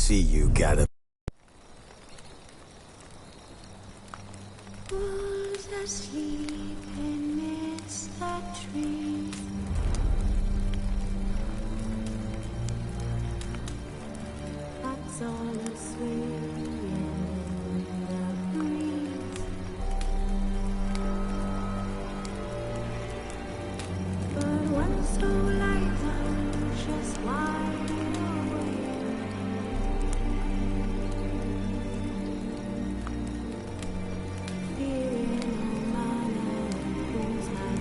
see you gotta... Who's asleep amidst the trees? That's all a swing in the breeze. But one so light, I'm just wide awake. Feeling my who's not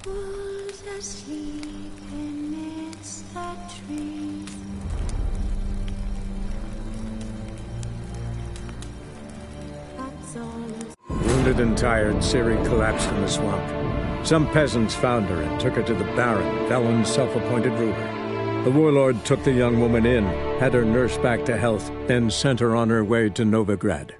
who's asleep amidst the trees? That's all. Wounded and tired, Ciri collapsed in the swamp. Some peasants found her and took her to the Baron, Velen's self-appointed ruler. The warlord took the young woman in, had her nursed back to health, then sent her on her way to Novigrad.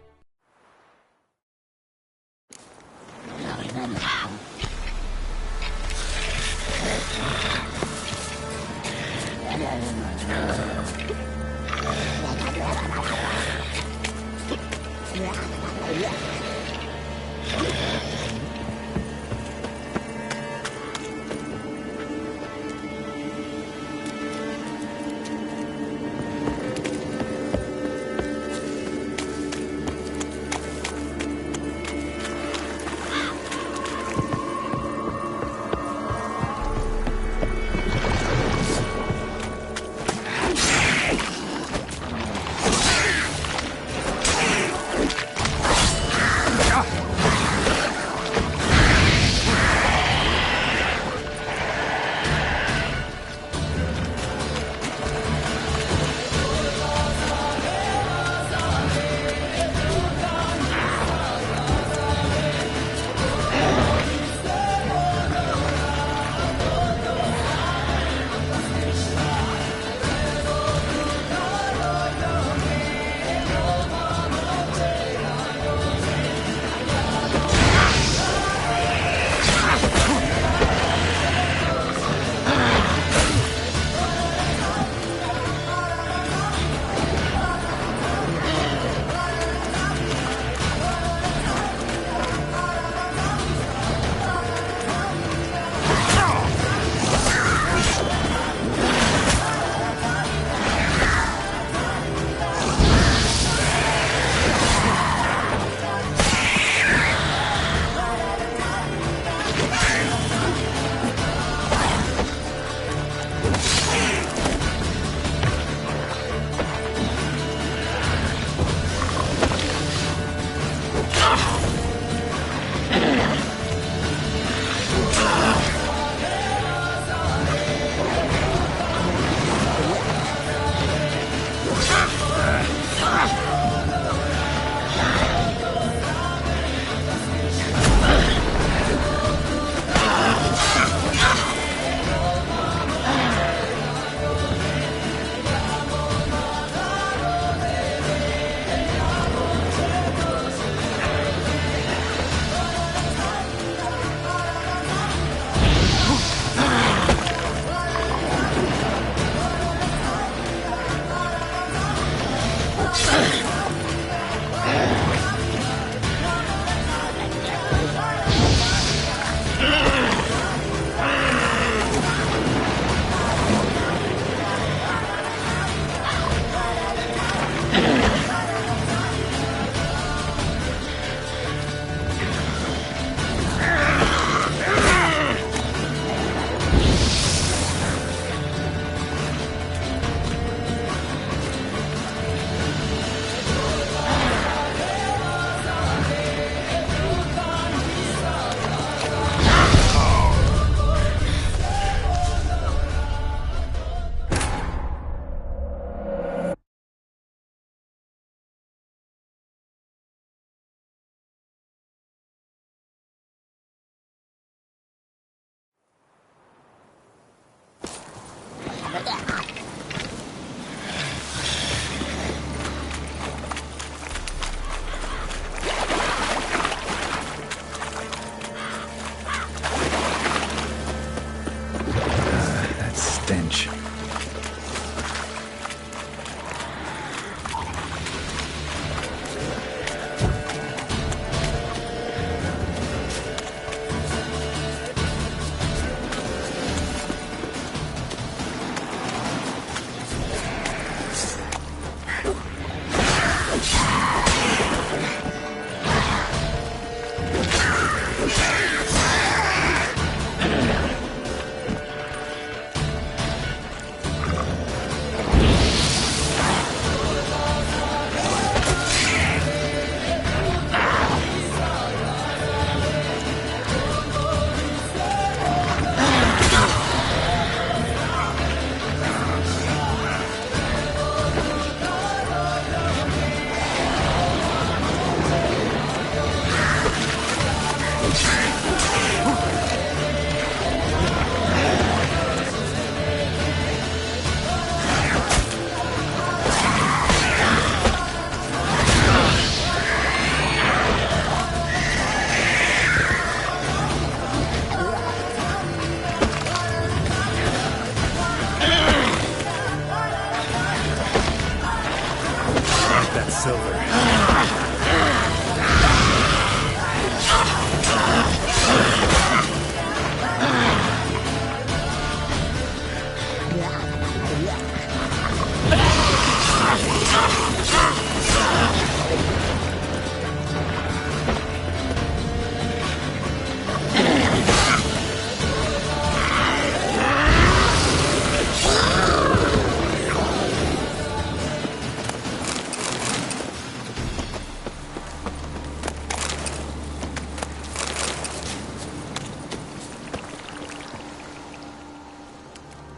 That stench.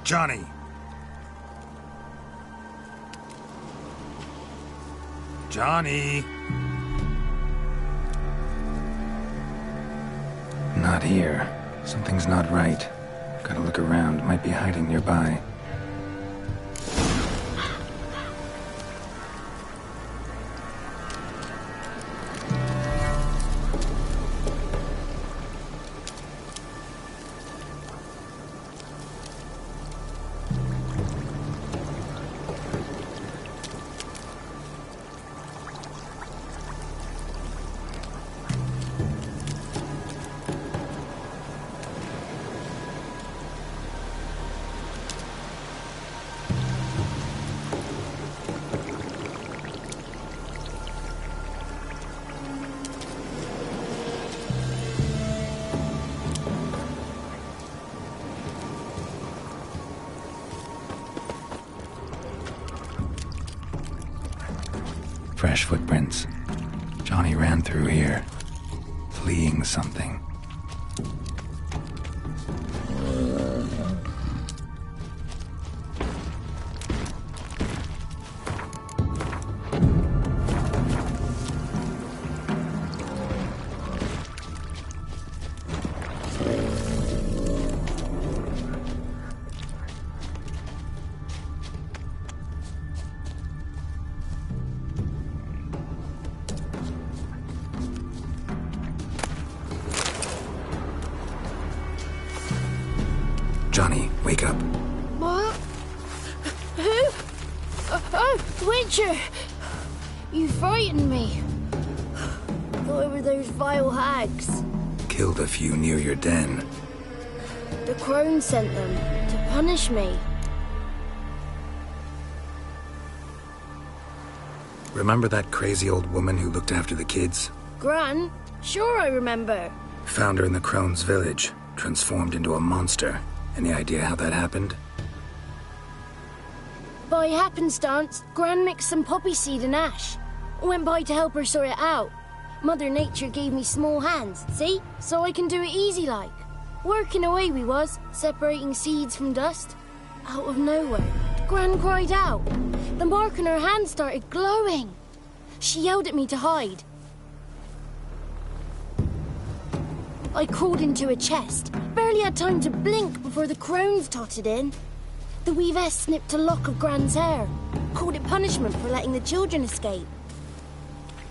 Johnny! Johnny! Not here. Something's not right. Gotta look around. Might be hiding nearby. Fresh footprints. Johnny ran through here, fleeing something. Johnny, wake up. What? Who? Oh, Witcher! You frightened me. Thought it were those vile hags. Killed a few near your den. The crone sent them to punish me. Remember that crazy old woman who looked after the kids? Gran? Sure I remember. Found her in the Crone's village, transformed into a monster. Any idea how that happened? By happenstance, Gran mixed some poppy seed and ash. Went by to help her sort it out. Mother Nature gave me small hands, see? So I can do it easy like. Working away we was, separating seeds from dust. Out of nowhere, Gran cried out. The mark on her hand started glowing. She yelled at me to hide. I crawled into a chest. Barely had time to blink before the crones totted in. The weavess snipped a lock of Gran's hair, called it punishment for letting the children escape.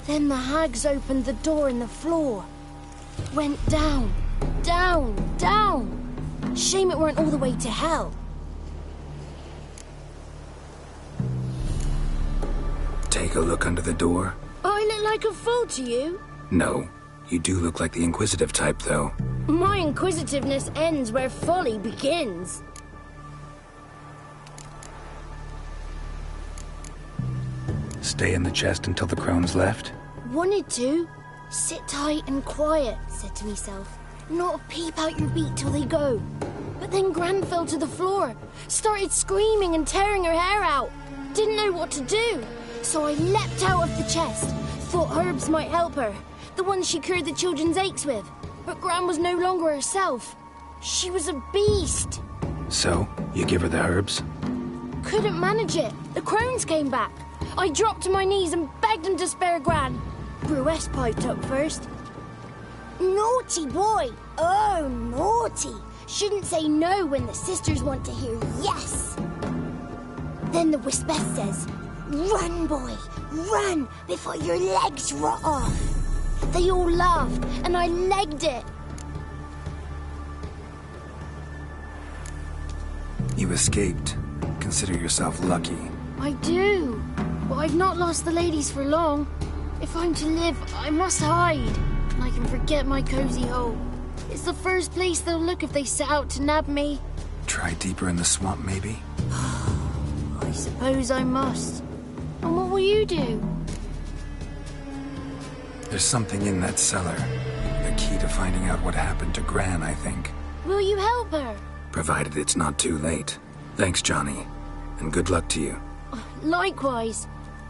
Then the hags opened the door in the floor. Went down, down, down. Shame it weren't all the way to hell. Take a look under the door. I look like a fool to you? No. You do look like the inquisitive type, though. My inquisitiveness ends where folly begins. Stay in the chest until the crone's left? Wanted to. Sit tight and quiet, said to myself. Not a peep out your beat till they go. But then Gran fell to the floor, started screaming and tearing her hair out. Didn't know what to do. So I leapt out of the chest. Thought herbs might help her. The ones she cured the children's aches with. But Gran was no longer herself. She was a beast. So, you give her the herbs? Couldn't manage it. The crones came back. I dropped to my knees and begged him to spare Gran. Bruce piped up first. Naughty boy. Oh, naughty. Shouldn't say no when the sisters want to hear yes. Then the Wispess says, run, boy, run before your legs rot off. They all laughed, and I legged it. You escaped. Consider yourself lucky. I do, but I've not lost the ladies for long. If I'm to live, I must hide, and I can forget my cozy hole. It's the first place they'll look if they set out to nab me. Try deeper in the swamp, maybe? I suppose I must. And what will you do? There's something in that cellar. The key to finding out what happened to Gran, I think. Will you help her? Provided it's not too late. Thanks, Johnny. And good luck to you. Likewise.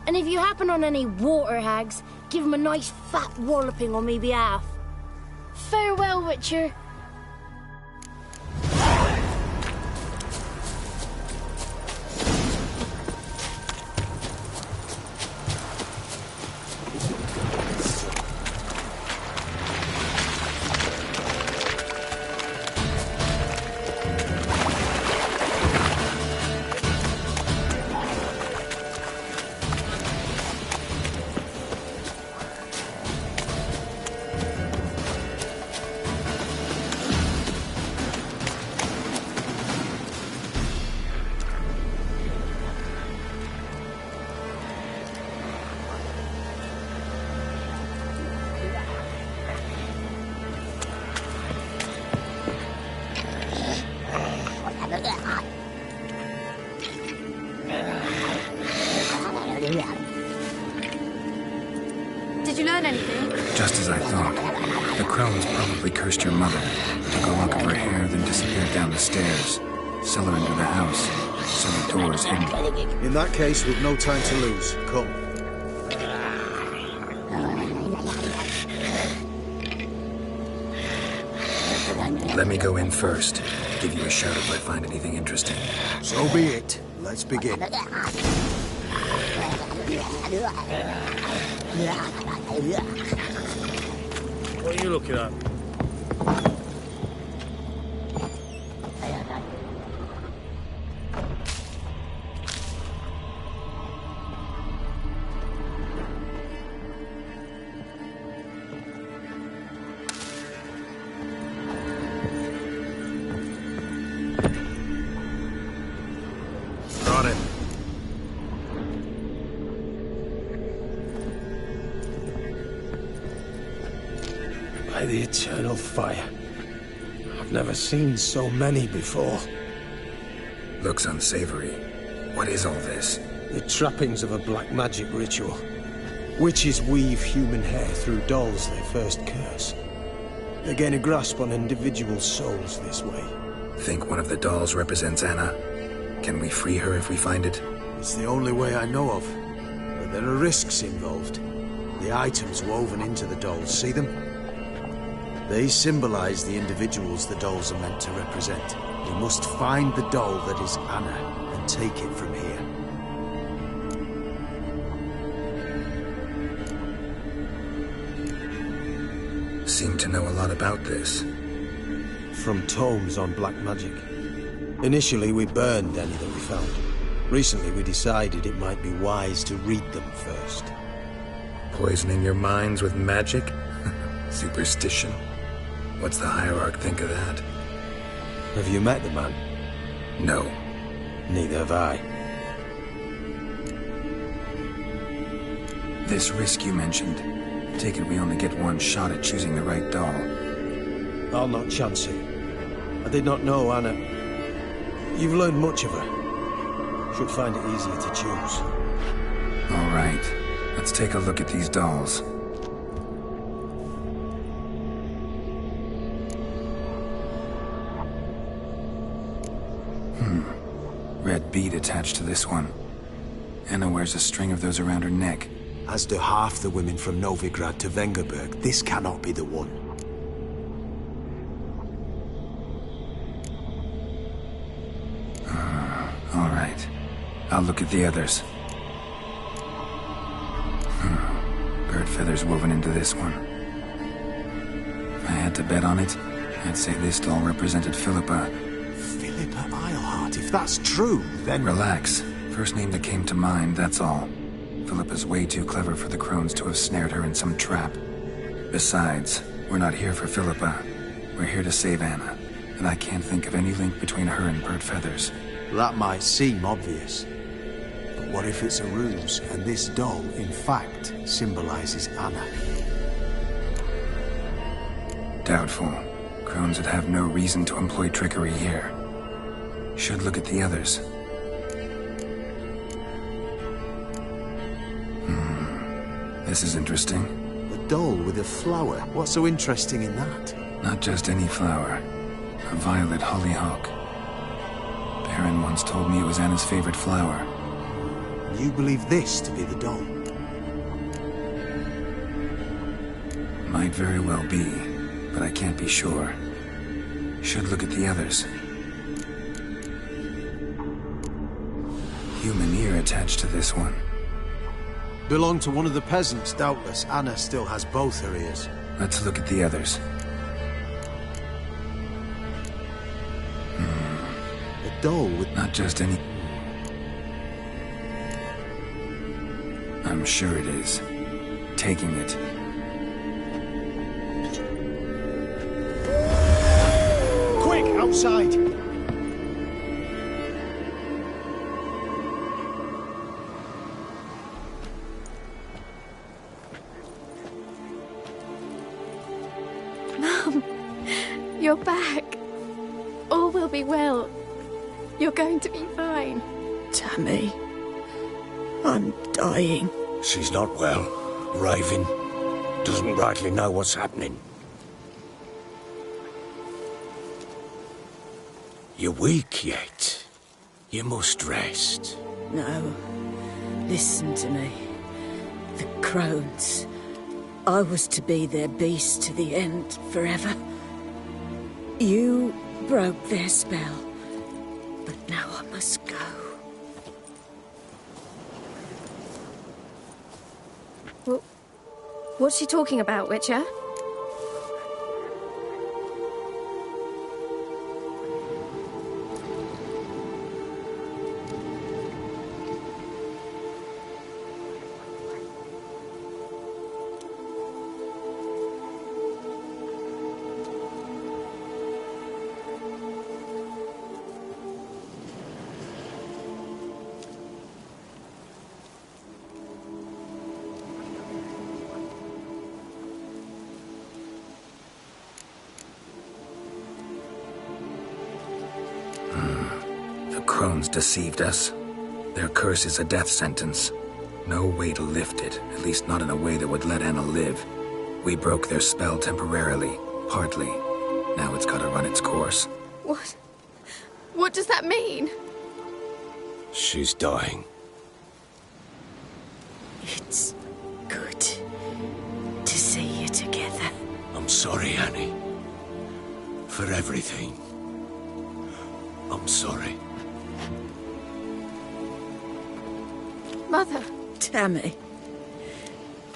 And if you happen on any water hags, give them a nice fat walloping on me behalf. Farewell, Witcher. Did you learn anything? Just as I thought. The crones probably cursed your mother, took a lock of her hair, then disappeared down the stairs. Cellar into the house, so the door is hidden. In that case, we've no time to lose. Come. Let me go in first. Give you a shout if I find anything interesting. So be it. Let's begin. What are you looking at? Got it. By the eternal fire. I've never seen so many before. Looks unsavory. What is all this? The trappings of a black magic ritual. Witches weave human hair through dolls they first curse. They gain a grasp on individual souls this way. Think one of the dolls represents Anna? Can we free her if we find it? It's the only way I know of. But there are risks involved. The items woven into the dolls, see them? They symbolize the individuals the dolls are meant to represent. We must find the doll that is Anna and take it from here. Seem to know a lot about this. From tomes on black magic. Initially, we burned any that we found. Recently, we decided it might be wise to read them first. Poisoning your minds with magic? Superstition? What's the Hierarch think of that? Have you met the man? No. Neither have I. This risk you mentioned. Take it we only get one shot at choosing the right doll. I'll not chance it. I did not know Anna. You've learned much of her. Should find it easier to choose. All right. Let's take a look at these dolls. Red bead attached to this one. Anna wears a string of those around her neck. As do half the women from Novigrad to Vengerberg. This cannot be the one. All right. I'll look at the others. Bird feathers woven into this one. If I had to bet on it, I'd say this doll represented Philippa. Philippa Eilhart, if that's true, then... Relax. First name that came to mind, that's all. Philippa's way too clever for the crones to have snared her in some trap. Besides, we're not here for Philippa. We're here to save Anna. And I can't think of any link between her and bird feathers. That might seem obvious. But what if it's a ruse, and this doll, in fact, symbolizes Anna? Doubtful. Crones would have no reason to employ trickery here. Should look at the others. This is interesting. A doll with a flower. What's so interesting in that? Not just any flower. A violet hollyhock. Baron once told me it was Anna's favorite flower. You believe this to be the doll? Might very well be, but I can't be sure. Should look at the others. Human ear attached to this one. Belonged to one of the peasants, doubtless. Anna still has both her ears. Let's look at the others. A doll with... Not just any... I'm sure it is. Taking it. Quick, outside! Mum, you're back. All will be well. You're going to be fine. Tammy, I'm dying. She's not well. Raving. Doesn't rightly know what's happening. You're weak yet. You must rest. No, listen to me. The crones. I was to be their beast to the end, forever. You broke their spell, but now I must go. Well, what's she talking about, Witcher? The crones deceived us. Their curse is a death sentence. No way to lift it, at least not in a way that would let Anna live. We broke their spell temporarily, partly. Now it's gotta run its course. What? What does that mean? She's dying. It's good to see you together. I'm sorry, Annie. For everything. I'm sorry. Mother. Tammy,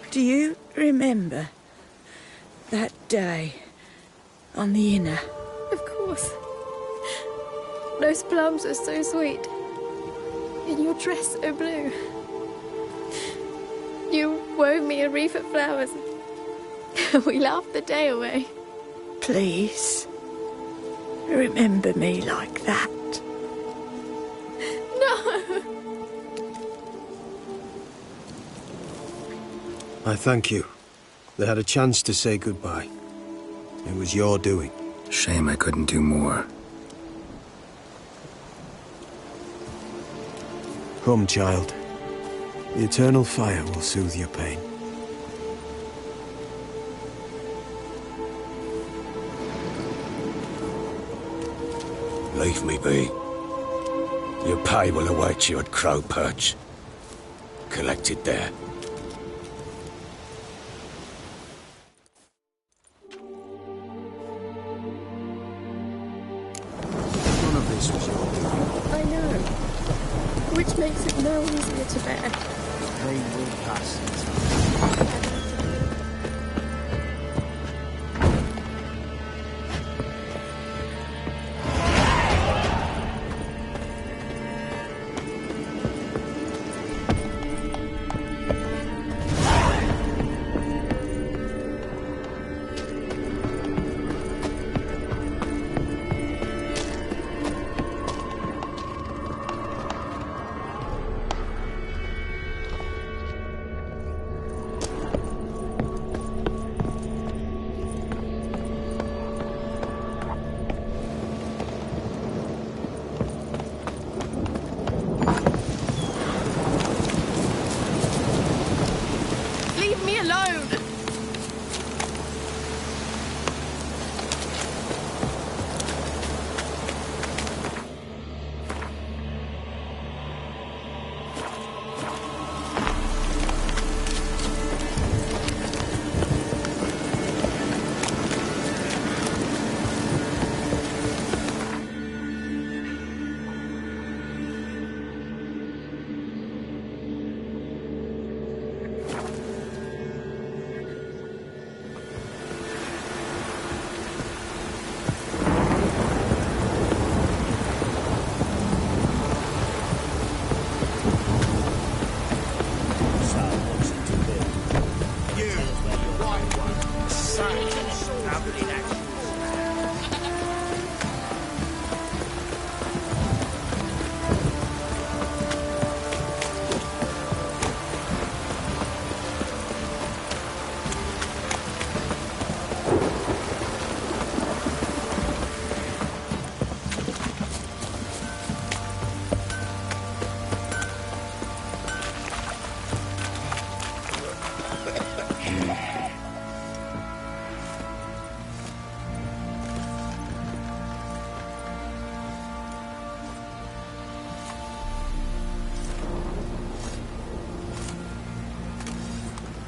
do you remember that day on the Inner? Of course. Those plums are so sweet. And your dress so blue. You wove me a wreath of flowers. We laughed the day away. Please, remember me like that. No! I thank you. They had a chance to say goodbye. It was your doing. Shame I couldn't do more. Come, child. The eternal fire will soothe your pain. Leave me be. Your pay will await you at Crow Perch. Collect it there. None of this was your doing. I know. Which makes it no easier to bear. Pain will pass. Leave me alone!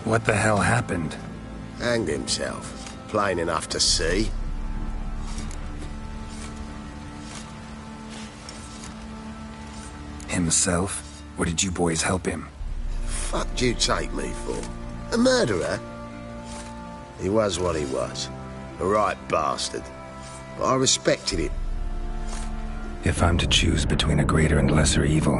What the hell happened? Hanged himself. Plain enough to see. Himself? Or did you boys help him? Fuck do you take me for? A murderer? He was what he was. A right bastard. But I respected him. If I'm to choose between a greater and lesser evil,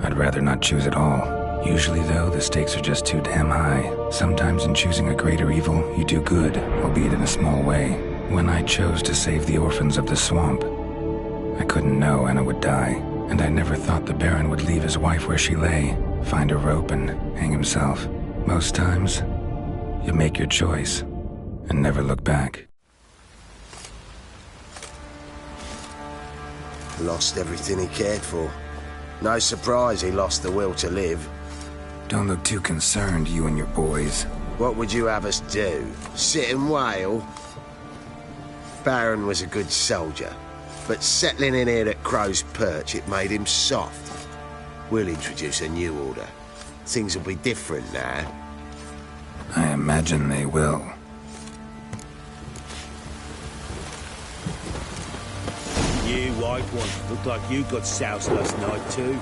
I'd rather not choose at all. Usually, though, the stakes are just too damn high. Sometimes in choosing a greater evil, you do good, albeit in a small way. When I chose to save the orphans of the swamp, I couldn't know Anna would die, and I never thought the Baron would leave his wife where she lay, find a rope and hang himself. Most times, you make your choice and never look back. Lost everything he cared for. No surprise he lost the will to live. Don't look too concerned, you and your boys. What would you have us do? Sit and wail? Baron was a good soldier, but settling in here at Crow's Perch, it made him soft. We'll introduce a new order. Things will be different now. I imagine they will. You white one, look like you got soused last night too.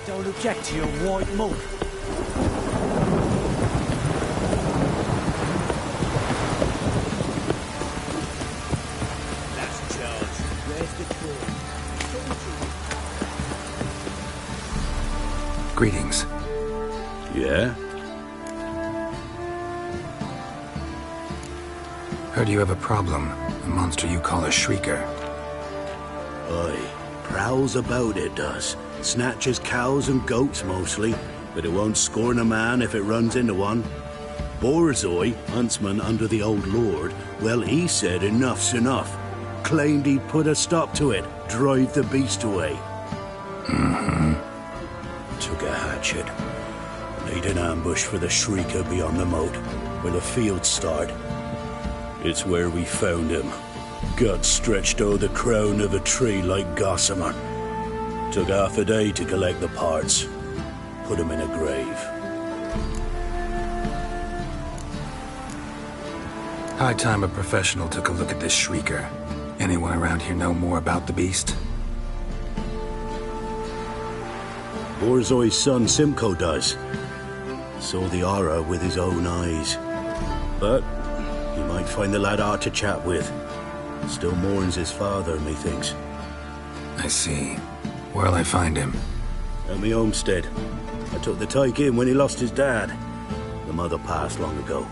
Don't object to your white mug. Last charge. Where's the crew? Greetings. Yeah? Heard you have a problem. A monster you call a shrieker. Aye. Prowls about, it does. Snatches cows and goats mostly, but it won't scorn a man if it runs into one. Borzoi, huntsman under the old lord, well, he said enough's enough. Claimed he'd put a stop to it, drive the beast away. Mm-hmm. Took a hatchet. Laid an ambush for the shrieker beyond the moat, where the fields start. It's where we found him. Gut stretched o'er the crown of a tree like gossamer. Took half a day to collect the parts. Put them in a grave. High time a professional took a look at this shrieker. Anyone around here know more about the beast? Borzoi's son Simcoe does. Saw the aura with his own eyes. But you might find the lad hard to chat with. Still mourns his father, methinks. I see. Where'll I find him? At me homestead. I took the tyke in when he lost his dad. The mother passed long ago.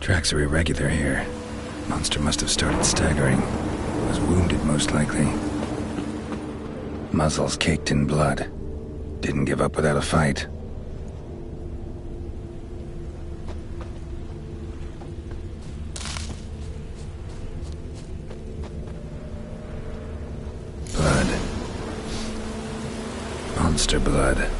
Tracks are irregular here. Monster must have started staggering. Was wounded, most likely. Muzzles caked in blood. Didn't give up without a fight. Blood. Monster blood.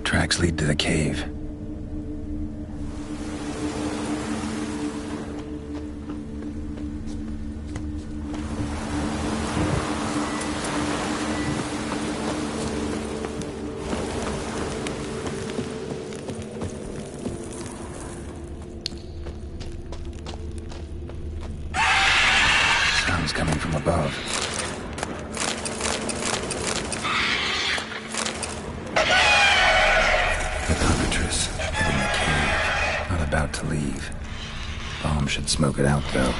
Tracks lead to the cave. Sounds coming from above. About to leave. Bomb should smoke it out, though.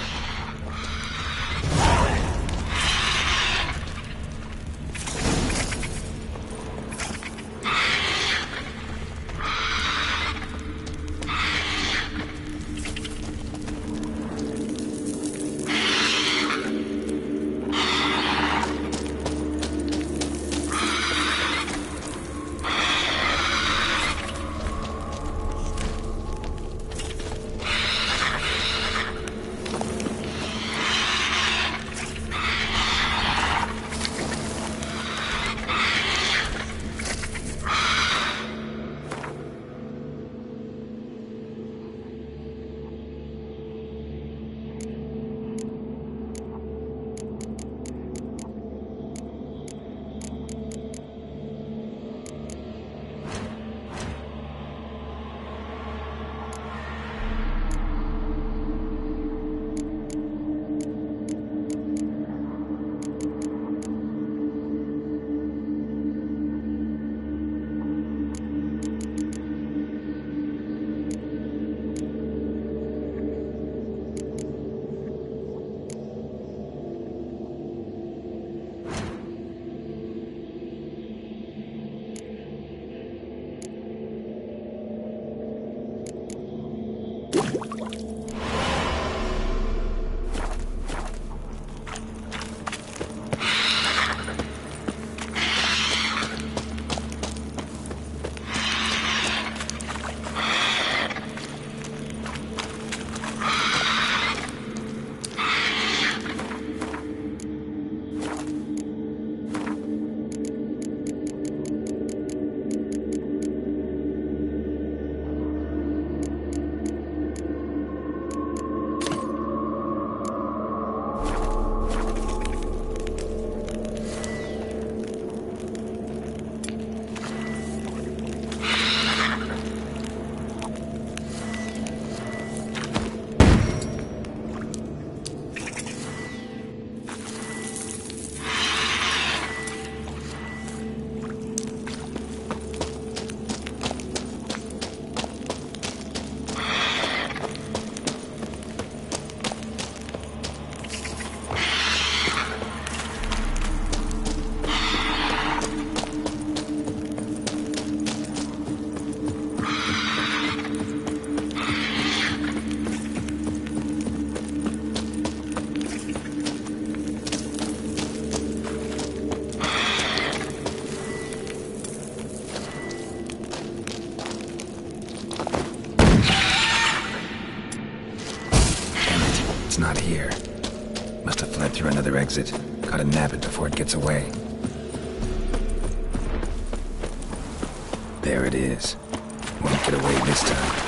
exit. Gotta nab it before it gets away. There it is. Won't get away this time.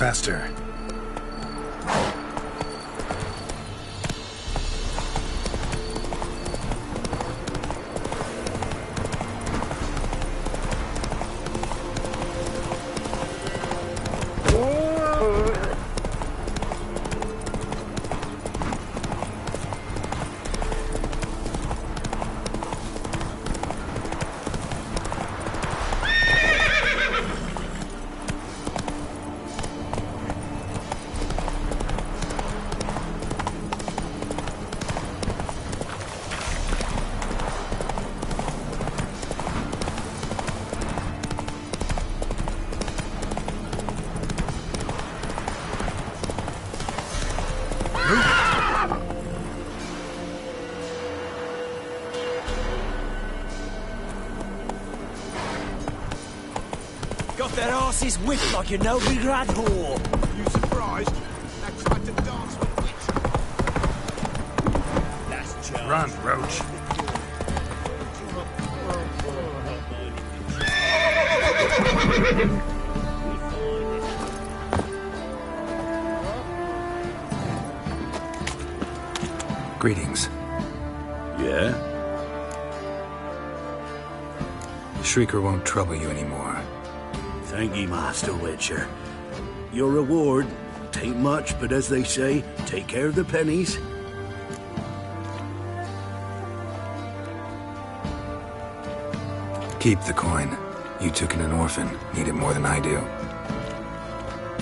faster. Got their asses whipped like a Novigrad whore. You surprised? I tried to dance with witch. That's charge. Run, Roach. Greetings. Yeah? Shrieker won't trouble you anymore. Thank ye, Master Witcher. Your reward, tain't much, but as they say, take care of the pennies. Keep the coin. You took in an orphan. Need it more than I do.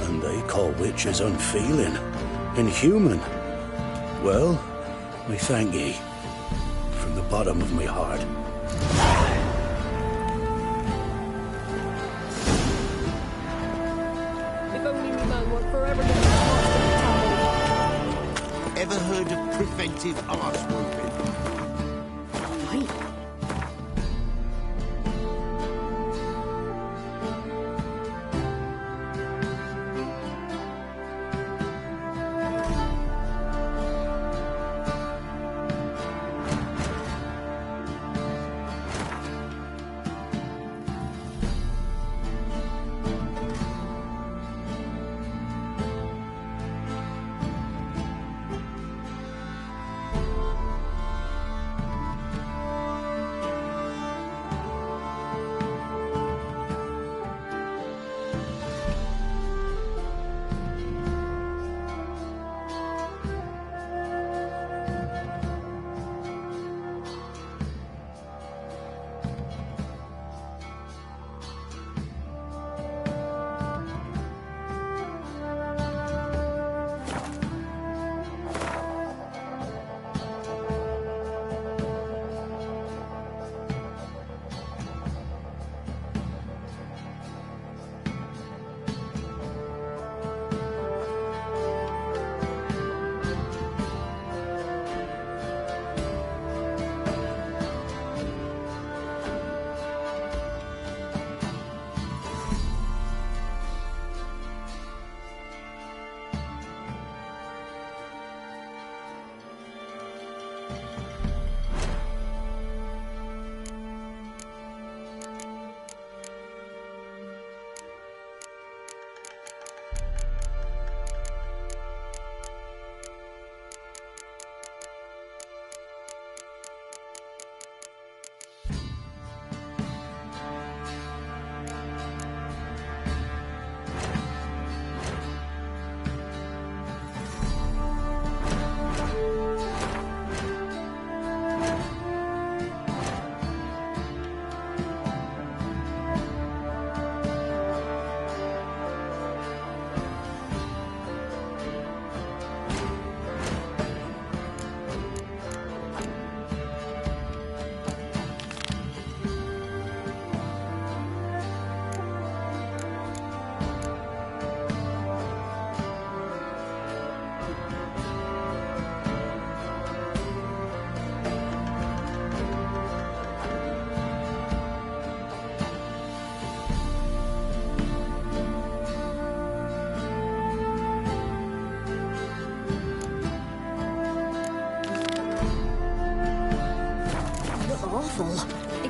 And they call witches unfeeling, inhuman. Well, I thank ye, from the bottom of my heart. If only we know what forever Ever heard of preventive arse whooping? Wait.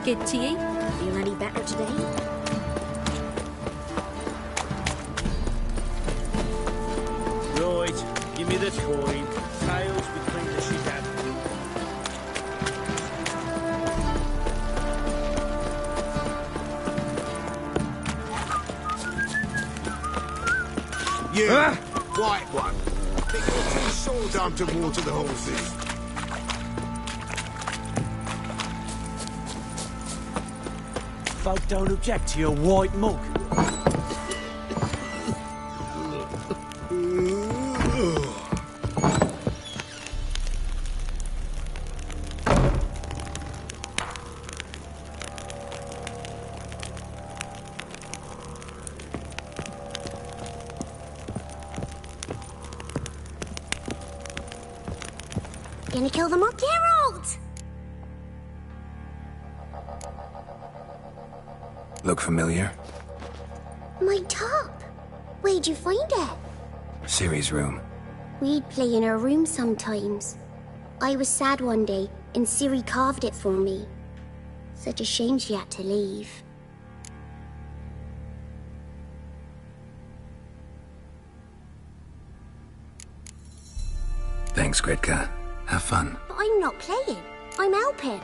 Good to you? Feel any better today? the coin, tails between the shit. You, white one. Think you're too short time to water the horses. Folk don't object to your white mug. Gonna kill them up, Geralt! Look familiar? My top! Where'd you find it? Ciri's room. We'd play in her room sometimes. I was sad one day, and Ciri carved it for me. Such a shame she had to leave. Thanks, Gretka. Have fun. But I'm not playing. I'm helping.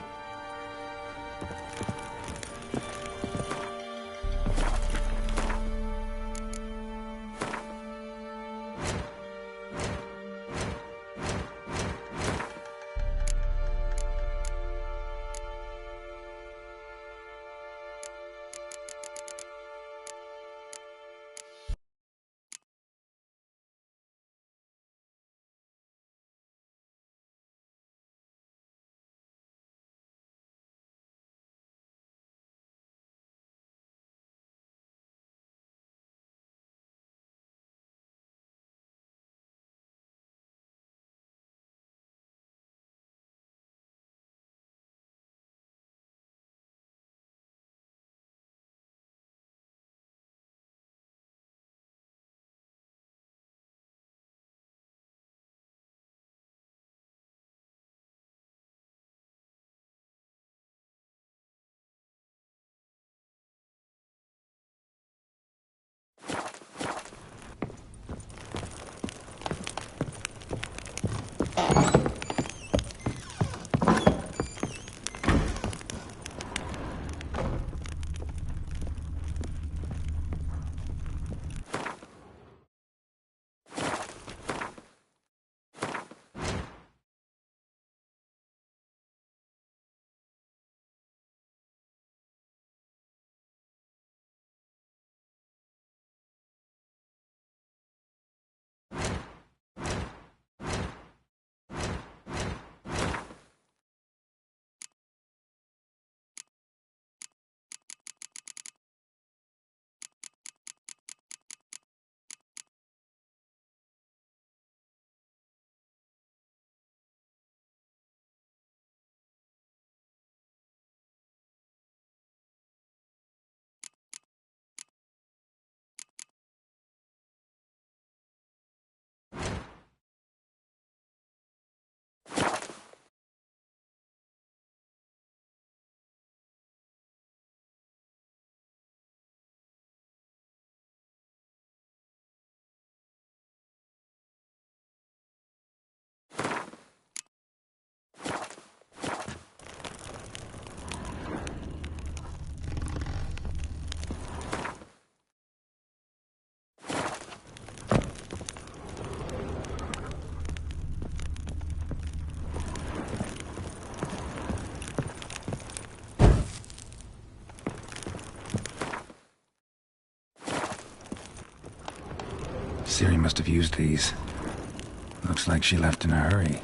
Ciri must have used these. Looks like she left in a hurry.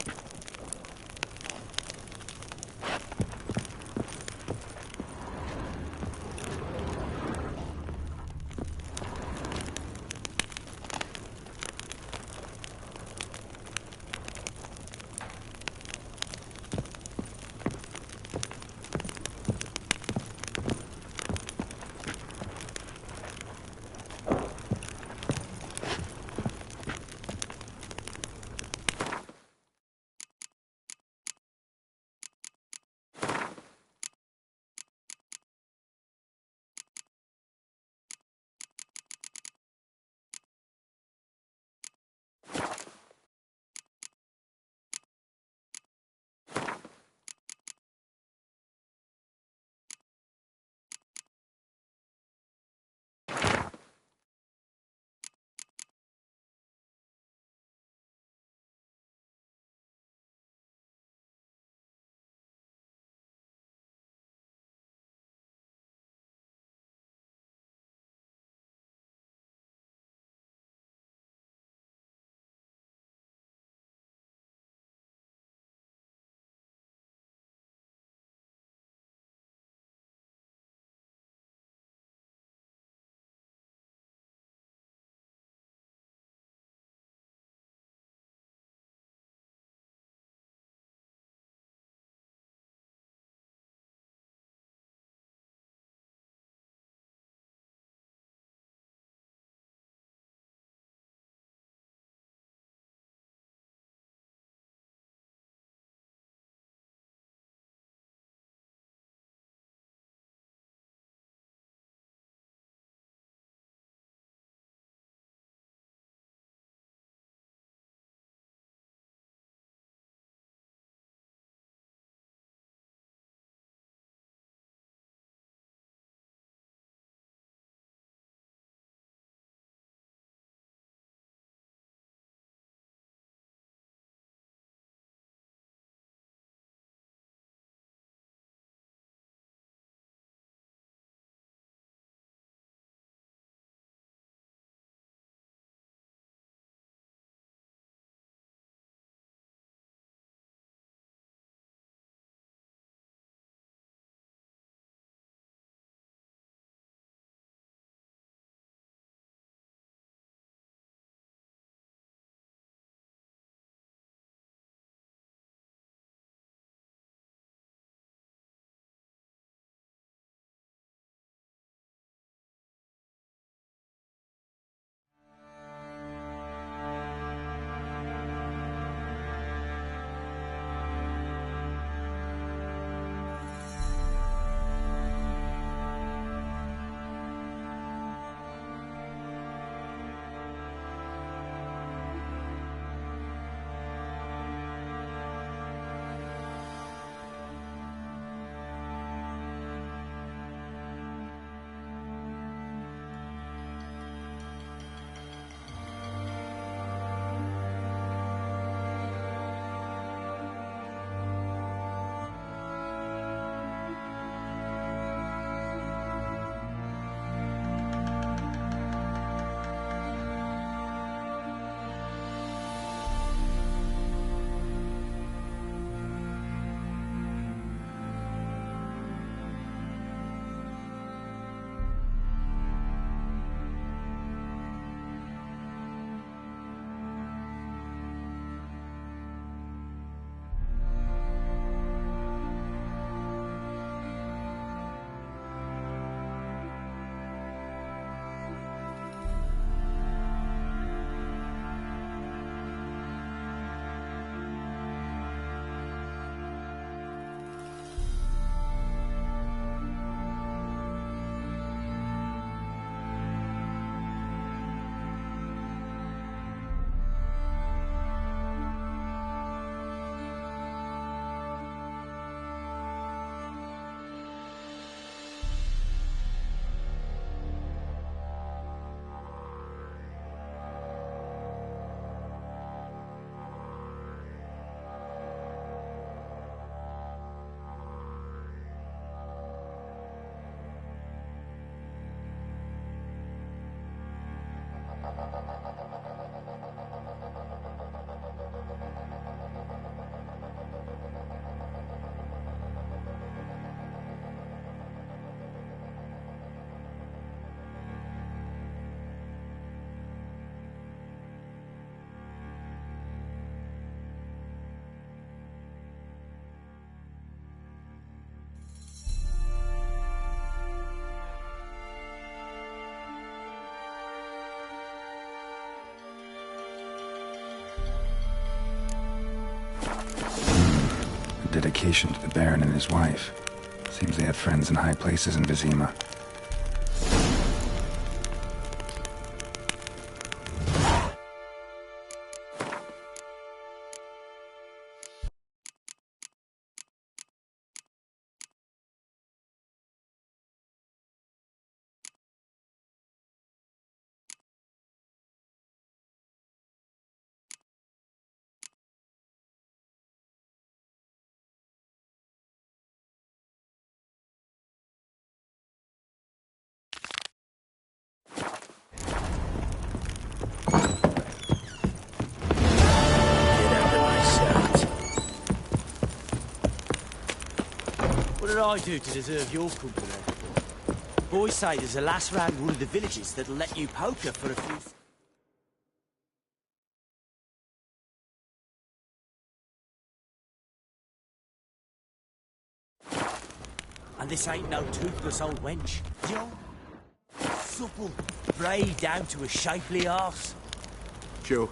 dedication to the Baron and his wife. Seems they had friends in high places in Vizima. What did I do to deserve your company? Boys say there's a lass round one of the villages that'll let you poker for a few... And this ain't no toothless old wench. Young, supple, braid down to a shapely arse. Sure.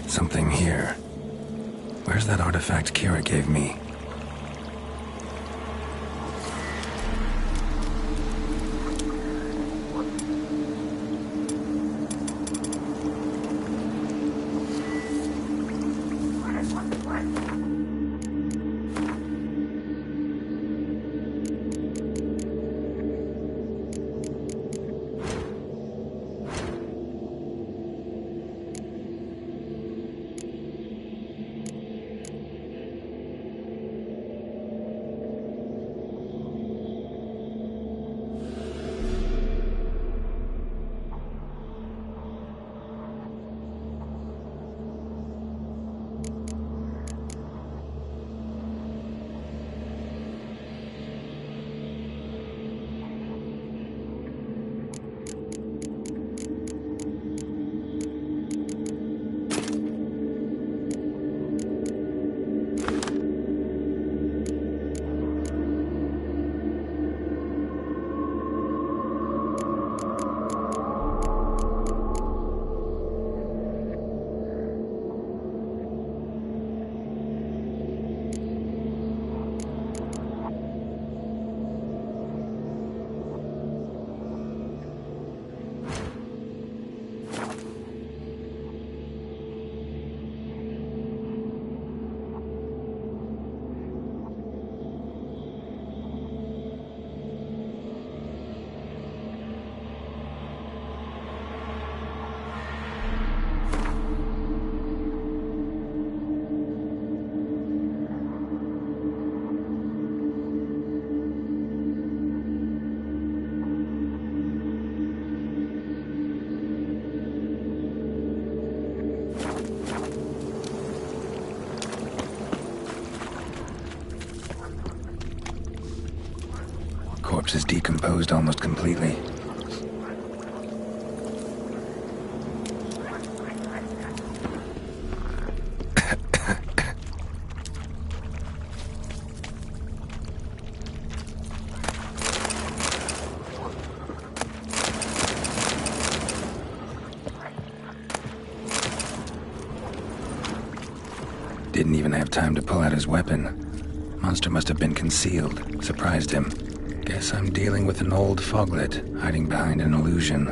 Something here. Where's that artifact Kira gave me? is decomposed almost completely. Didn't even have time to pull out his weapon. Monster must have been concealed. Surprised him. Guess I'm dealing with an old foglet, hiding behind an illusion.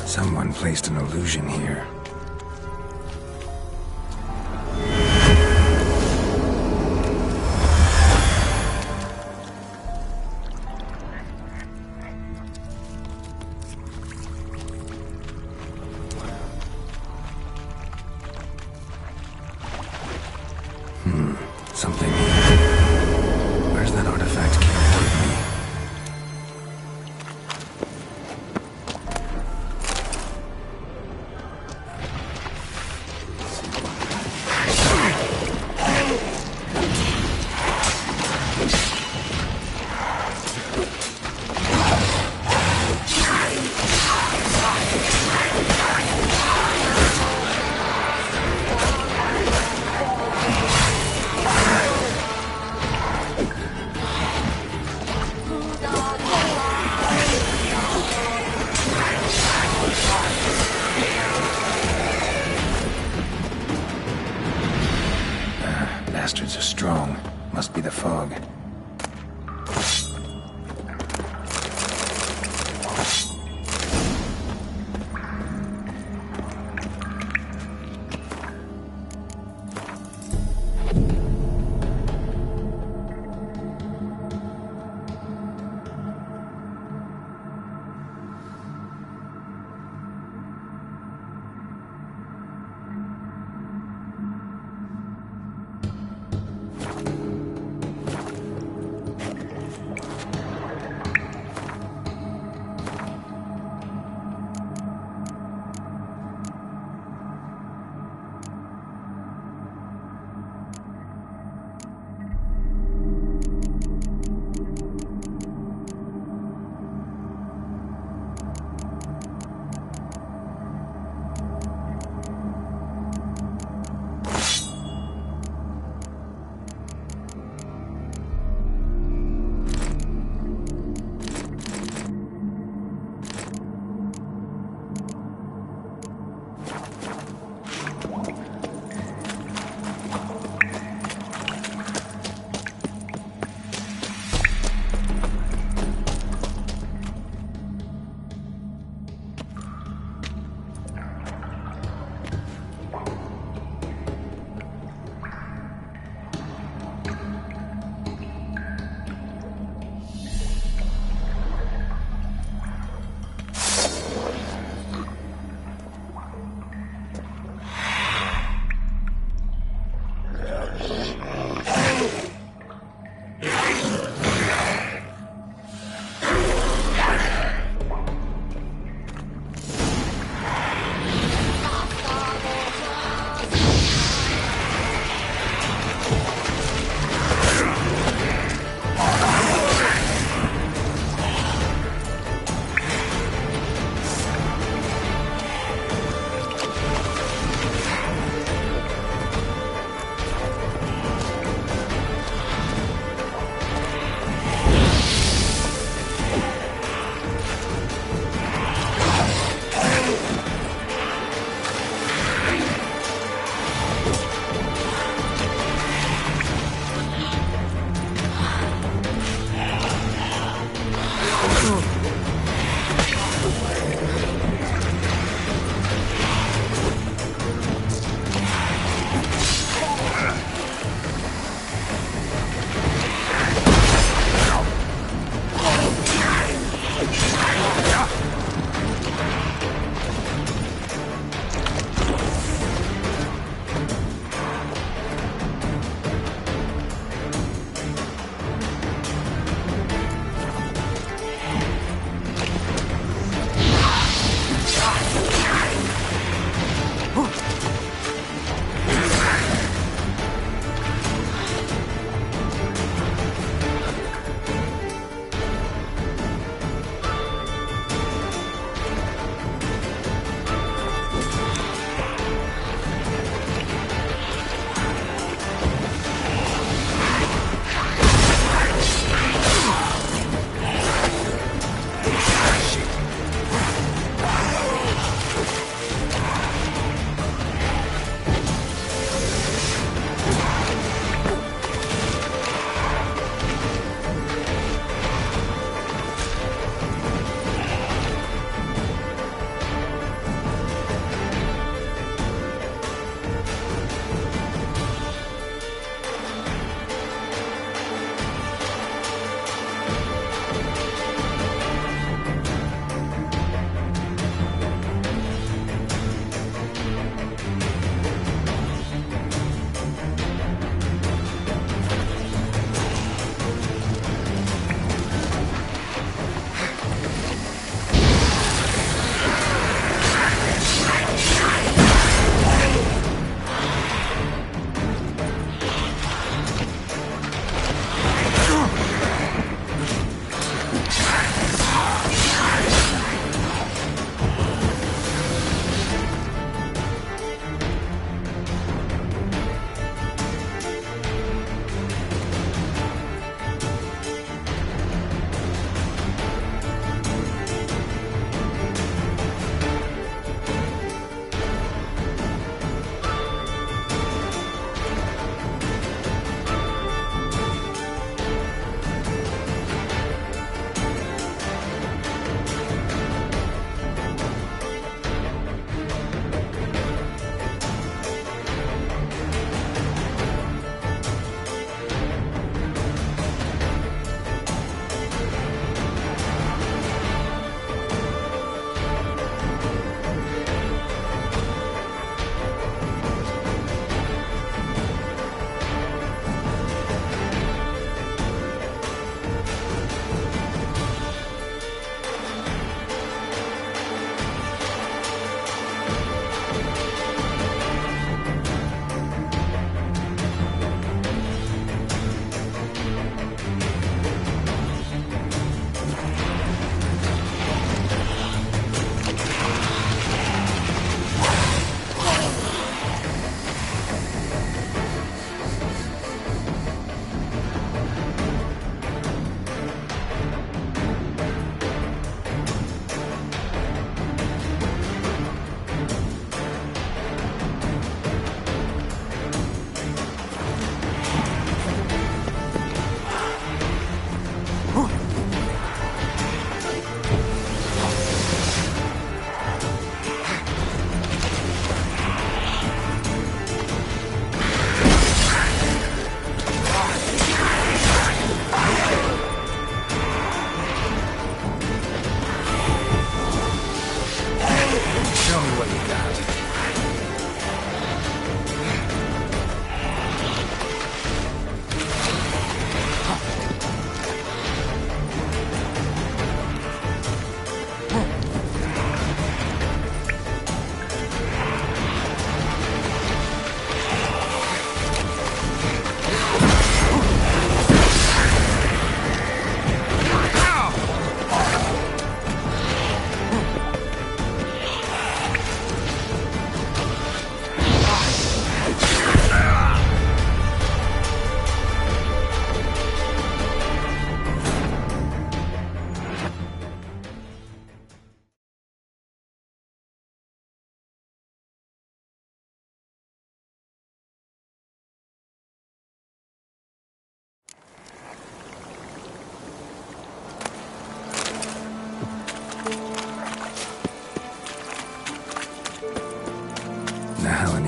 Someone placed an illusion here. Something here. Where's that artifact carried with me? Bastards are strong. Must be the fog.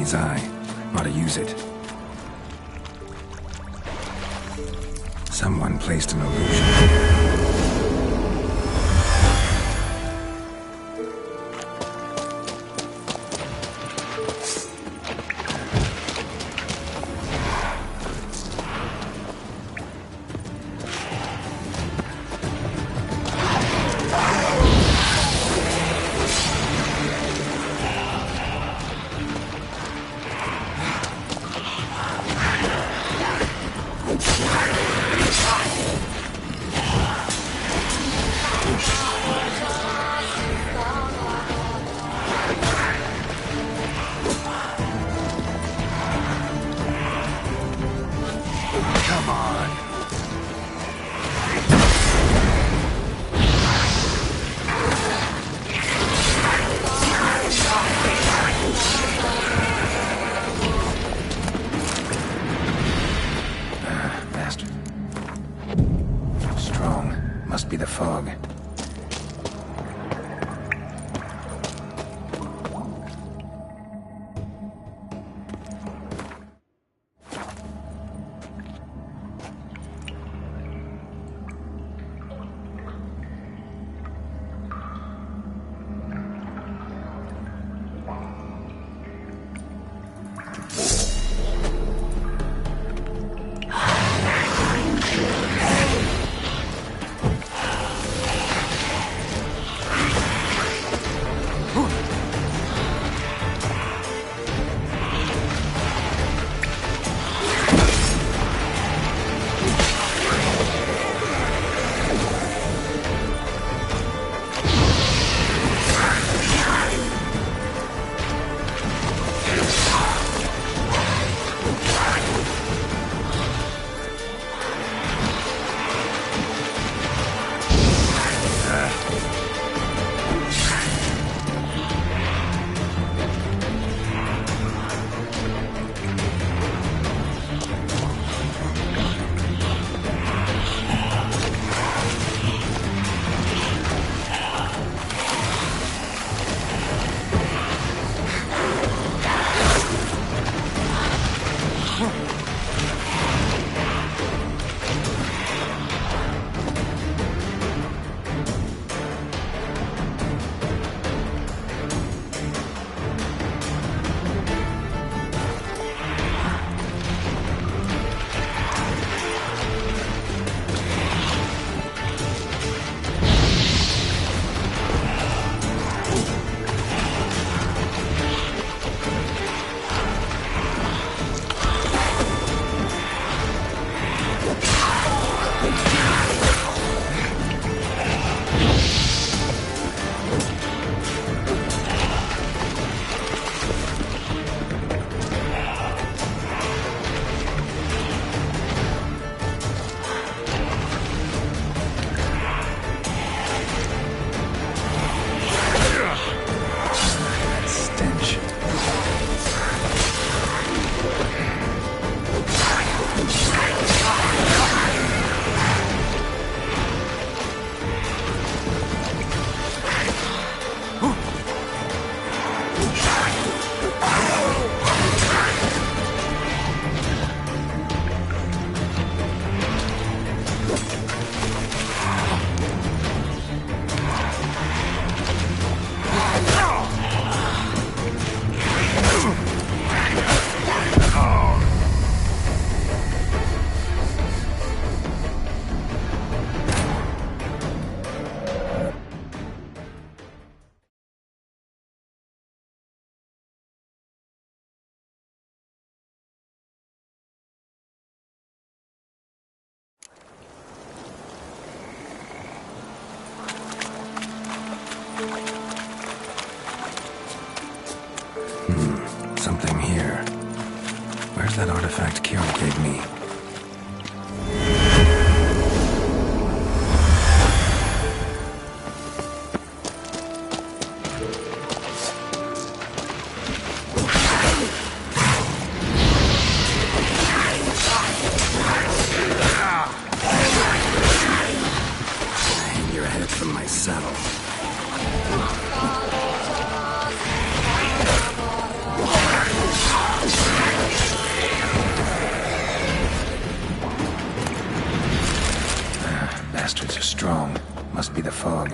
Johnny's eye. Ought to use it. Someone placed an illusion. Must be the fog. Something here. Where's that artifact Kira gave me? Hang your head from my saddle. strong. Must be the fog.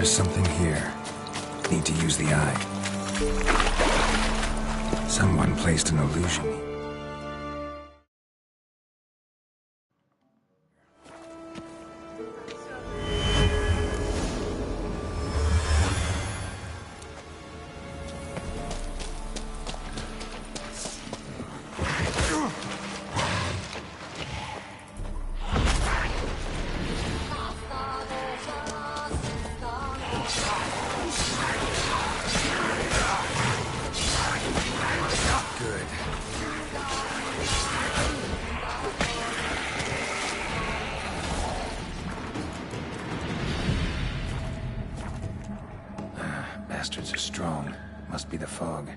There's something here. Need to use the eye. Someone placed an illusion. Bastards are strong. Must be the fog.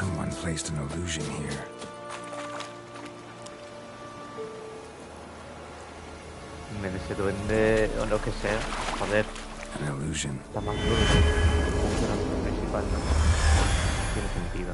Someone placed an illusion here. Ese duende o lo que sea, joder. An illusion. Está más duro que un personaje principal, ¿no? Tiene sentido.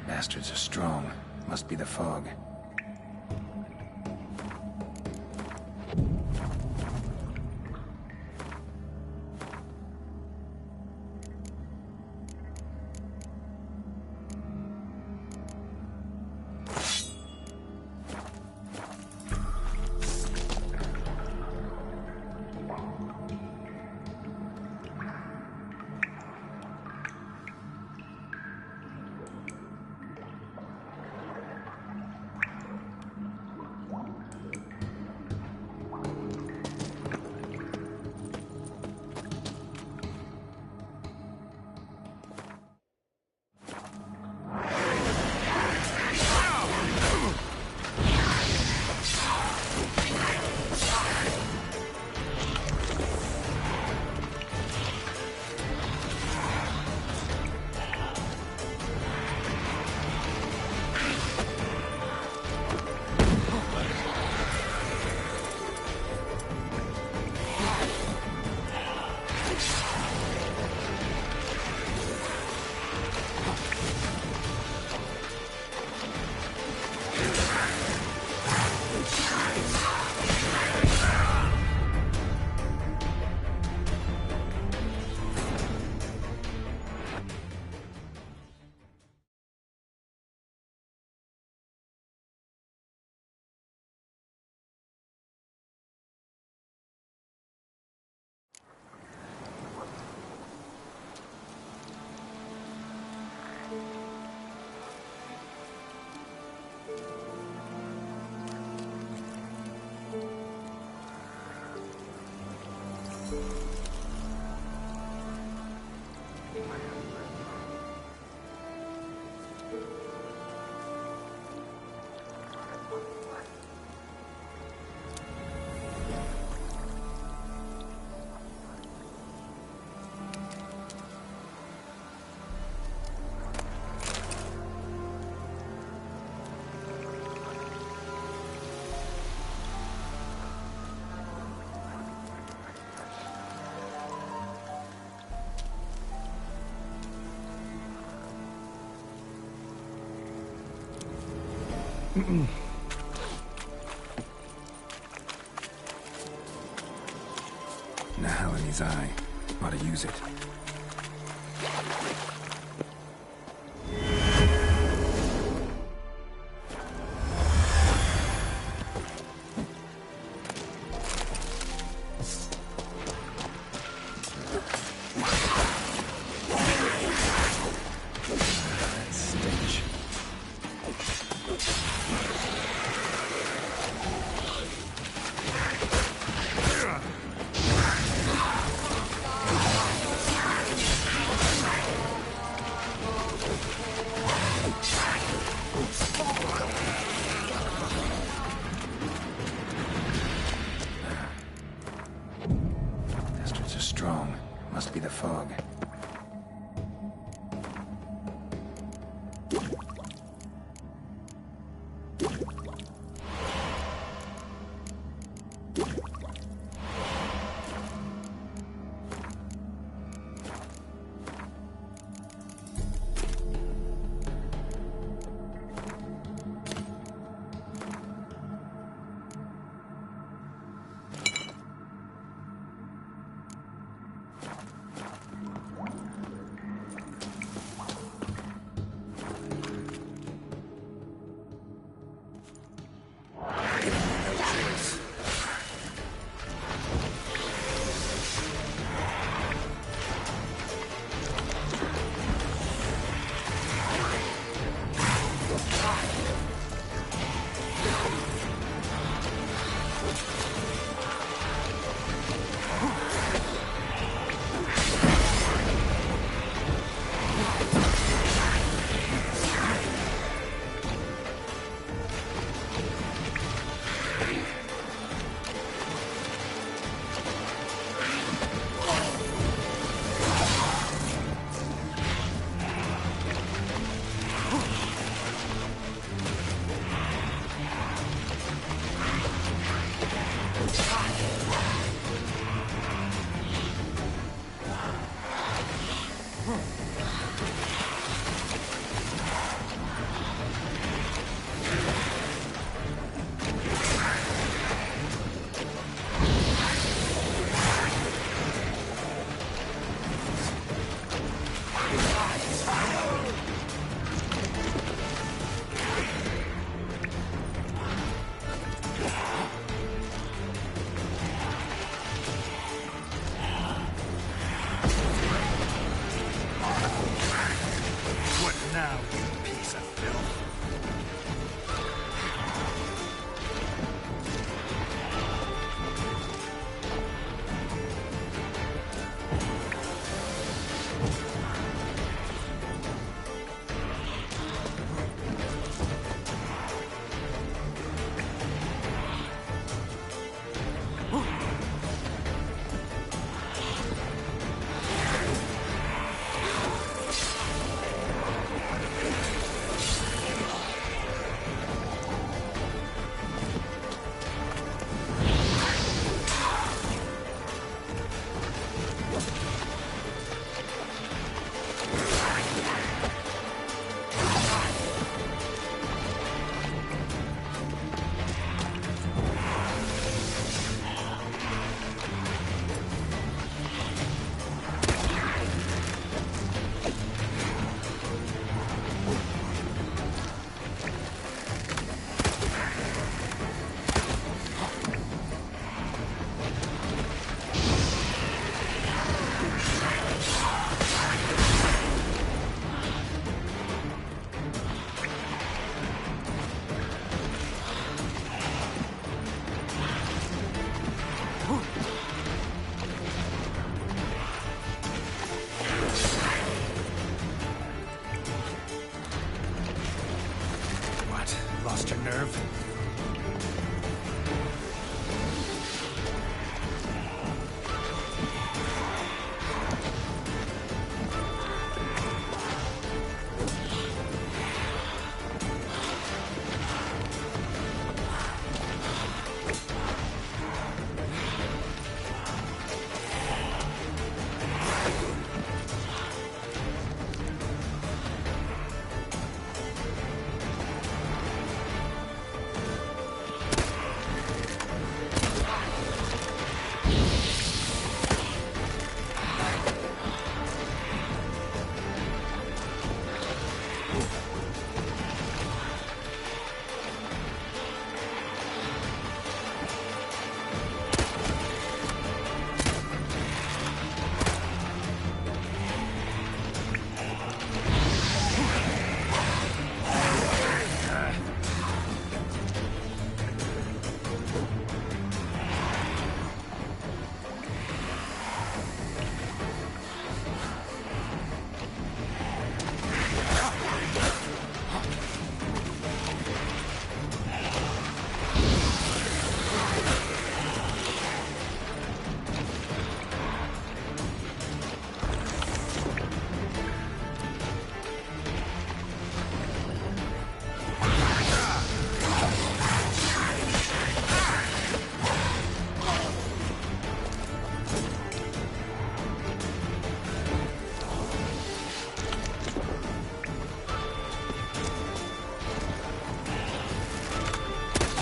Bastards are strong. Must be the fog. Nahal in his eye. Ought to use it. Must be the fog. now, you piece of filth. Lost your nerve?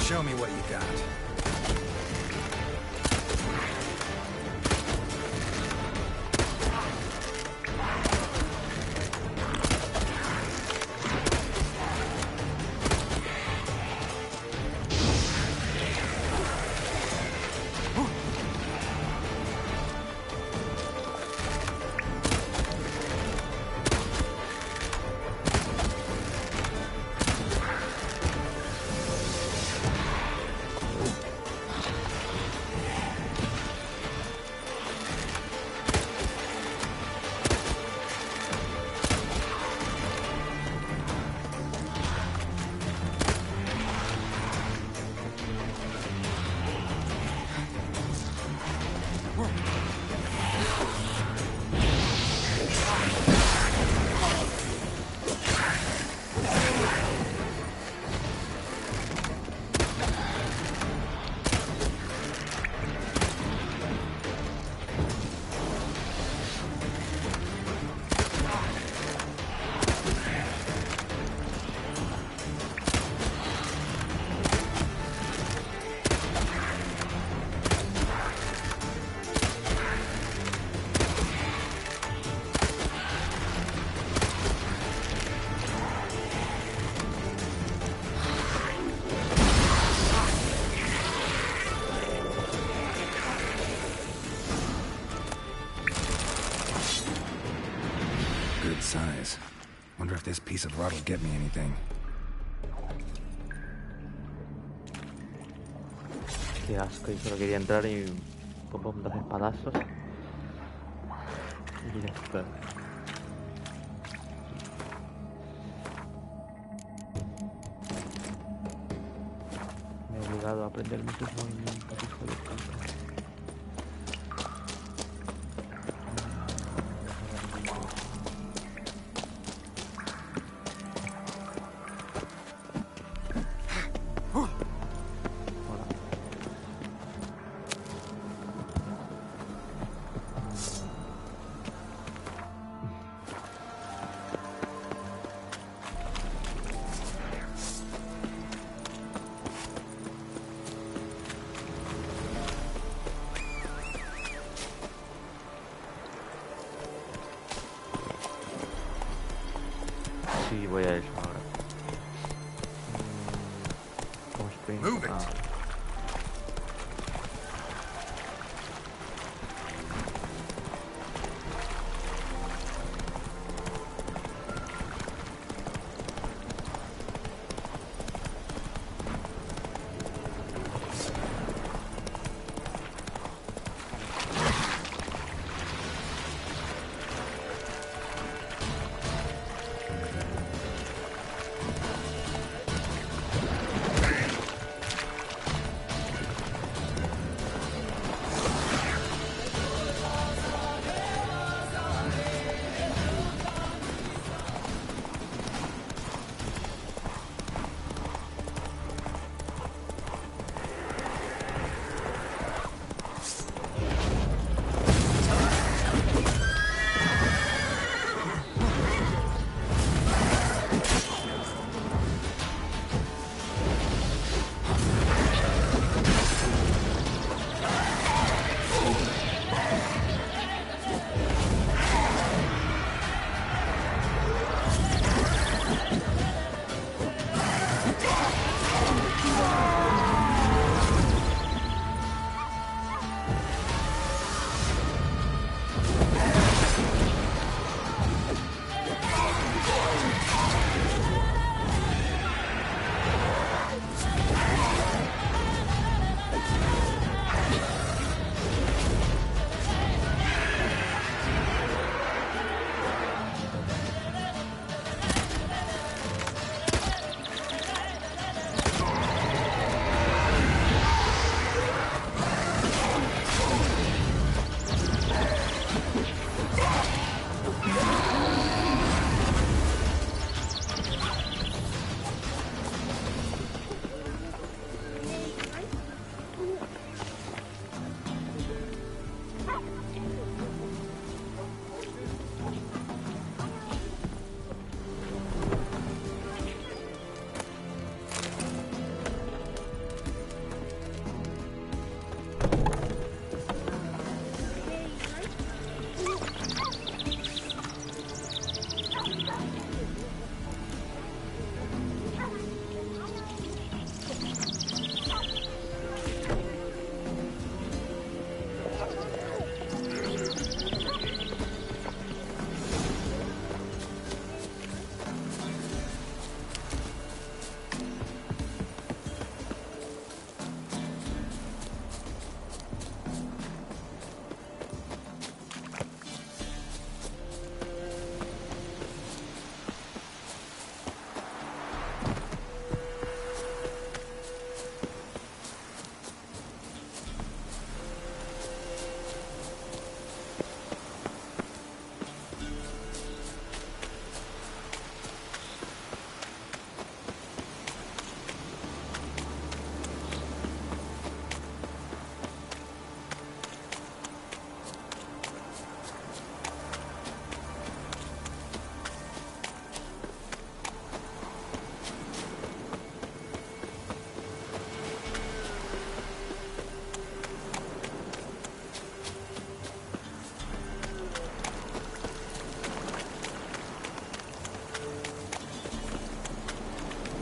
Show me what you got. Size. Wonder if this piece of rot will get me anything. Qué asco, yo solo quería entrar y pum, dos espadazos. Y ya está. Me he obligado a aprender muchos movimientos, hijo de puta. Sí, voy a eso ahora. ¿Cómo sprint? Move it.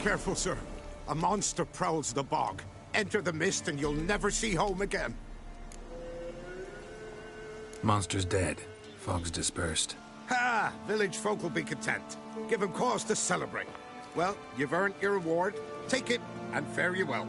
Careful, sir. A monster prowls the bog. Enter the mist and you'll never see home again. Monster's dead. Fog's dispersed. Ha! Village folk will be content. Give them cause to celebrate. Well, you've earned your reward. Take it, and fare you well.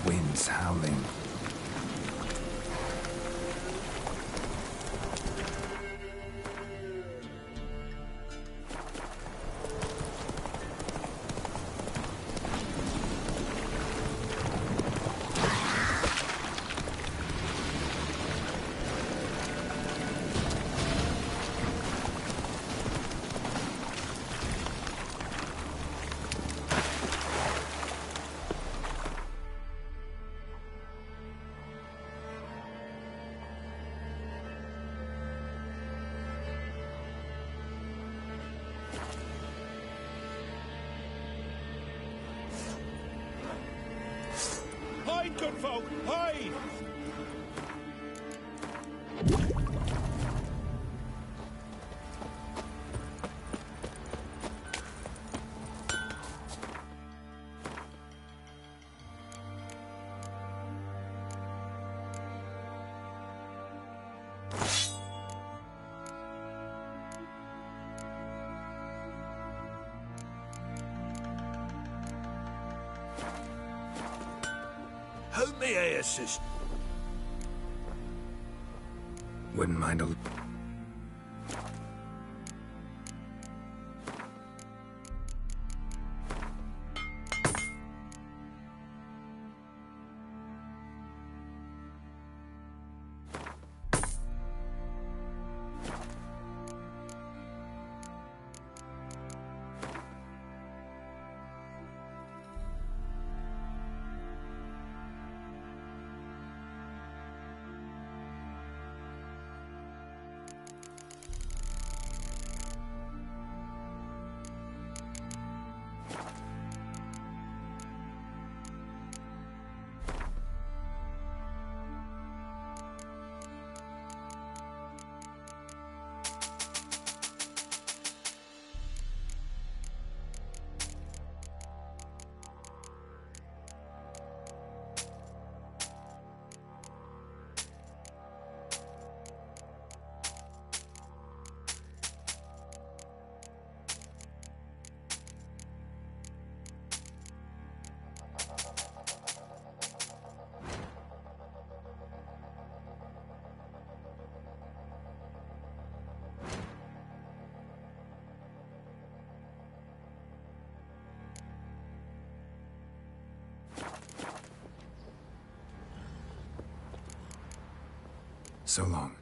Winds howling. Hide, good folk! Hide! How may I assist? Wouldn't mind a... So long.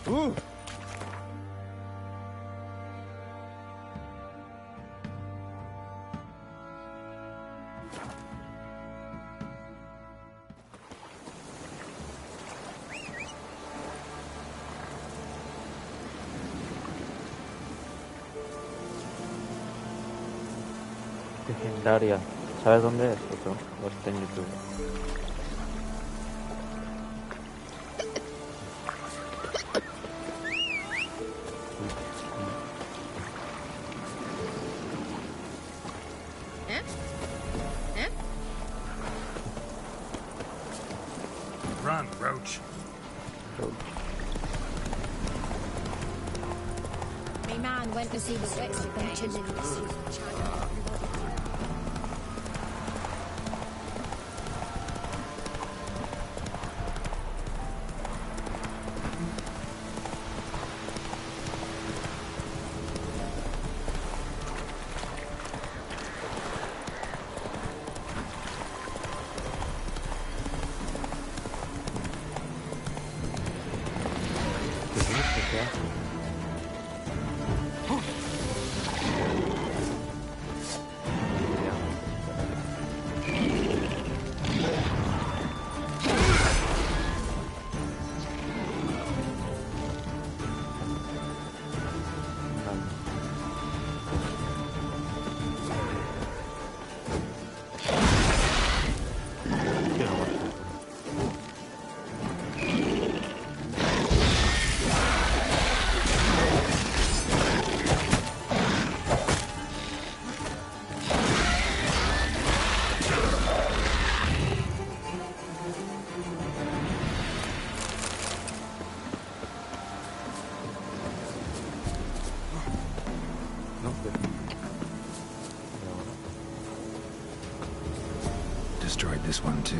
Ooh! Legendaria. ¿Sabes dónde es? Otro. Lo está en YouTube. Run, Roach. My man went to see the sex with them children. Destroyed this one too.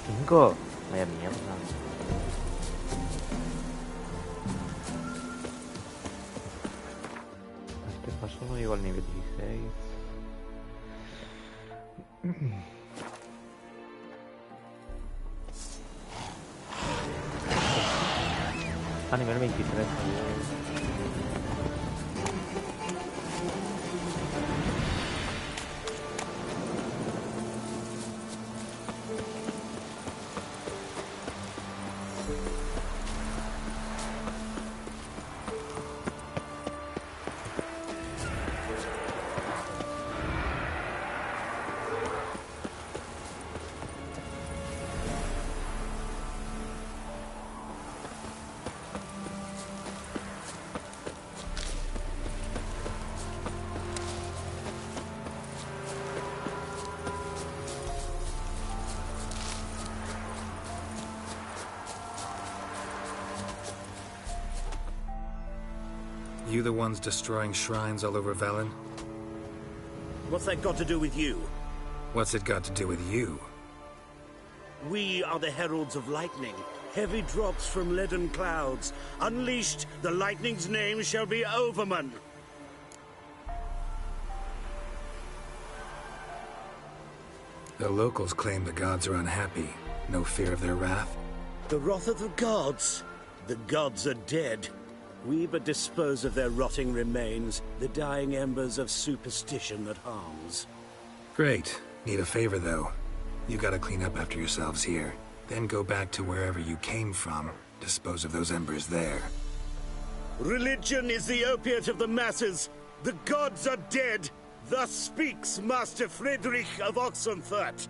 Cinco. Vaya mierda. A este paso no llego al nivel 16. A nivel 23. You the ones destroying shrines all over Velen? What's that got to do with you? What's it got to do with you? We are the heralds of lightning. Heavy drops from leaden clouds. Unleashed, the lightning's name shall be Overman. The locals claim the gods are unhappy. No fear of their wrath? The wrath of the gods? The gods are dead. We but dispose of their rotting remains, the dying embers of superstition that harms. Great. Need a favor, though. You gotta clean up after yourselves here. Then go back to wherever you came from. Dispose of those embers there. Religion is the opiate of the masses. The gods are dead. Thus speaks Master Friedrich of Oxenfurt.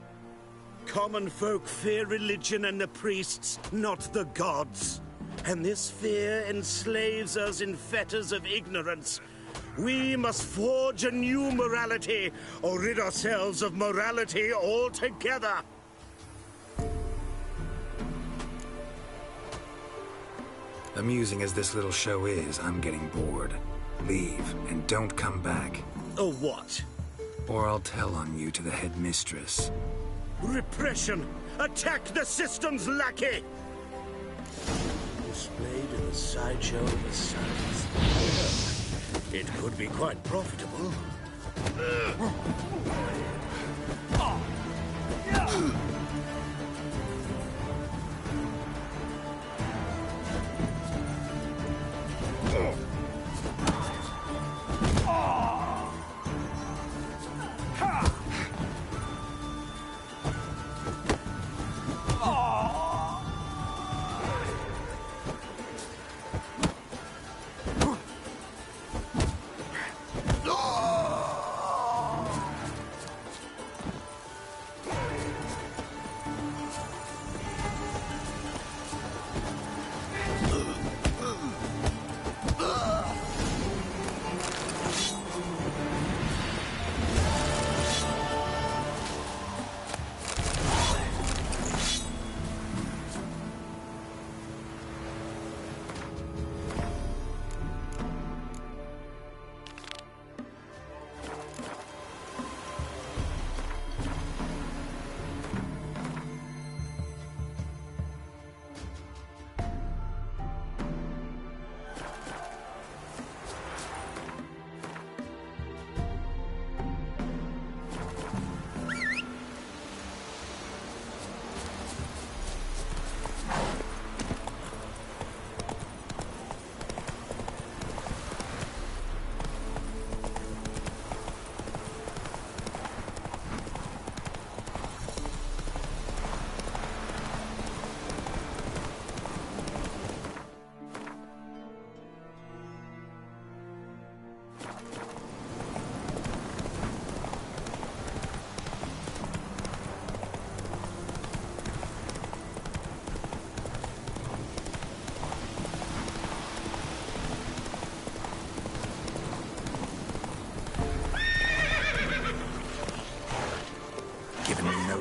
Common folk fear religion and the priests, not the gods. And this fear enslaves us in fetters of ignorance. We must forge a new morality, or rid ourselves of morality altogether. Amusing as this little show is, I'm getting bored. Leave, and don't come back. Or what? Or I'll tell on you to the headmistress. Repression! Attack the system's lackey! Displayed in the sideshow of the sons. It could be quite profitable.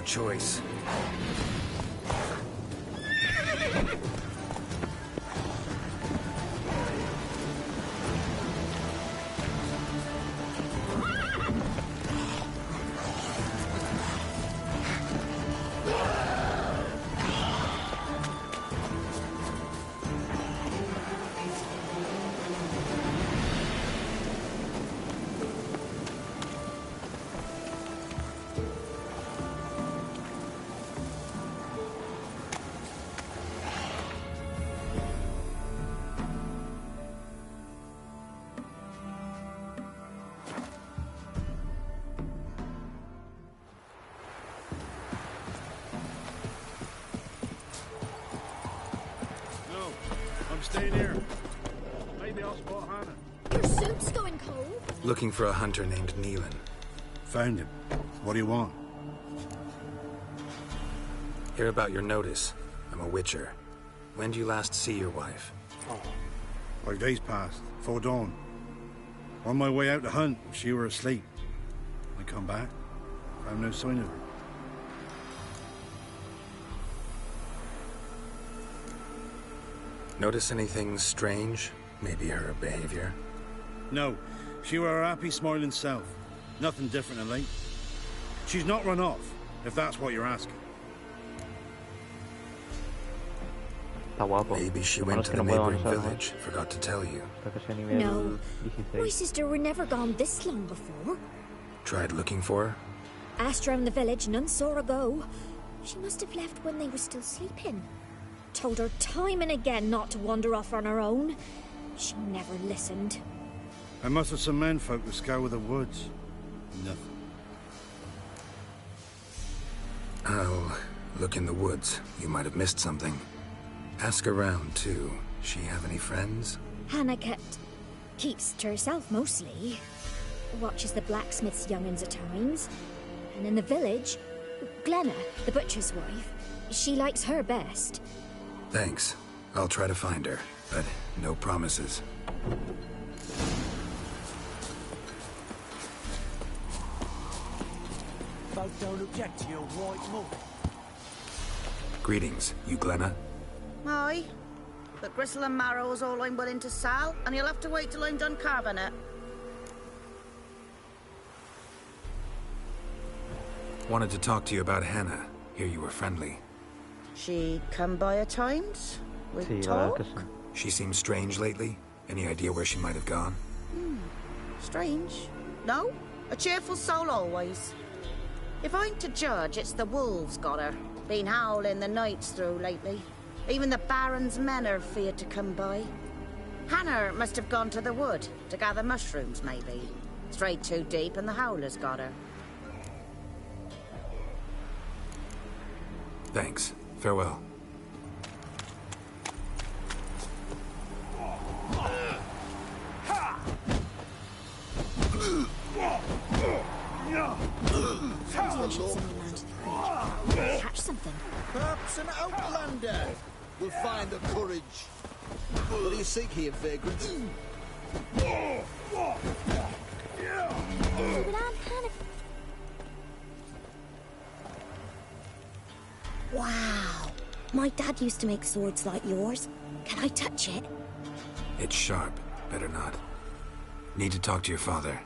choice. I'm staying here. Maybe I'll spot Hannah. Your soup's going cold. Looking for a hunter named Neelan. Found him. What do you want? Hear about your notice. I'm a witcher. When do you last see your wife? 5 days passed, before dawn. On my way out to hunt, she were asleep. I come back, found no sign of her. Notice anything strange? Maybe her behavior? No, she were her happy, smiling self. Nothing different than late. She's not run off, if that's what you're asking. Maybe she went to the neighboring village. Forgot to tell you. No. My sister were never gone this long before. Tried looking for her? Asked round the village, none saw her go. She must have left when they were still sleeping. Told her time and again not to wander off on her own. She never listened. I must have some menfolk to scour the woods. Nothing. I'll look in the woods. You might have missed something. Ask around, too. She have any friends? Hannah keeps to herself mostly. Watches the blacksmith's young'uns at times. And in the village, Glenna, the butcher's wife, she likes her best. Thanks. I'll try to find her, but no promises. Both don't object to your white mug. Greetings, you Glenna? Aye. But gristle and marrow is all I'm willing to sell, and you'll have to wait till I'm done carving it. Wanted to talk to you about Hannah. Hear you were friendly. She come by at times? We talk? She seems strange lately. Any idea where she might have gone? Strange. No, a cheerful soul always. If I'm to judge, it's the wolves got her. Been howling the nights through lately. Even the Baron's men are feared to come by. Hannah must have gone to the wood to gather mushrooms, maybe. Strayed too deep and the howlers got her. Thanks. Farewell. Catch something. Perhaps an outlander will find the courage. What do you seek here, vagrants? Wow. My dad used to make swords like yours. Can I touch it? It's sharp. Better not. Need to talk to your father.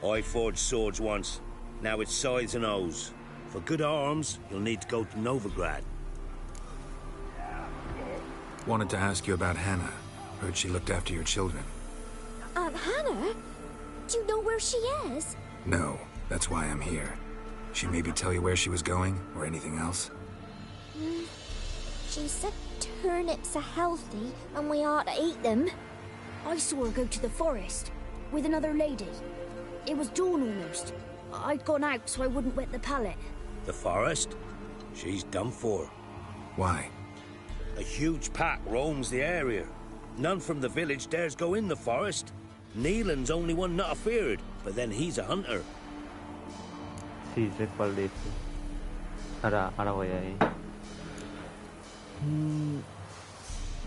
I forged swords once. Now it's scythes and hoes. For good arms, you'll need to go to Novigrad. Wanted to ask you about Hannah. Heard she looked after your children. Hannah? Do you know where she is? No, that's why I'm here. She maybe tell you where she was going, or anything else? She said turnips are healthy, and we ought to eat them. I saw her go to the forest, with another lady. It was dawn almost. I'd gone out so I wouldn't wet the pallet. The forest? She's done for. Why? A huge pack roams the area. None from the village dares go in the forest. Neelan's only one not afeared, but then he's a hunter. Sí, sé cuál dice. Ahora voy ahí.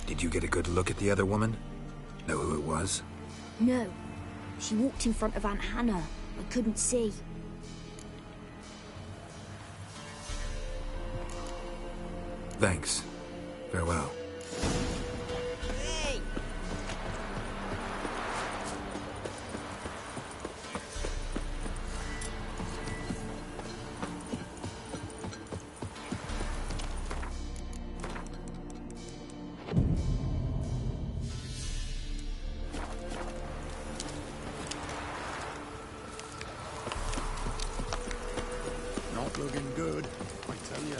Did you get a good look at the other woman? Know who it was? No. She walked in front of Aunt Hannah. I couldn't see. Thanks. Farewell. Not looking good, I tell you.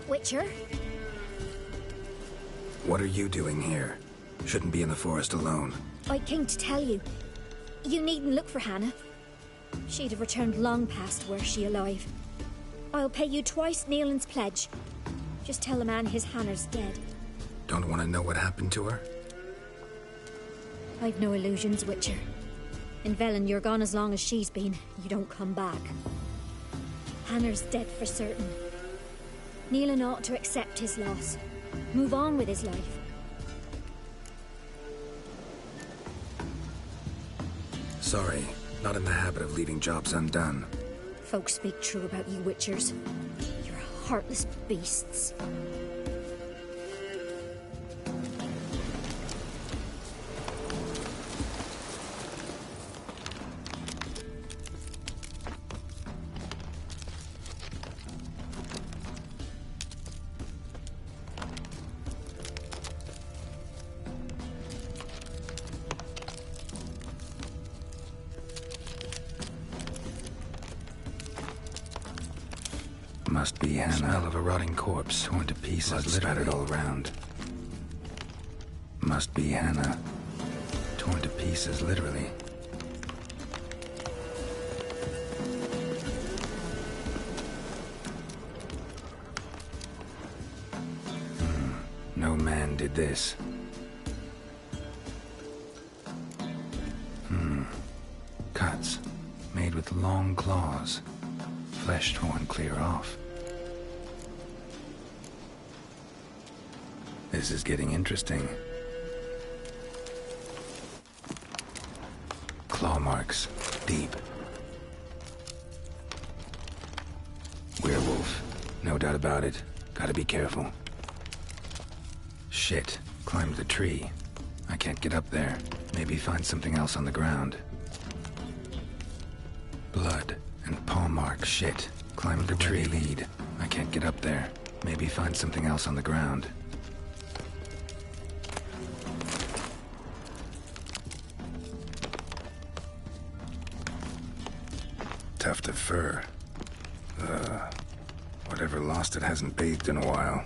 Witcher? What are you doing here? Shouldn't be in the forest alone. I came to tell you. You needn't look for Hannah. She'd have returned long past were she alive. I'll pay you twice Nealon's pledge. Just tell the man his Hannah's dead. Don't want to know what happened to her? I've no illusions, Witcher. In Velen, you're gone as long as she's been. You don't come back. Hannah's dead for certain. Nealon ought to accept his loss. Move on with his life. Sorry, not in the habit of leaving jobs undone. Folks speak true about you, Witchers. You're heartless beasts. Must be Hannah. Smell of a rotting corpse, torn to pieces, spattered all around. Must be Hannah. Torn to pieces, literally. No man did this. Cuts, made with long claws. Flesh torn clear off. This is getting interesting. Claw marks, deep. Werewolf, no doubt about it. Gotta be careful. Shit, climbed the tree. I can't get up there. Maybe find something else on the ground. Blood and paw mark, shit. Climbed the tree lead. I can't get up there. Maybe find something else on the ground. Tuft of fur. Whatever lost it hasn't bathed in a while.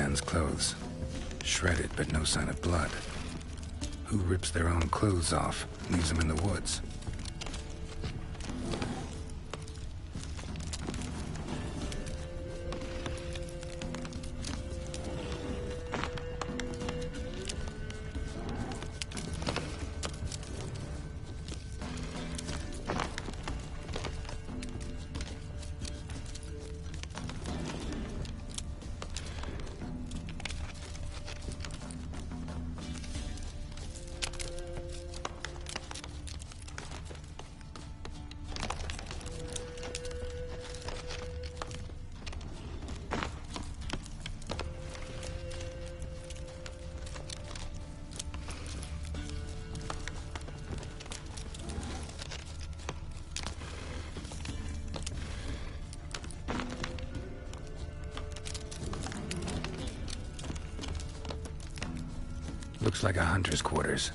man's clothes. Shredded, but no sign of blood. Who rips their own clothes off, leaves them in the woods? Looks like a hunter's quarters.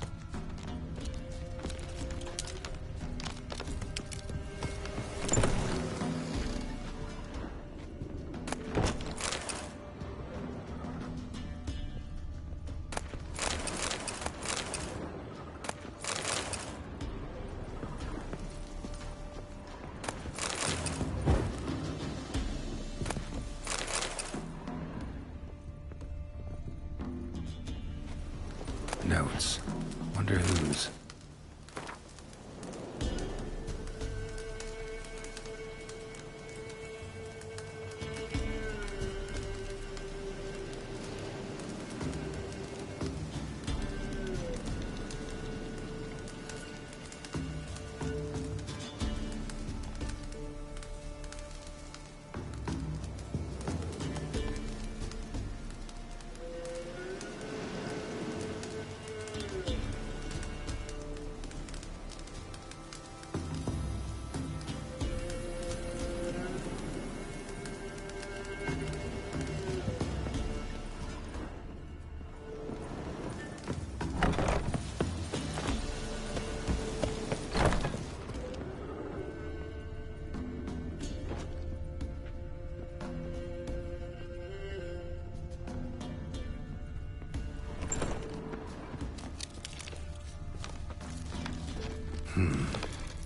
Notes. Wonder whose.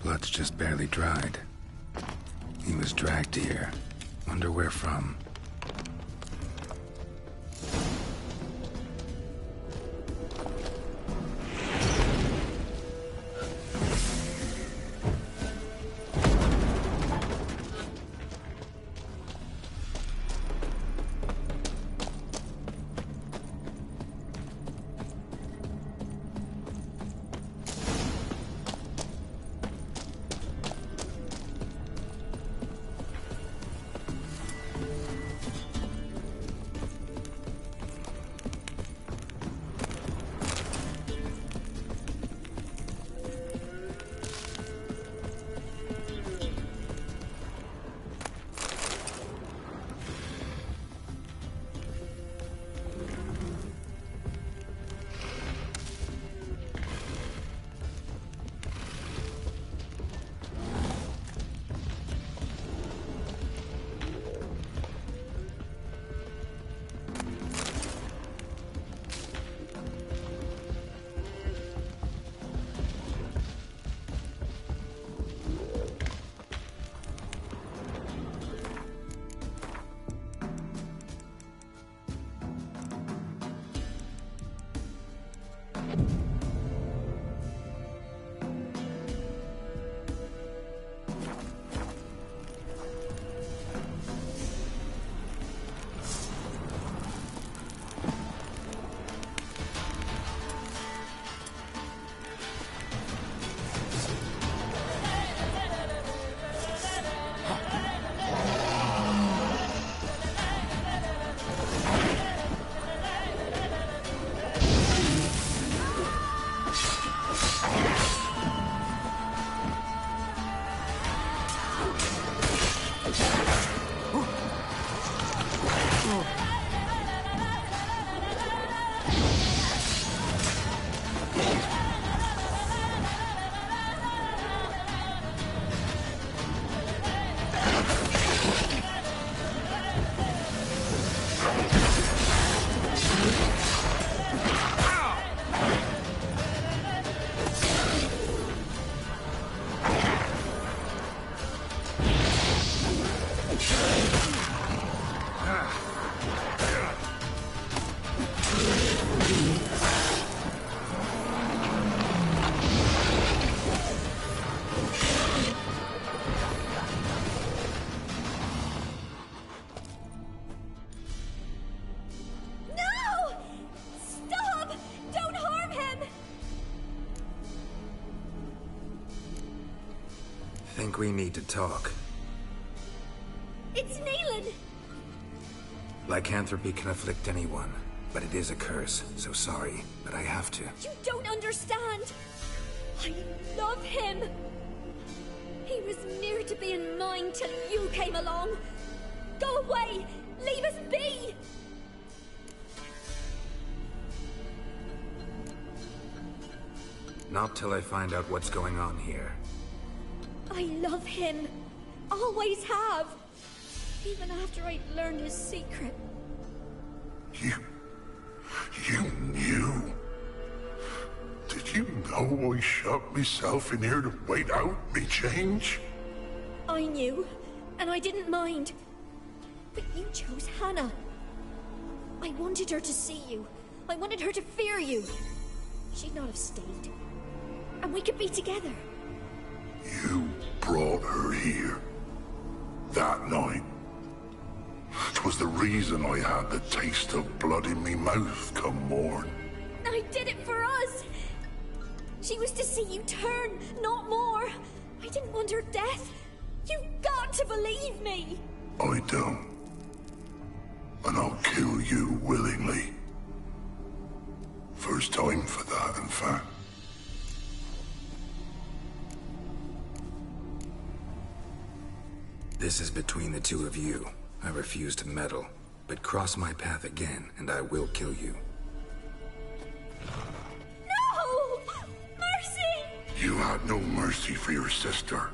Blood's just barely dried. He was dragged here. Wonder where from. Think we need to talk. It's Neelan! Lycanthropy can afflict anyone, but it is a curse, so sorry, but I have to. You don't understand! I love him! He was near to being mine till you came along! Go away! Leave us be! Not till I find out what's going on here. I love him. Always have. Even after I'd learned his secret. You knew? Did you know I shut myself in here to wait out me change? I knew, and I didn't mind. But you chose Hannah. I wanted her to see you. I wanted her to fear you. She'd not have stayed. And we could be together. You brought her here. That night. 'Twas the reason I had the taste of blood in me mouth come morn. I did it for us. She was to see you turn, not more. I didn't want her death. You've got to believe me. I don't. And I'll kill you willingly. First time for that, in fact. This is between the two of you. I refuse to meddle, but cross my path again, and I will kill you. No! Mercy! You had no mercy for your sister.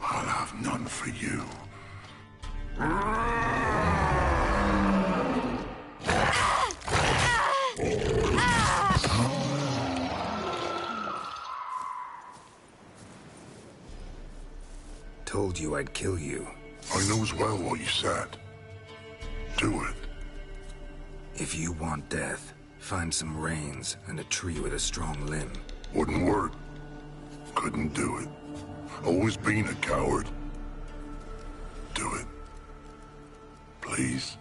I'll have none for you. Told you I'd kill you. I knows well what you said. Do it. If you want death, find some reins and a tree with a strong limb. Wouldn't work. Couldn't do it. Always been a coward. Do it. Please.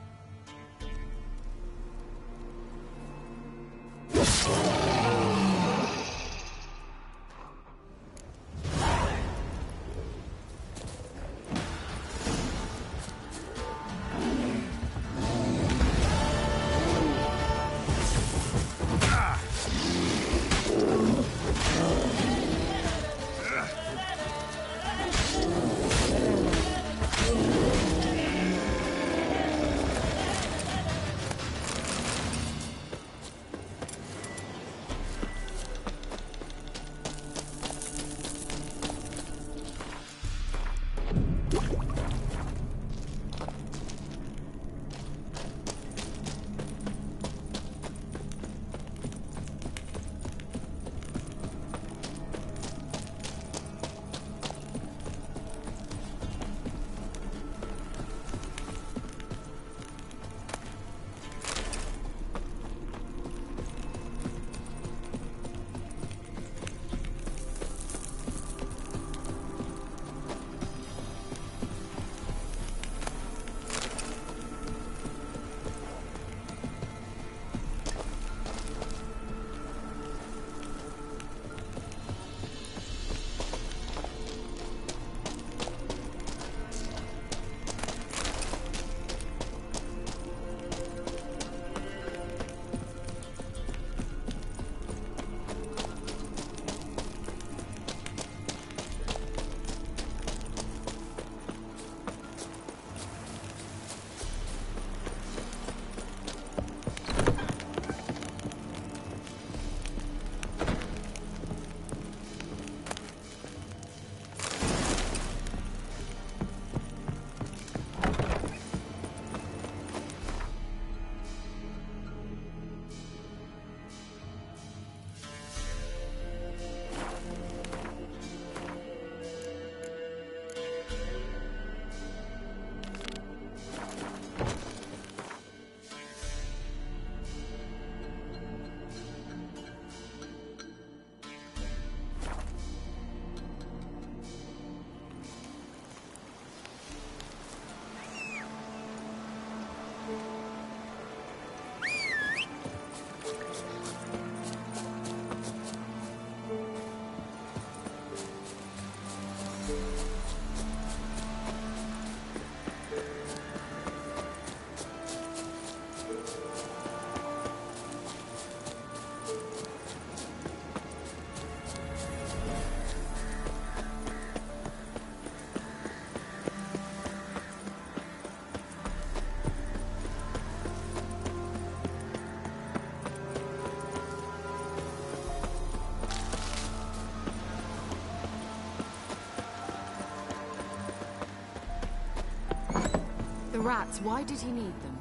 The rats, why did he need them?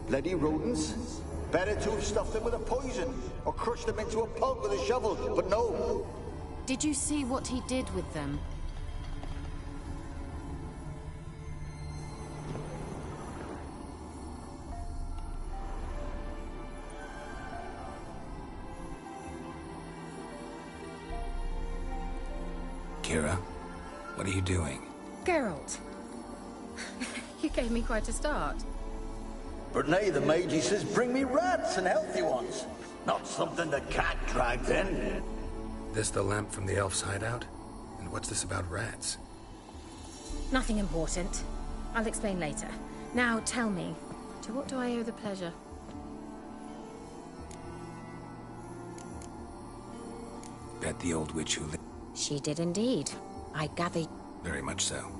Bloody rodents. Better to have stuffed them with a poison, or crushed them into a pulp with a shovel, but no. Did you see what he did with them? Kira, what are you doing? Geralt. You gave me quite a start. But nay, the mage, he says, bring me rats and healthy ones. Not something the cat dragged in. This the lamp from the elf's hideout? And what's this about rats? Nothing important. I'll explain later. Now tell me, to what do I owe the pleasure? Bet the old witch who lived. She did indeed. I gather... Very much so.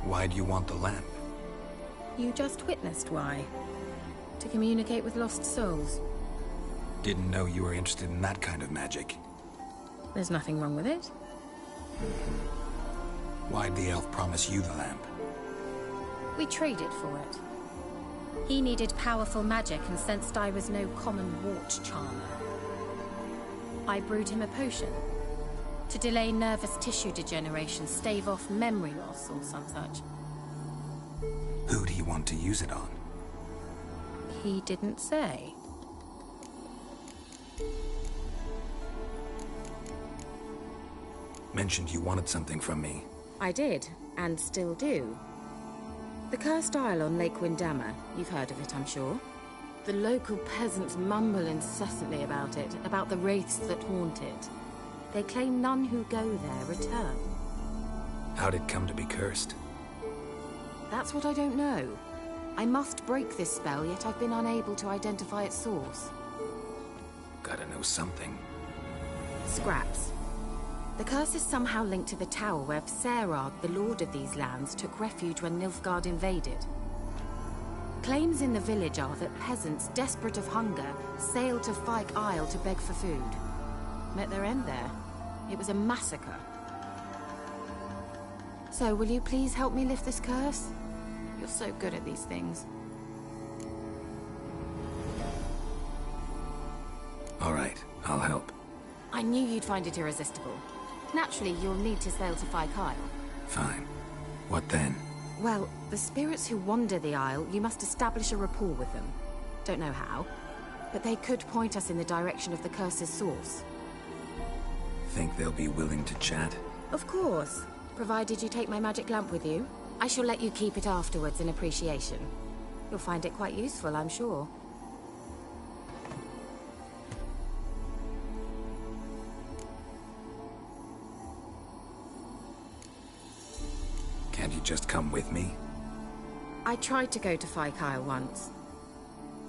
Why do you want the lamp? You just witnessed why. To communicate with lost souls. Didn't know you were interested in that kind of magic. There's nothing wrong with it. Why'd the elf promise you the lamp? We traded for it. He needed powerful magic and sensed I was no common wart charmer. I brewed him a potion. To delay nervous tissue degeneration, stave off memory loss or some such. Who'd he want to use it on? He didn't say. Mentioned you wanted something from me. I did, and still do. The cursed isle on Lake Windammer. You've heard of it, I'm sure. The local peasants mumble incessantly about it, about the wraiths that haunt it. They claim none who go there return. How'd it come to be cursed? That's what I don't know. I must break this spell, yet I've been unable to identify its source. Gotta know something. Scraps. The curse is somehow linked to the tower where Serag, the lord of these lands, took refuge when Nilfgaard invaded. Claims in the village are that peasants, desperate of hunger, sailed to Fyke Isle to beg for food. Met their end there. It was a massacre. So, will you please help me lift this curse? You're so good at these things. All right, I'll help. I knew you'd find it irresistible. Naturally, you'll need to sail to Fyke Isle. Fine. What then? Well, the spirits who wander the Isle, you must establish a rapport with them. Don't know how, but they could point us in the direction of the curse's source. Think they'll be willing to chat? Of course. Provided you take my magic lamp with you. I shall let you keep it afterwards in appreciation. You'll find it quite useful, I'm sure. Can't you just come with me? I tried to go to Fyke Isle once.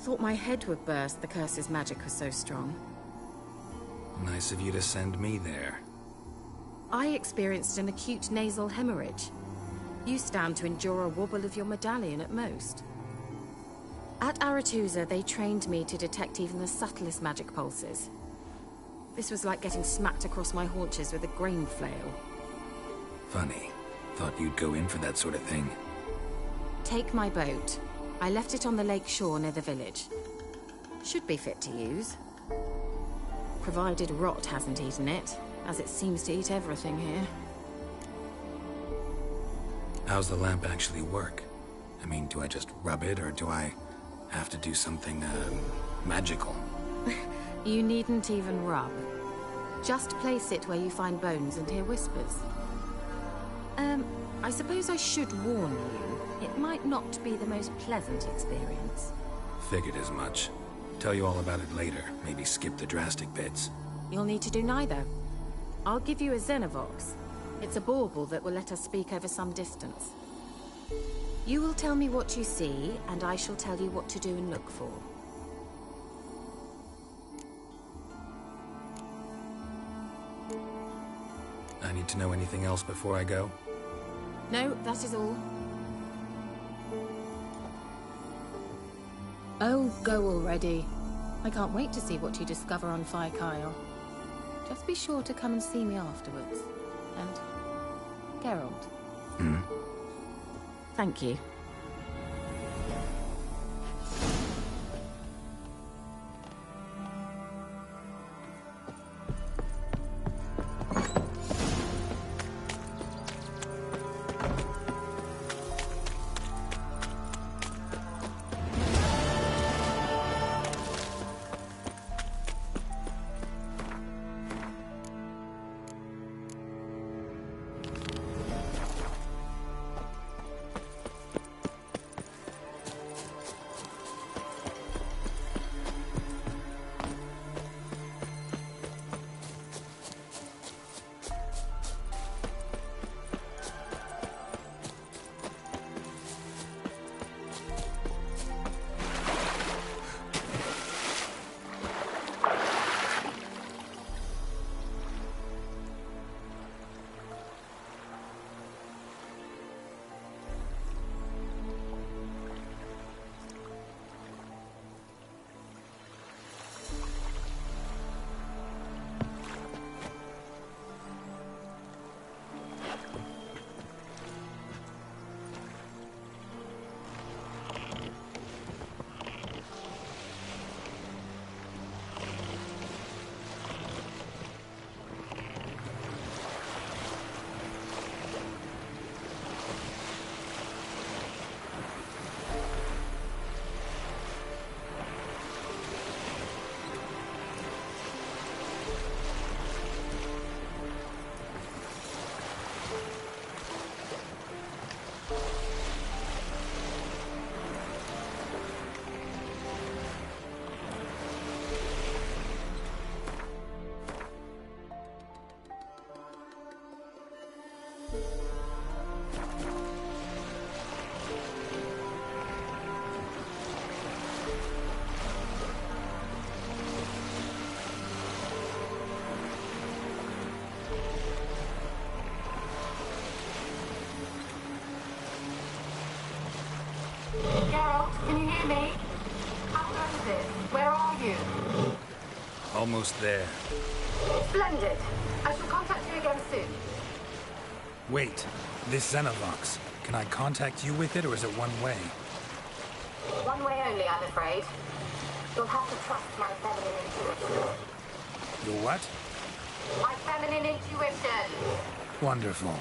Thought my head would burst, the curse's magic was so strong. Nice of you to send me there. I experienced an acute nasal hemorrhage. You stand to endure a wobble of your medallion at most. At Aretusa, they trained me to detect even the subtlest magic pulses. This was like getting smacked across my haunches with a grain flail. Funny. Thought you'd go in for that sort of thing. Take my boat. I left it on the lake shore near the village. Should be fit to use. Provided rot hasn't eaten it, as it seems to eat everything here. How's the lamp actually work? I mean, do I just rub it, or do I have to do something, magical? You needn't even rub. Just place it where you find bones and hear whispers. I suppose I should warn you. It might not be the most pleasant experience. Figured as much. Tell you all about it later. Maybe skip the drastic bits. You'll need to do neither. I'll give you a Xenovox. It's a bauble that will let us speak over some distance. You will tell me what you see, and I shall tell you what to do and look for. I need to know anything else before I go? No, that is all. Oh, go already. I can't wait to see what you discover on Fire Kyle. Just be sure to come and see me afterwards. And Geralt. Thank you. Geralt, can you hear me? How goes it? Where are you? Almost there. Splendid. I shall contact you again soon. Wait, this Xenovox. Can I contact you with it, or is it one way? One way only, I'm afraid. You'll have to trust my feminine intuition. Your what? My feminine intuition. Wonderful.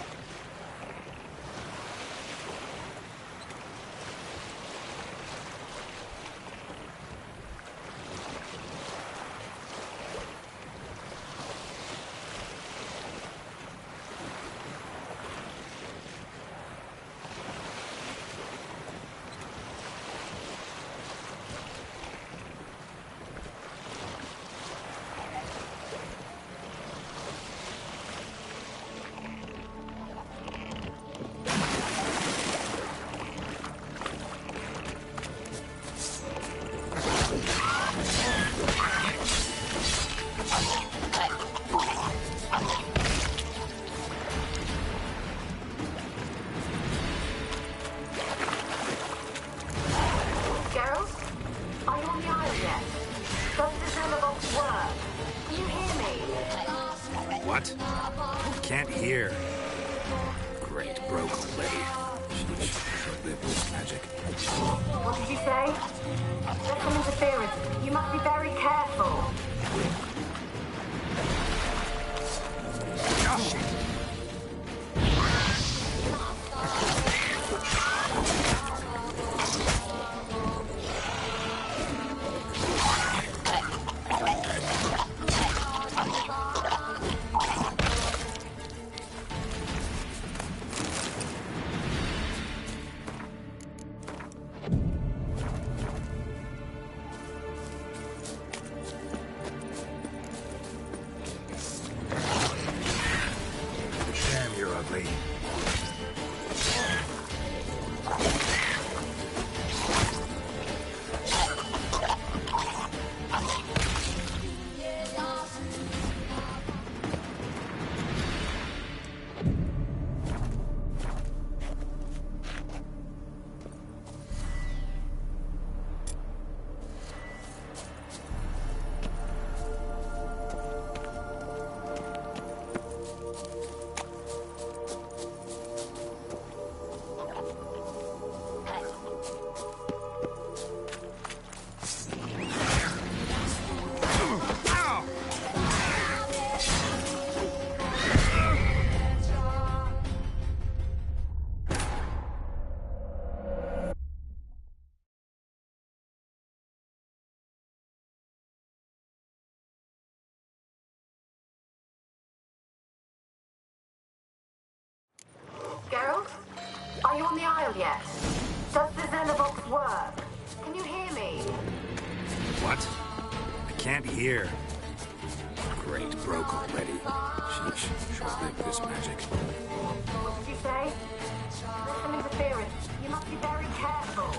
What? Can't hear. Great, broke already. Sheesh, short-lived this magic. What did you say? There's some interference. You must be very careful. Gosh! Geralt? Are you on the Isle yet? Does the Xenobox work? Can you hear me? What? I can't hear. Great, broke already. Sheesh, short-lived this magic. What did you say? There's some interference. You must be very careful.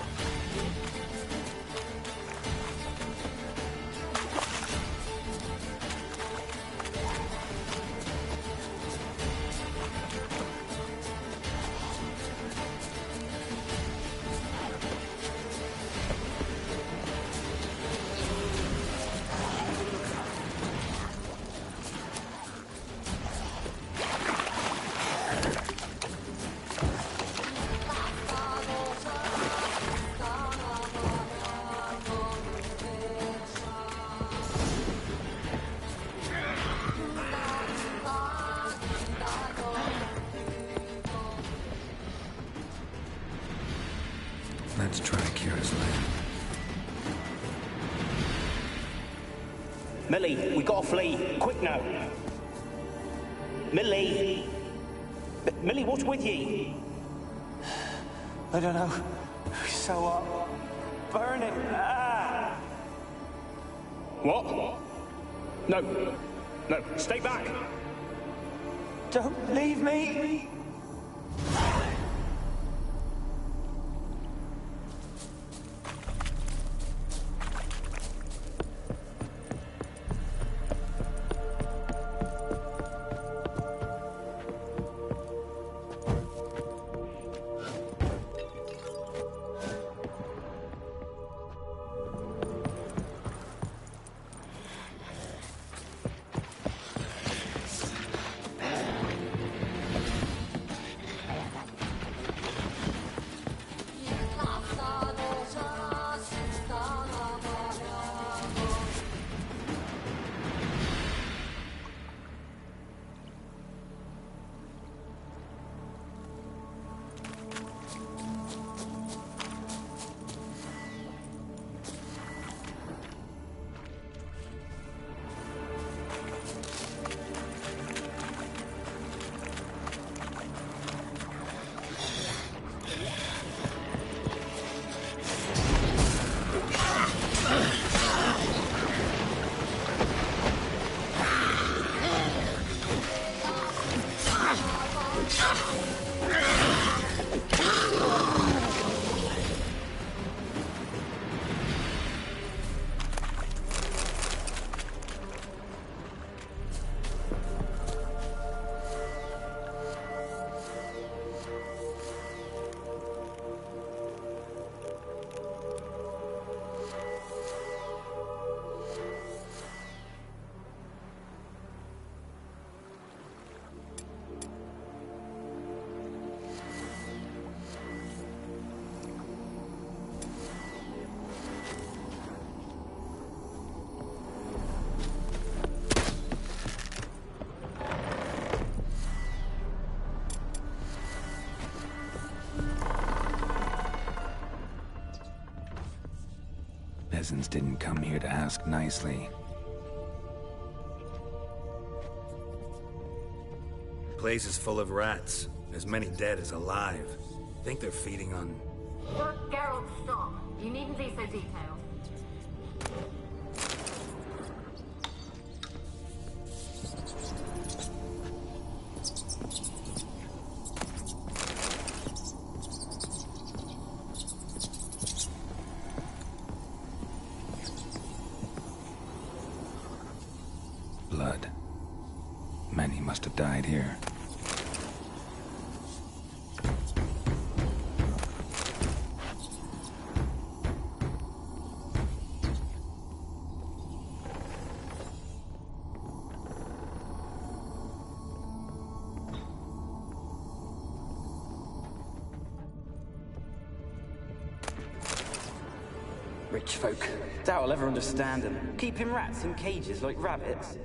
Let's try Kira's land. Millie, we gotta flee. Quick now. Millie! Millie, what's with ye? I don't know. So hot. Burning. Ah! What? No. No, stay back. Don't leave me. Peasants didn't come here to ask nicely. Place is full of rats. As many dead as alive. Think they're feeding on... Geralt, stop. You needn't be so detailed. Blood. Many must have died here. Rich folk. Doubt I'll ever understand them. Keeping rats in cages like rabbits.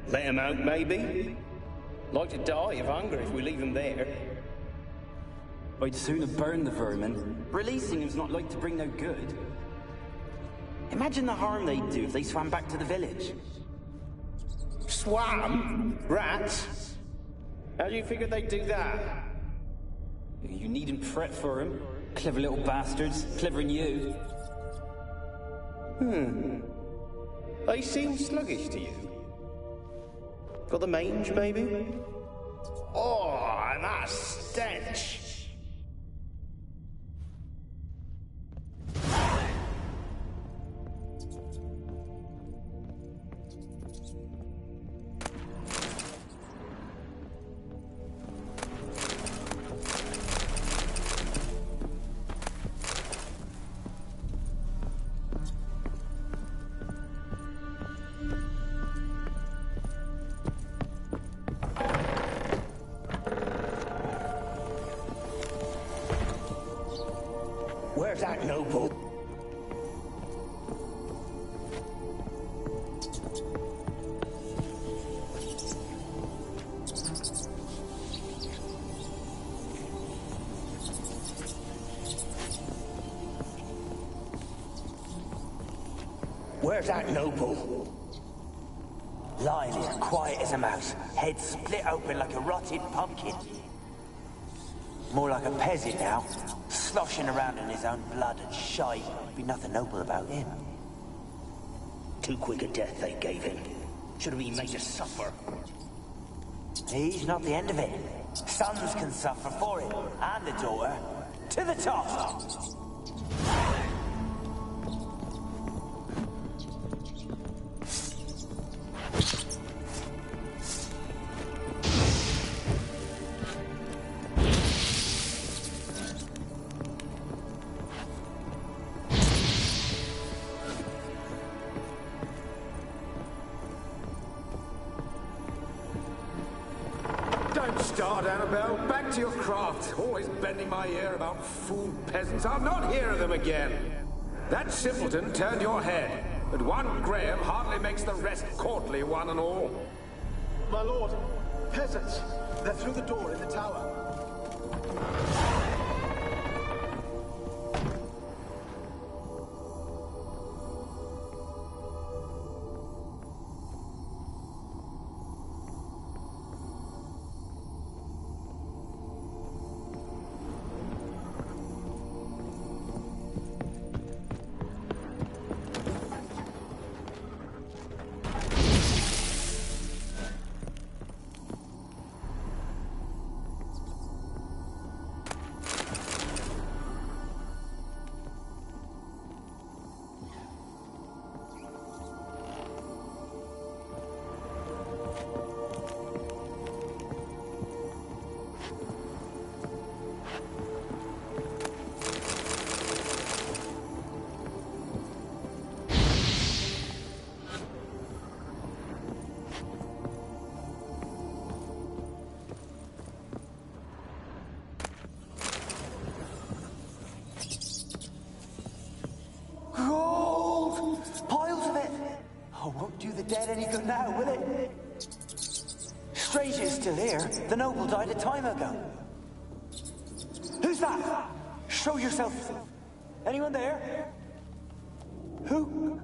Let him out, maybe? Like to die of hunger if we leave him there. I'd sooner burn the vermin. Releasing him's not like to bring no good. Imagine the harm they'd do if they swam back to the village. Swam? Rats? How do you figure they'd do that? You needn't fret for him. Clever little bastards. Clever than you. They seem sluggish to you. Got the mange, maybe? Oh, and that stench! Where's that noble? Where's that noble? Lying here, quiet as a mouse, head split open like a rotted pumpkin. More like a peasant now, sloshing around in his own blood and shite. Be nothing noble about him. Too quick a death they gave him. Should have been made to suffer. He's not the end of it. Sons can suffer for it, and the daughter. To the top! Don't start, Annabelle. Back to your craft. Always bending my ear about fool peasants. I'll not hear of them again. That simpleton turned your head, but one Graham hardly makes the rest courtly, one and all. My lord, peasants. They're through the door in the tower. Dead any good now, will it? Strange it's still here. The noble died a time ago. Who's that? Show yourself. Anyone there? Who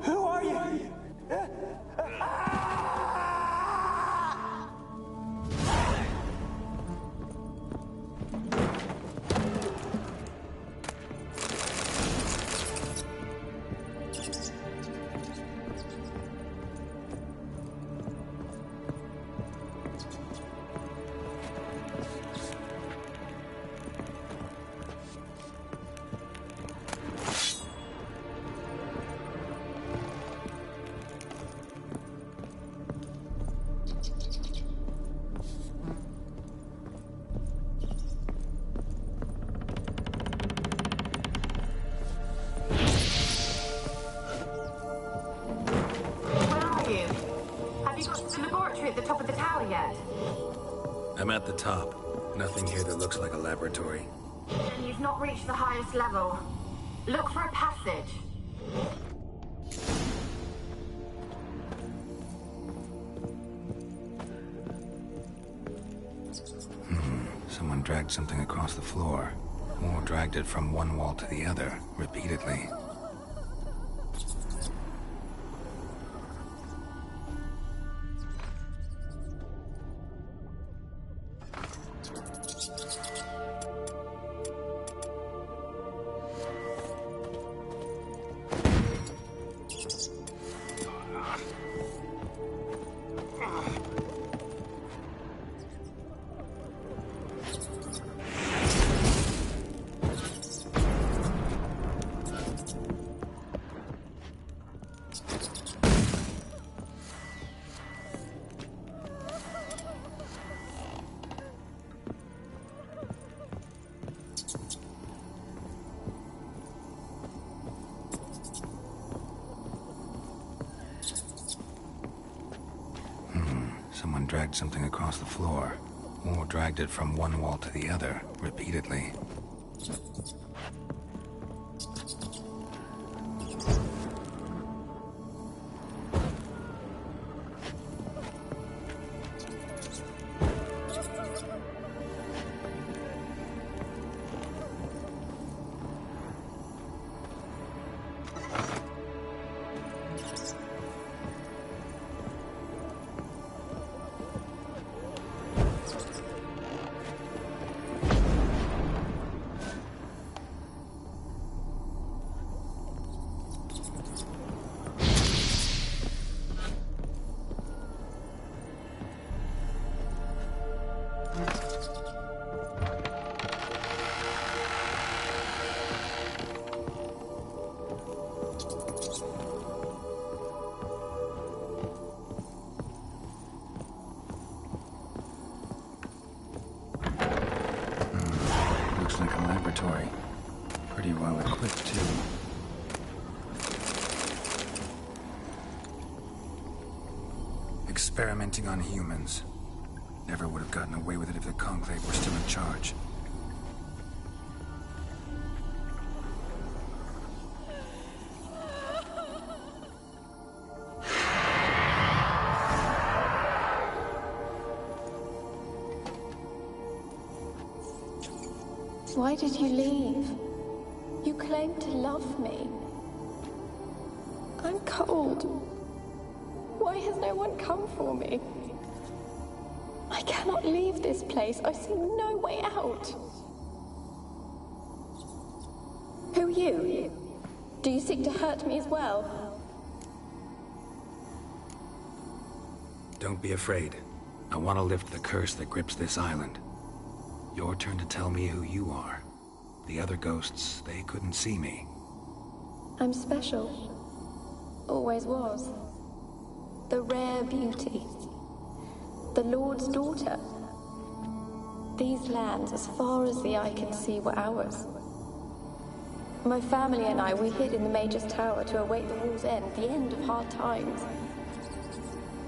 are you? At the top of the tower yet? I'm at the top. Nothing here that looks like a laboratory. Then you've not reached the highest level. Look for a passage. Someone dragged something across the floor. Or dragged it from one wall to the other, repeatedly. Someone dragged something across the floor, or dragged it from one wall to the other, repeatedly. Looks like a laboratory. Pretty well equipped, too. Experimenting on humans. Never would have gotten away with it if the Conclave were still in charge. Why did you leave? You claimed to love me. I'm cold. Why has no one come for me? I cannot leave this place. I see no way out. Who are you? Do you seek to hurt me as well? Don't be afraid. I want to lift the curse that grips this island. Your turn to tell me who you are. The other ghosts, they couldn't see me. I'm special. Always was. The rare beauty. The Lord's daughter. These lands, as far as the eye can see, were ours. My family and I, we hid in the Major's Tower to await the war's end, the end of hard times.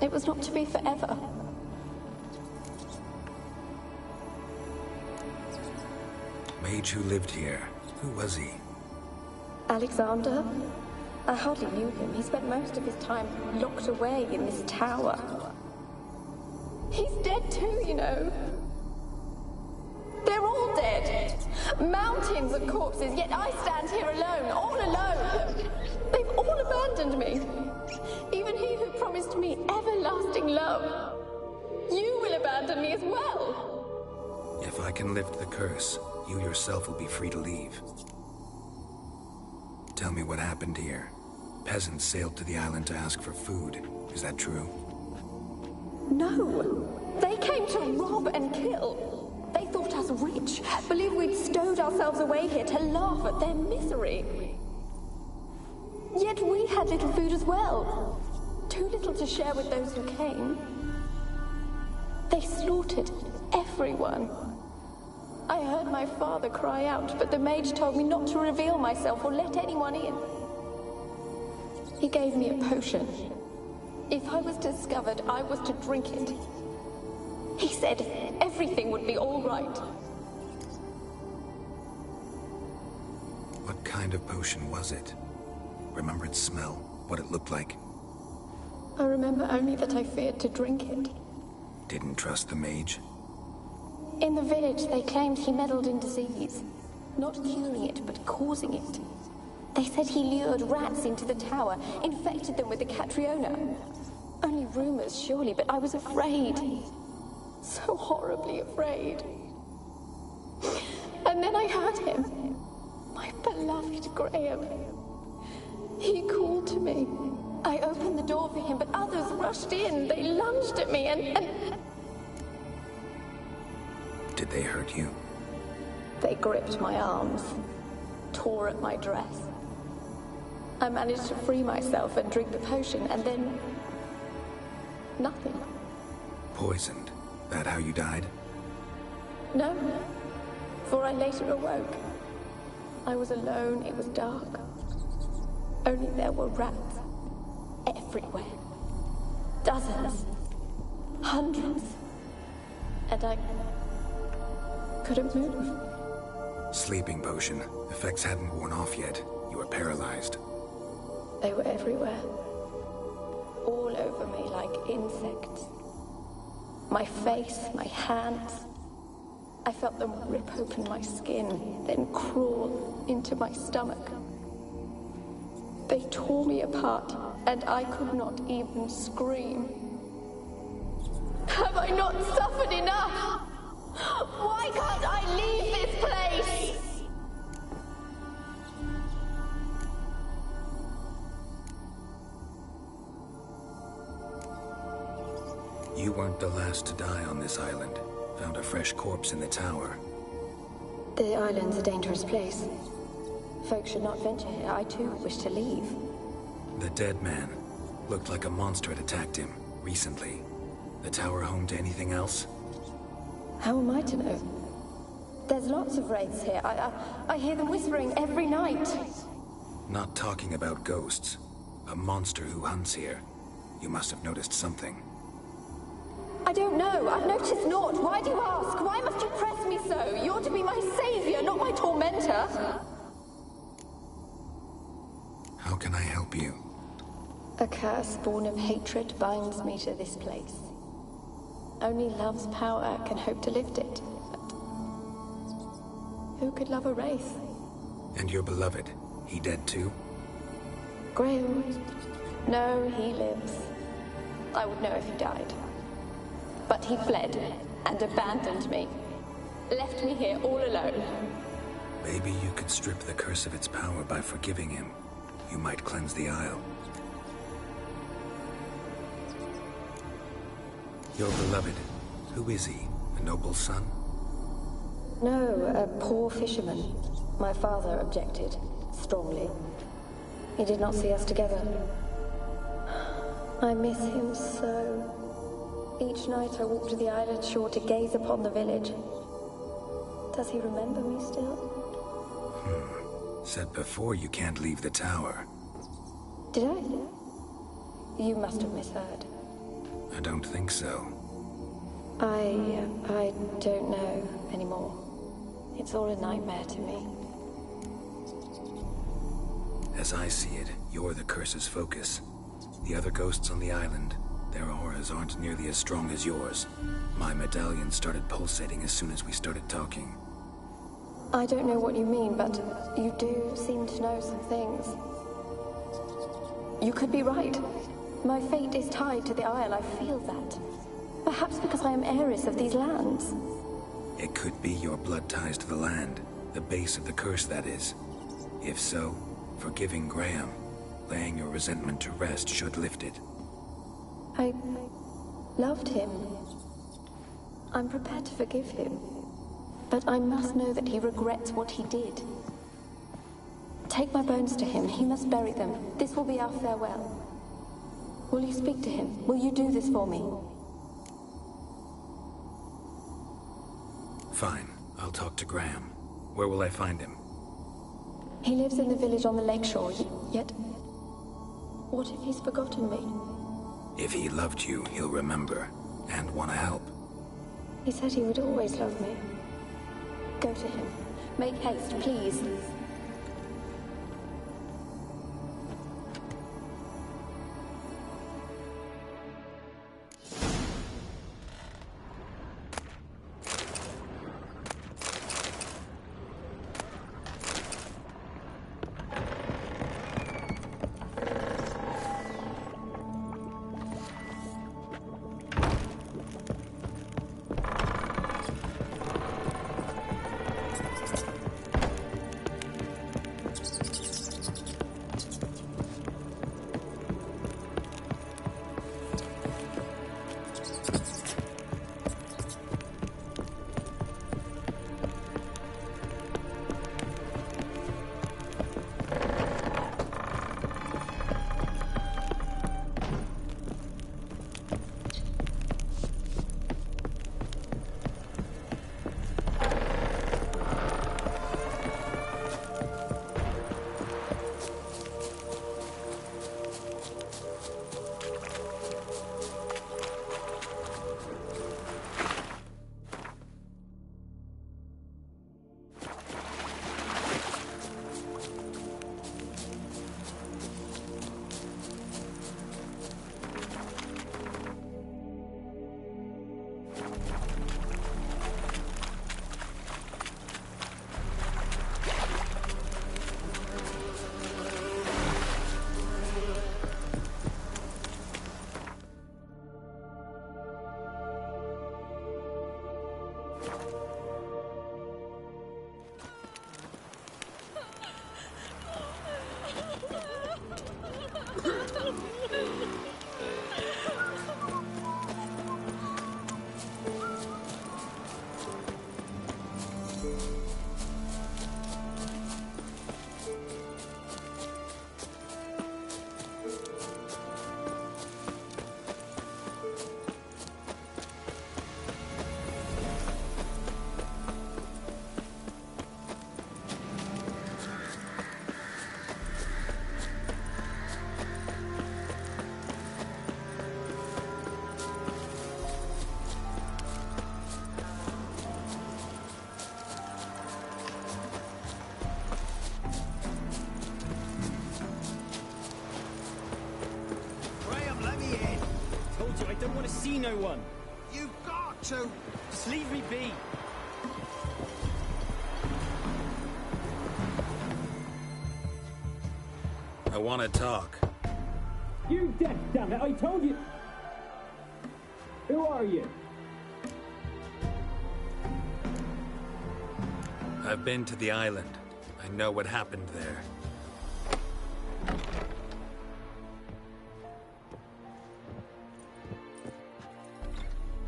It was not to be forever. Mage who lived here. Who was he? Alexander? I hardly knew him. He spent most of his time locked away in this tower. He's dead too, you know. They're all dead. Mountains of corpses, yet I stand here alone, all alone. They've all abandoned me. Even he who promised me everlasting love. You will abandon me as well. If I can lift the curse, you yourself will be free to leave. Tell me what happened here. Peasants sailed to the island to ask for food. Is that true? No. They came to rob and kill. They thought us rich, believed we'd stowed ourselves away here to laugh at their misery. Yet we had little food as well. Too little to share with those who came. They slaughtered everyone. I heard my father cry out, but the mage told me not to reveal myself or let anyone in. He gave me a potion. If I was discovered, I was to drink it. He said everything would be all right. What kind of potion was it? Remember its smell? What it looked like? I remember only that I feared to drink it. Didn't trust the mage? In the village, they claimed he meddled in disease. Not curing it, but causing it. They said he lured rats into the tower, infected them with the Catriona. Only rumors, surely, but I was afraid. So horribly afraid. And then I heard him. My beloved Graham. He called to me. I opened the door for him, but others rushed in. They lunged at me and... Did they hurt you? They gripped my arms, tore at my dress. I managed to free myself and drink the potion, and then... nothing. Poisoned. That how you died? No, for I later awoke. I was alone, it was dark. Only there were rats everywhere. Dozens. Hundreds. And I couldn't move. Sleeping potion. Effects hadn't worn off yet. You were paralyzed. They were everywhere. All over me like insects. My face, my hands. I felt them rip open my skin, then crawl into my stomach. They tore me apart, and I could not even scream. Have I not suffered enough? Why can't I leave this place? You weren't the last to die on this island. Found a fresh corpse in the tower. The island's a dangerous place. Folks should not venture here. I too wish to leave. The dead man. Looked like a monster had attacked him, recently. The tower home to anything else? How am I to know? There's lots of wraiths here. I hear them whispering every night. Not talking about ghosts. A monster who hunts here. You must have noticed something. I don't know. I've noticed naught. Why do you ask? Why must you press me so? You're to be my savior, not my tormentor. How can I help you? A curse born of hatred binds me to this place. Only love's power can hope to lift it. But who could love a wraith? And your beloved, he dead too? Graham? No, he lives. I would know if he died. But he fled and abandoned me. Left me here all alone. Maybe you could strip the curse of its power by forgiving him. You might cleanse the Isle. Your beloved, who is he? A noble son? No, a poor fisherman. My father objected, strongly. He did not see us together. I miss him so. Each night I walk to the island shore to gaze upon the village. Does he remember me still? Said before you can't leave the tower. Did I? You must have misheard. I don't think so. I don't know anymore. It's all a nightmare to me. As I see it, you're the curse's focus. The other ghosts on the island, their auras aren't nearly as strong as yours. My medallion started pulsating as soon as we started talking. I don't know what you mean, but you do seem to know some things. You could be right. My fate is tied to the Isle, I feel that. Perhaps because I am heiress of these lands. It could be your blood ties to the land, the base of the curse, that is. If so, forgiving Graham, laying your resentment to rest should lift it. I loved him. I'm prepared to forgive him. But I must know that he regrets what he did. Take my bones to him. He must bury them. This will be our farewell. Will you speak to him? Will you do this for me? Fine. I'll talk to Graham. Where will I find him? He lives in the village on the lakeshore, yet... what if he's forgotten me? If he loved you, he'll remember, and want to help. He said he would always love me. Go to him. Make haste, please. want to see no one. You've got to. Just leave me be. I want to talk. You deaf, damn it! I told you. Who are you? I've been to the island. I know what happened there.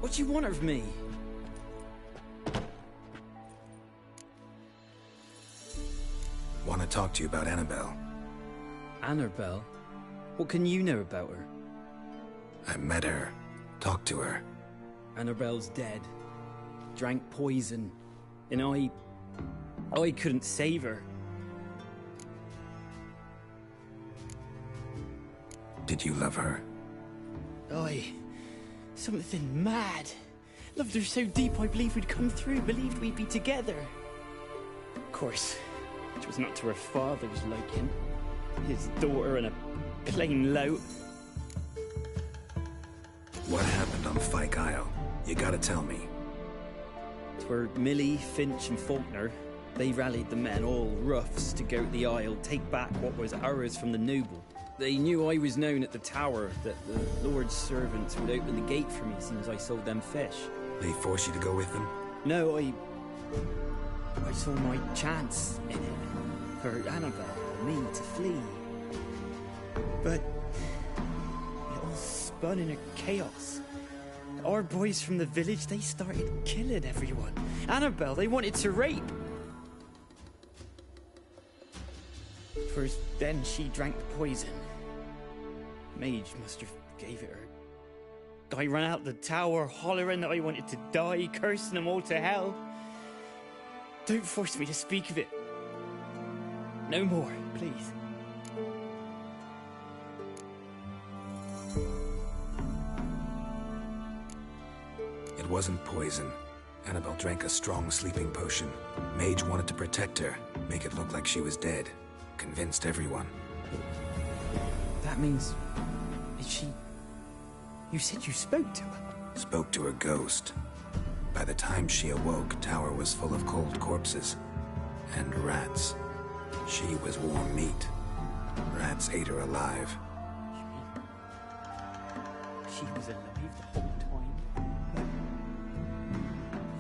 What do you want of me? Want to talk to you about Annabelle. Annabelle? What can you know about her? I met her. Talked to her. Annabelle's dead. Drank poison. And I couldn't save her. Did you love her? Something mad. Loved her so deep I believed we'd come through, believed we'd be together. Of course, it was not to her father's liking. His daughter and a plain lout. What happened on Fyke Isle? You gotta tell me. Twere Millie, Finch and Faulkner. They rallied the men, all roughs, to go to the Isle, take back what was ours from the noble. They knew I was known at the tower, that the Lord's servants would open the gate for me as soon as I sold them fish. They forced you to go with them? No, I saw my chance in it. For Annabelle and me to flee. But it all spun in a chaos. Our boys from the village, they started killing everyone. Annabelle, they wanted to rape. First, then she drank the poison. Mage must have gave it her. I ran out the tower, hollering that I wanted to die, cursing them all to hell. Don't force me to speak of it. No more, please. It wasn't poison. Annabelle drank a strong sleeping potion. Mage wanted to protect her, make it look like she was dead. Convinced everyone. That means... Is she... You said you spoke to her? Spoke to her ghost. By the time she awoke, Tower was full of cold corpses. And rats. She was warm meat. Rats ate her alive. She was alive the whole time?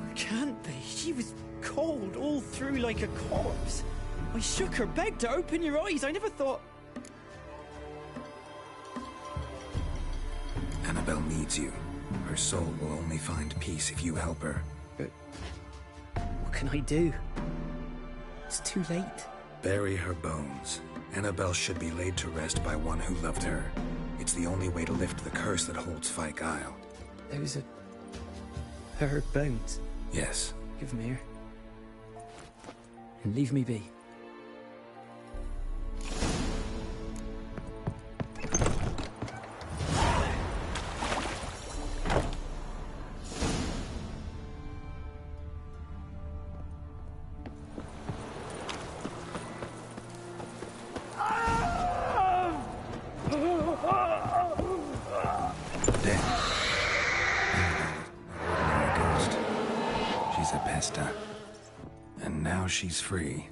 It can't be. She was cold all through like a corpse. I shook her, begged her, open your eyes. I never thought... Annabelle needs you. Her soul will only find peace if you help her. But what can I do? It's too late. Bury her bones. Annabelle should be laid to rest by one who loved her. It's the only way to lift the curse that holds Fyke Isle. Those are... her bones? Yes. Give them here. And leave me be. And now she's free.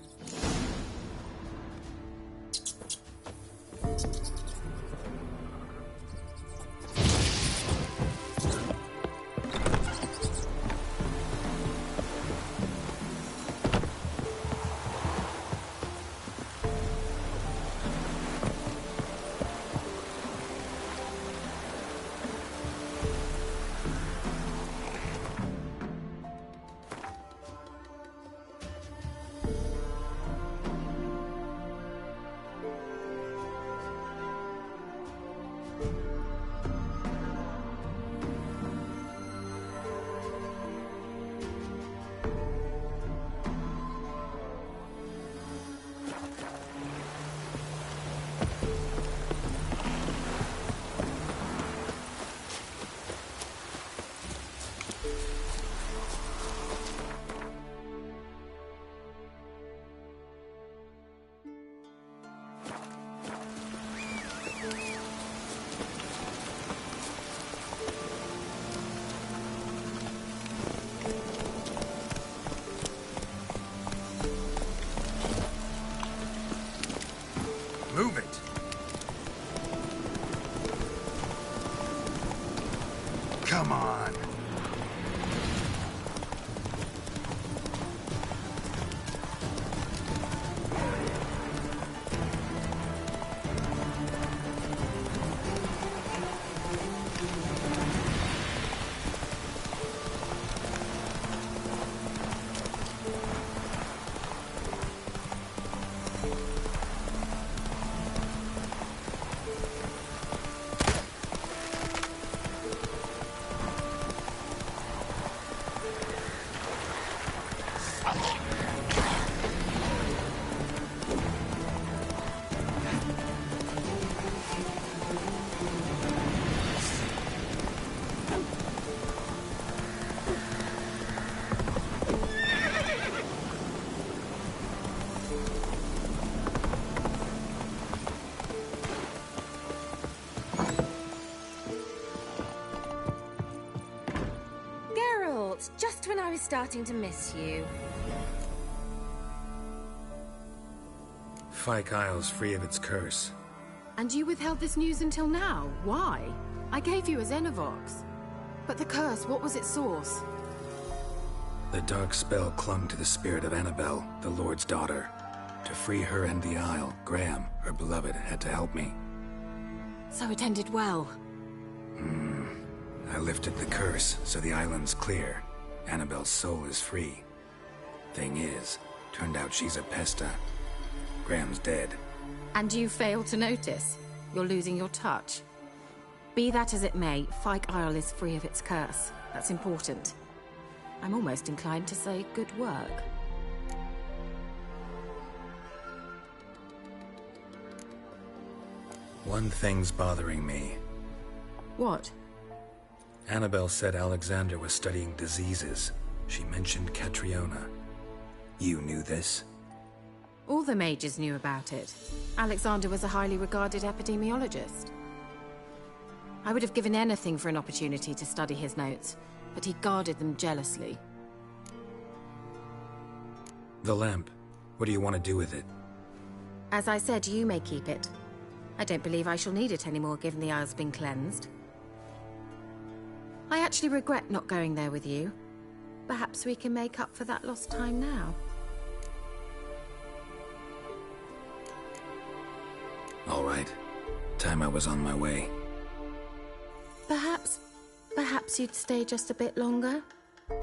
Come on. Just when I was starting to miss you. Fyke Isle's free of its curse. And you withheld this news until now? Why? I gave you a Xenovox. But the curse, what was its source? The dark spell clung to the spirit of Annabelle, the Lord's daughter. To free her and the Isle, Graham, her beloved, had to help me. So it ended well. I lifted the curse, so the island's clear. Annabelle's soul is free. Thing is, turned out she's a pesta. Graham's dead. And you failed to notice? You're losing your touch. Be that as it may, Fyke Isle is free of its curse. That's important. I'm almost inclined to say good work. One thing's bothering me. What? Annabelle said Alexander was studying diseases. She mentioned Catriona. You knew this? All the mages knew about it. Alexander was a highly regarded epidemiologist. I would have given anything for an opportunity to study his notes, but he guarded them jealously. The lamp. What do you want to do with it? As I said, you may keep it. I don't believe I shall need it anymore, given the Isle's been cleansed. I actually regret not going there with you. Perhaps we can make up for that lost time now. All right. Time I was on my way. Perhaps you'd stay just a bit longer?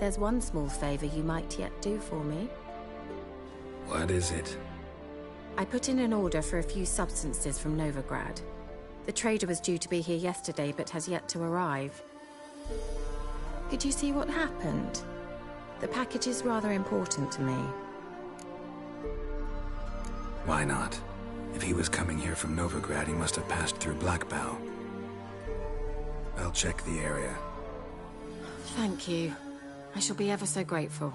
There's one small favor you might yet do for me. What is it? I put in an order for a few substances from Novigrad. The trader was due to be here yesterday, but has yet to arrive. Could you see what happened? The package is rather important to me. Why not? If he was coming here from Novigrad, he must have passed through Blackbow. I'll check the area. Thank you. I shall be ever so grateful.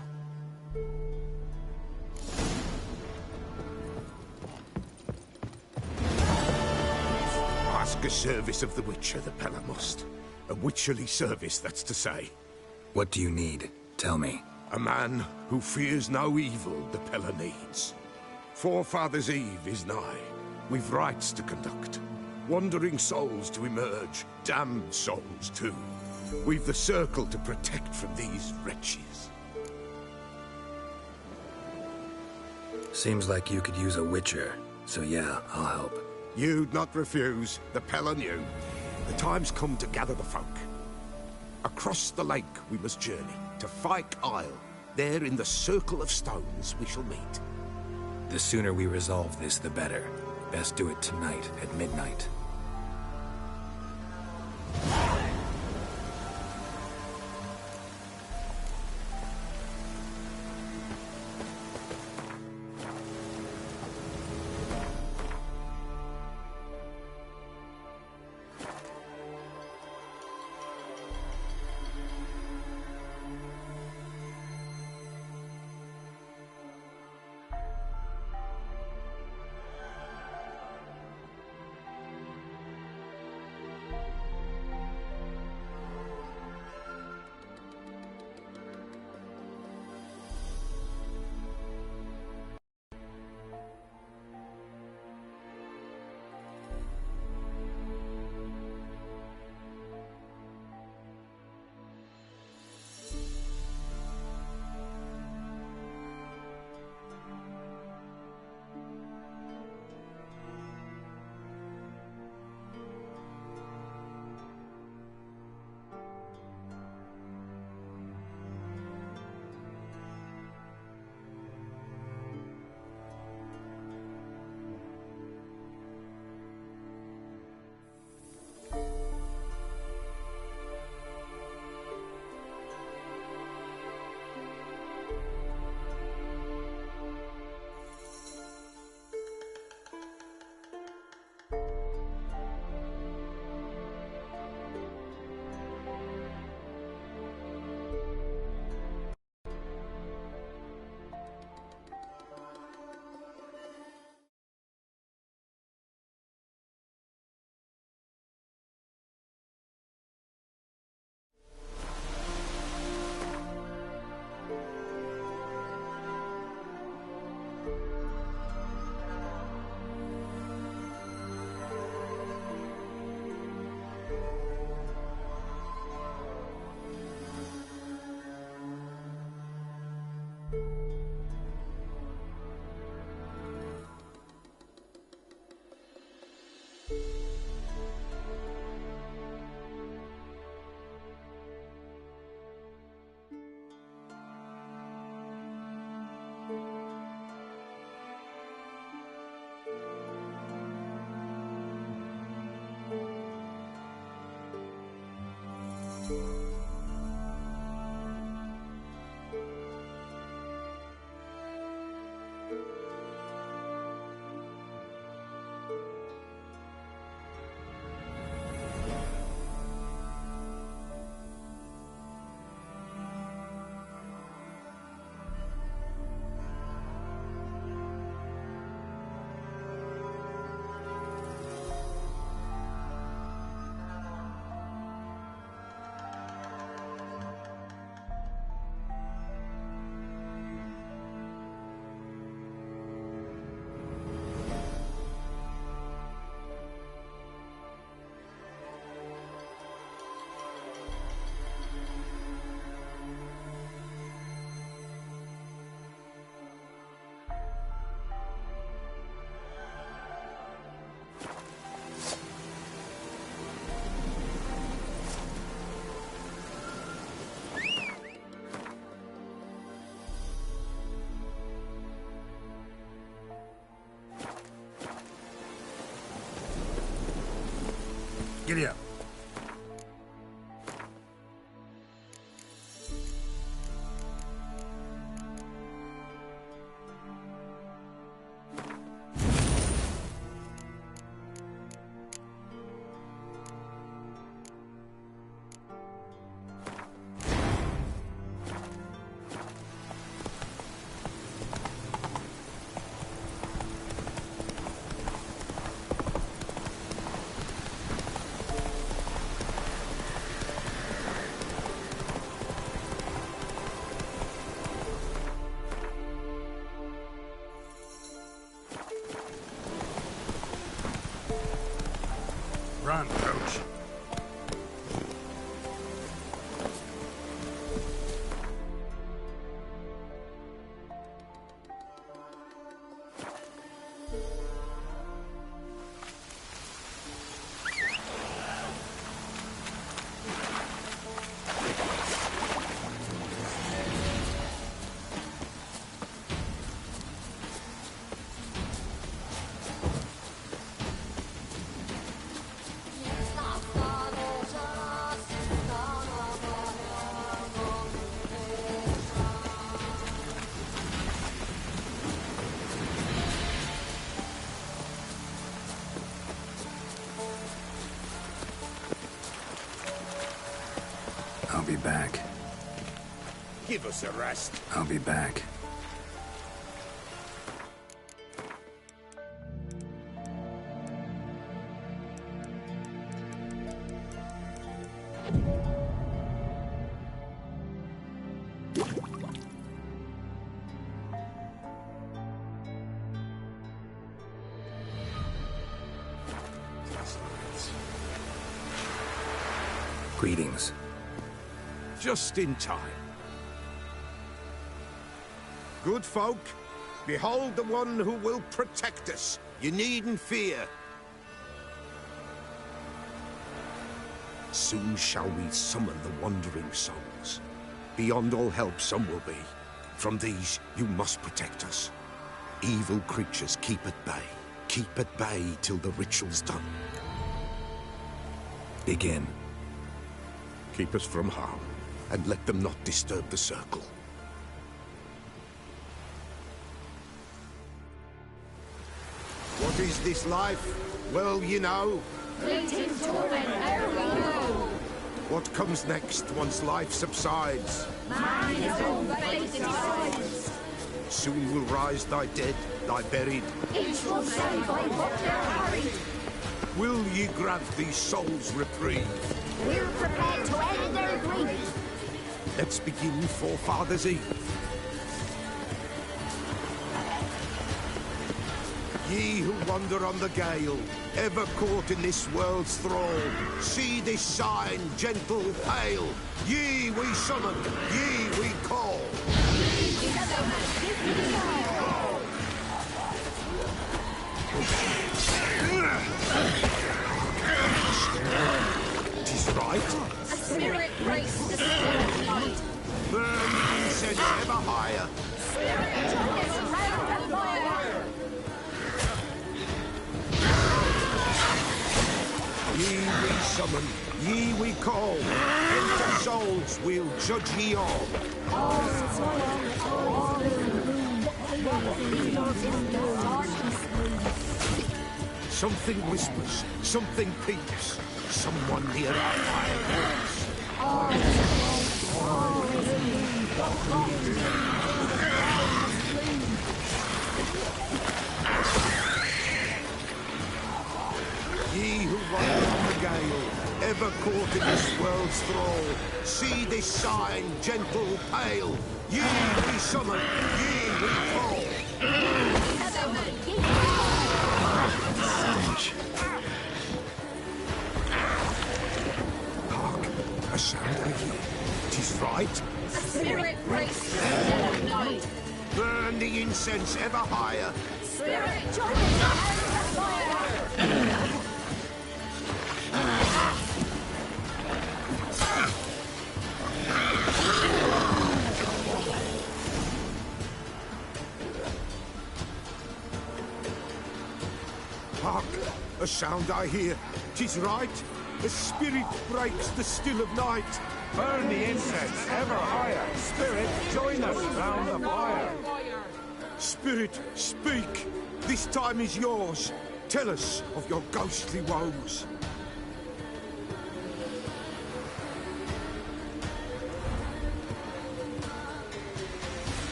Ask a service of the Witcher, the Pella must. A witcherly service, that's to say. What do you need? Tell me. A man who fears no evil the Pella needs. Forefathers' Eve is nigh. We've rites to conduct. Wandering souls to emerge. Damned souls, too. We've the circle to protect from these wretches. Seems like you could use a witcher. So yeah, I'll help. You'd not refuse. The Pella knew. The time's come to gather the folk. Across the lake we must journey, to Fyke Isle. There in the circle of stones we shall meet. The sooner we resolve this, the better. Best do it tonight, at midnight. Giddy up. Run, coach. I'll be back. Give us a rest. I'll be back. Greetings. Just in time. Good folk, behold the one who will protect us. You needn't fear. Soon shall we summon the wandering souls. Beyond all help some will be. From these you must protect us. Evil creatures keep at bay. Keep at bay till the ritual's done. Begin. Keep us from harm, and let them not disturb the circle. What is this life? Well, you know. Fleeting torment, ere we go. What comes next once life subsides? Man his own fate decides. Soon will rise thy dead, thy buried. Each will say by what they're harried. Will ye grant these souls reprieve? We're prepared to end their grief. Let's begin Forefathers' Eve. Ye who wander on the gale, ever caught in this world's thrall, see this sign, gentle, pale. Ye we summon, ye we call. Tis right. A spirit breaks the spirit. Burn incense ever higher. Spirit joys round and fire. Ye we summon, ye we call. Enter souls, we'll judge ye all. Something whispers, something peeps. Someone near our fire Ye who wander on the gale, ever caught in this world's thrall, see this sign, gentle, pale. Ye we summon, ye we call. Stench. Hark, a sound I hear. 'Tis right. A spirit breaks the still of night. Burn the incense ever higher. Spirit joys round and fire. Hark, a sound I hear. 'Tis right. The spirit breaks the still of night. Burn the incense ever higher. Spirit, join us round the fire. Spirit, speak. This time is yours. Tell us of your ghostly woes.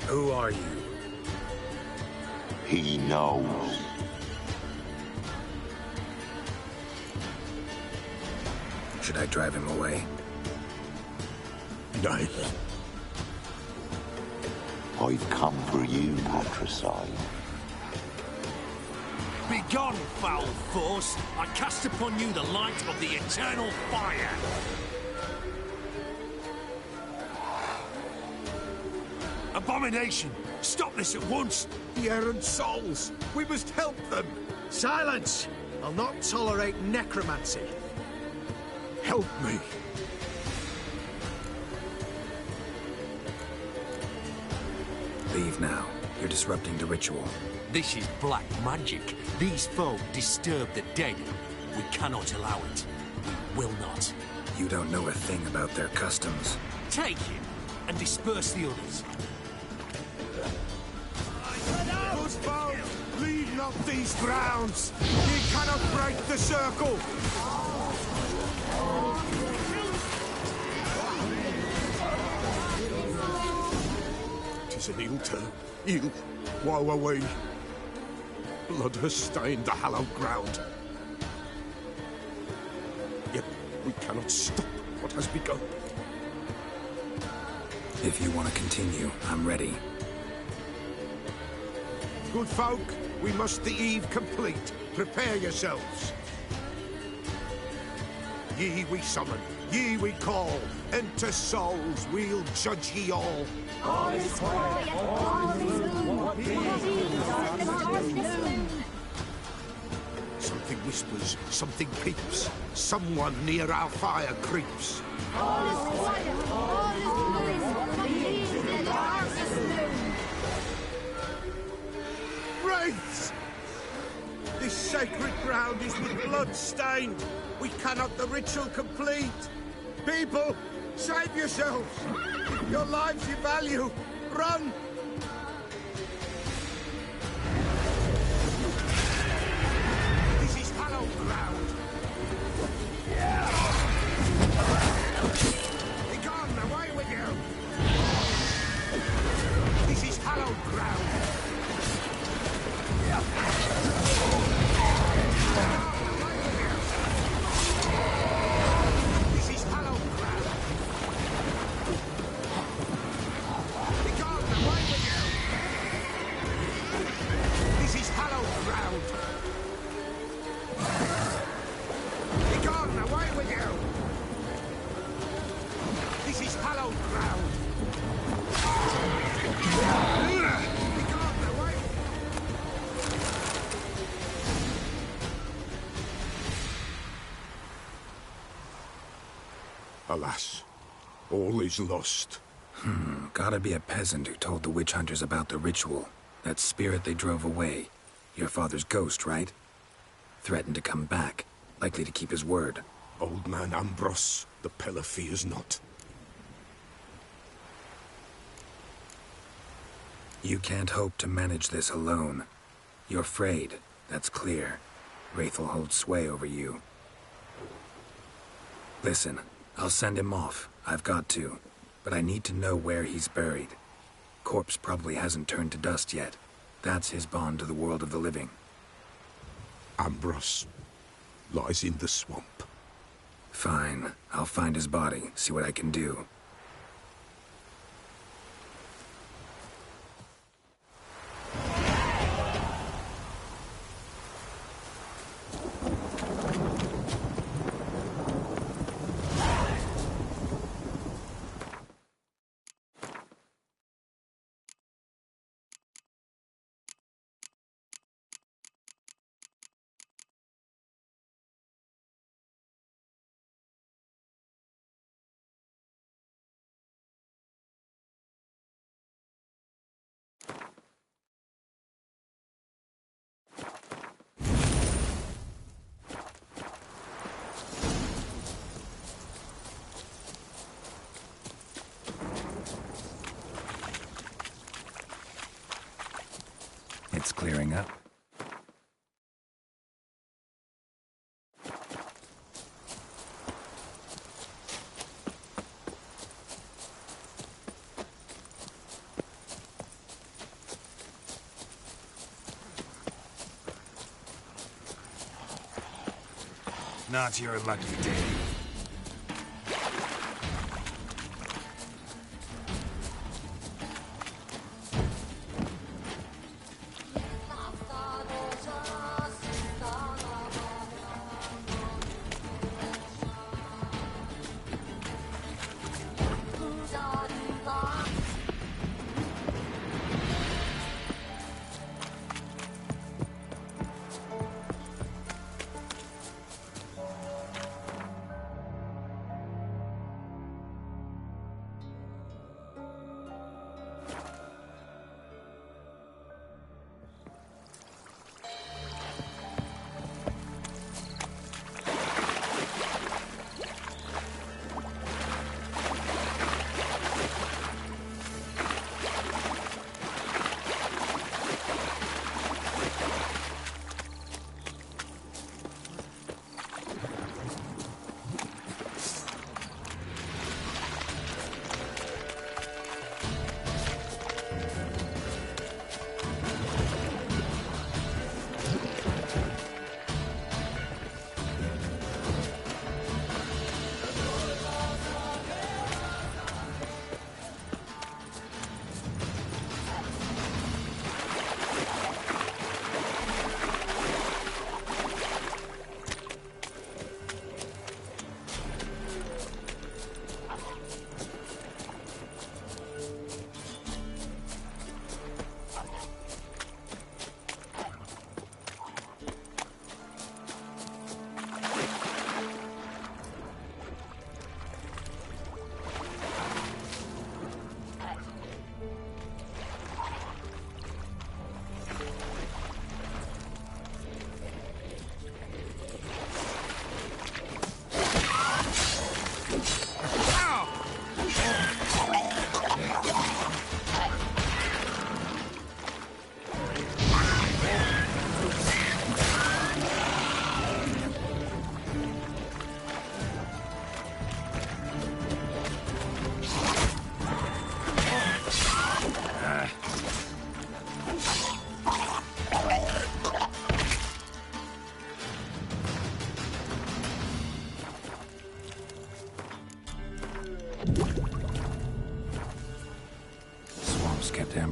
Who are you? He knows. Should I drive him away? Nay. I've come for you, patricide. Begone, foul force! I cast upon you the light of the eternal fire! Abomination! Stop this at once! The errant souls! We must help them! Silence! I'll not tolerate necromancy. Help me! Leave now. You're disrupting the ritual. This is black magic. These folk disturb the dead. We cannot allow it. We will not. You don't know a thing about their customs. Take him and disperse the others. Good folk, leave not these grounds! Ye cannot break the circle! Tis an ill turn. Ill. Woe away. Blood has stained the hallowed ground. Yet we cannot stop what has begun. If you want to continue, I'm ready. Good folk, we must the eve complete. Prepare yourselves. Ye we summon, ye we call. Enter souls, we'll judge ye all. All is quiet, all is Something whispers, something peeps. Someone near our fire creeps. all is quiet, all is in the darkness moon. Wraiths! This sacred ground is with blood stained. We cannot the ritual complete. People, save yourselves. Your lives you value. Run! This is hallowed ground. Be gone, away with you. This is hallowed ground. This is hallowed ground. Be gone, away with you. This is hallowed ground. Be gone, away with you. This is hallowed ground. Be gone, away. Alas, all is lost. Gotta be a peasant who told the witch hunters about the ritual. That spirit they drove away. Your father's ghost, right? Threatened to come back. Likely to keep his word. Old man Ambros, the Pella fears not. You can't hope to manage this alone. You're afraid, that's clear. Wraith will hold sway over you. Listen, I'll send him off. I've got to. But I need to know where he's buried. Corpse probably hasn't turned to dust yet. That's his bond to the world of the living. Ambros lies in the swamp. Fine. I'll find his body, see what I can do. It's clearing up. Not your lucky day.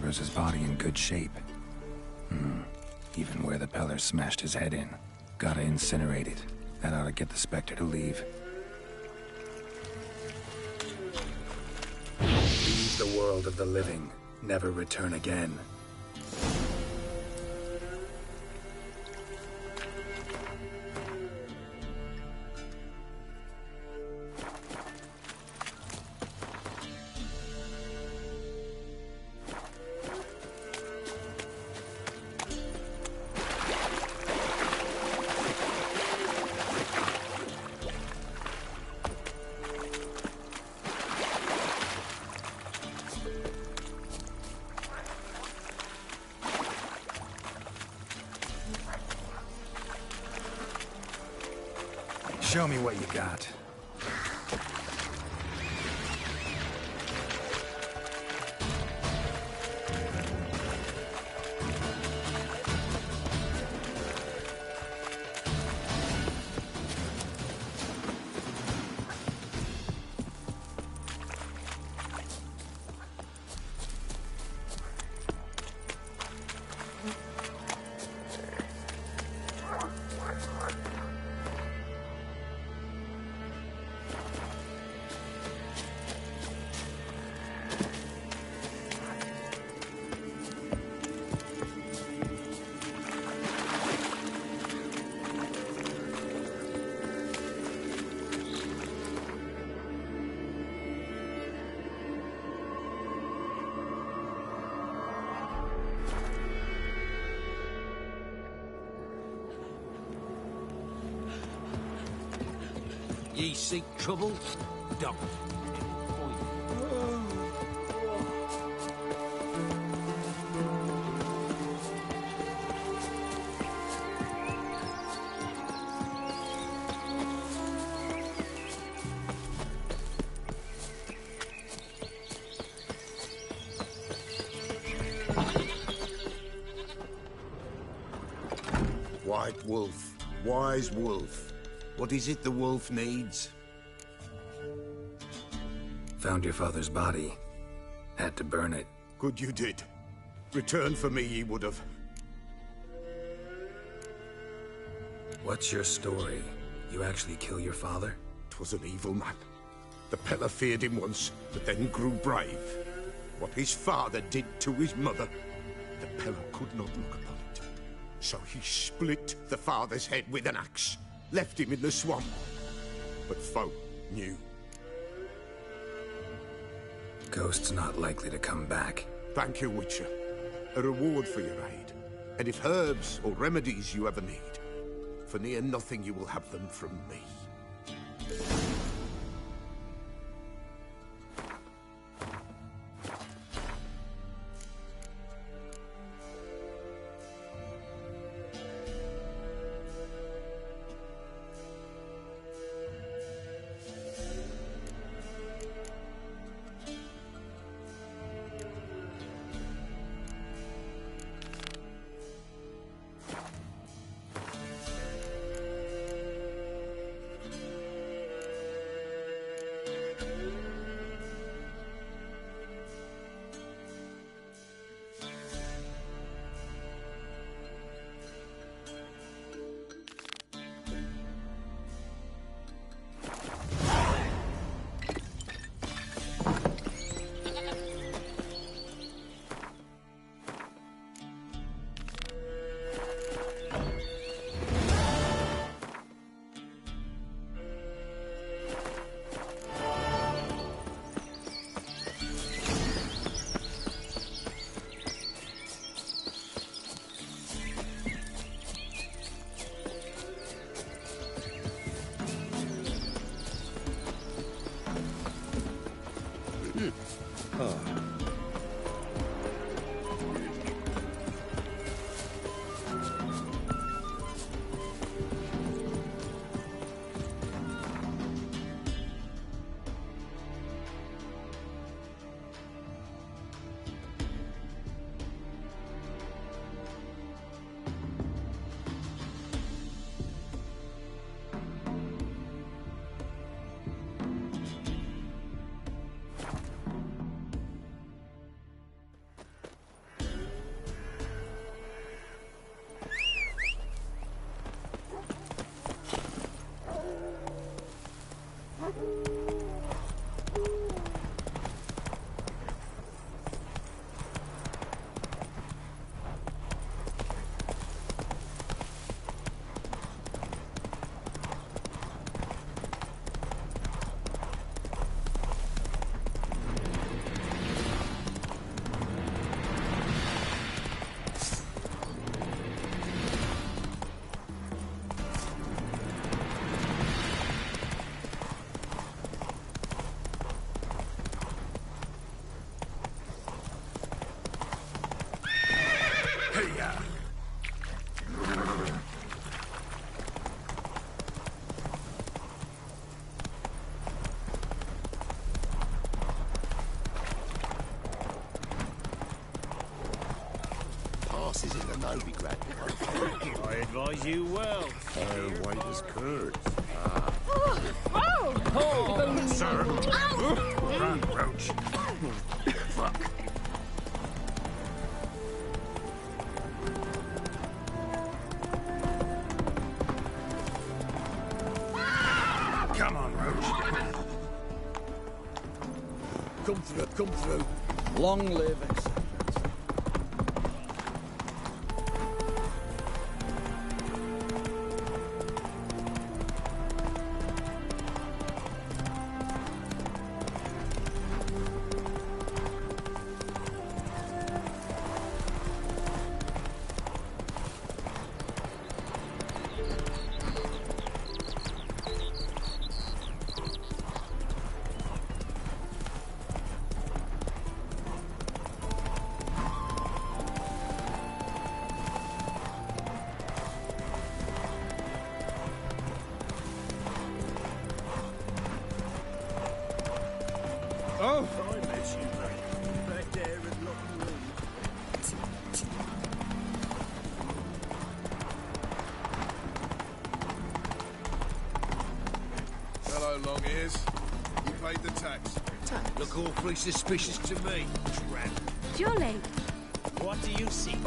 His body in good shape. Even where the Peller smashed his head in. Gotta incinerate it. That ought to get the Spectre to leave. Leave the world of the living. Never return again. Show me what you got. Ye seek trouble? Don't. White wolf, wise wolf. What is it the wolf needs? Found your father's body. Had to burn it. Good you did. Return for me ye would have. What's your story? You actually kill your father? 'Twas an evil man. The Pella feared him once, but then grew brave. What his father did to his mother, the Pella could not look upon it. So he split the father's head with an axe, left him in the swamp. But folk knew. Ghost's not likely to come back. Thank you, Witcher. A reward for your aid. And if herbs or remedies you ever need, for near nothing you will have them from me. I advise you well. White as curds. Sir. Run, Roach. Fuck. Come on, Roach. Come through, come through. Long live acceptance. Oh! I miss you, mate. Back there at Lock and Room. go, long ears. You paid the tax. Tax? Look awfully suspicious to me, tramp. Jolly. What do you see?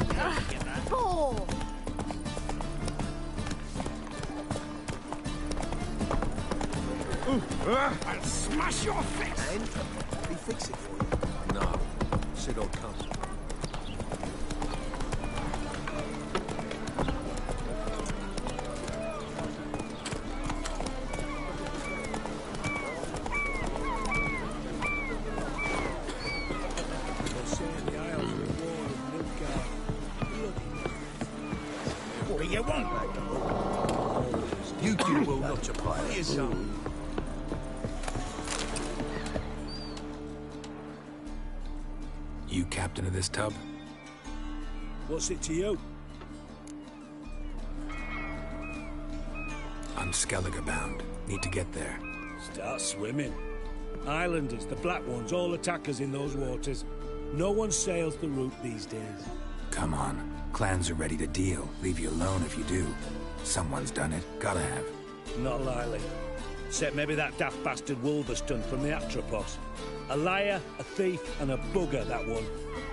Ball. I'll smash your face! And he fix it for you. No. Said I'll come. What do you want? You do well not to play. Here's some. You captain of this tub? What's it to you? I'm Skellige bound. Need to get there. Start swimming. Islanders, the black ones, all attackers in those waters. No one sails the route these days. Come on. Clans are ready to deal. Leave you alone if you do. Someone's done it. Gotta have. Not likely. Except maybe that daft bastard Wolverston from the Atropos. A liar, a thief, and a bugger, that one.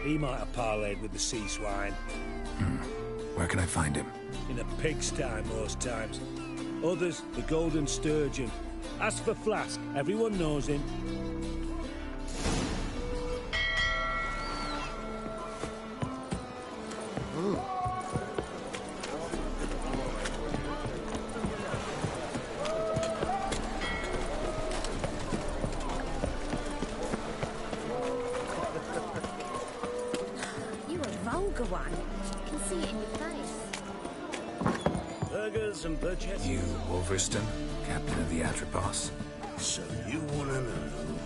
He might have parlayed with the sea swine. Where can I find him? In a pigsty most times. Others, the Golden Sturgeon. As for Flask, everyone knows him. You a vulgar one. I can see it in your face. Burgers and budgets. You, Wolverston, captain of the Atropos? So you want to know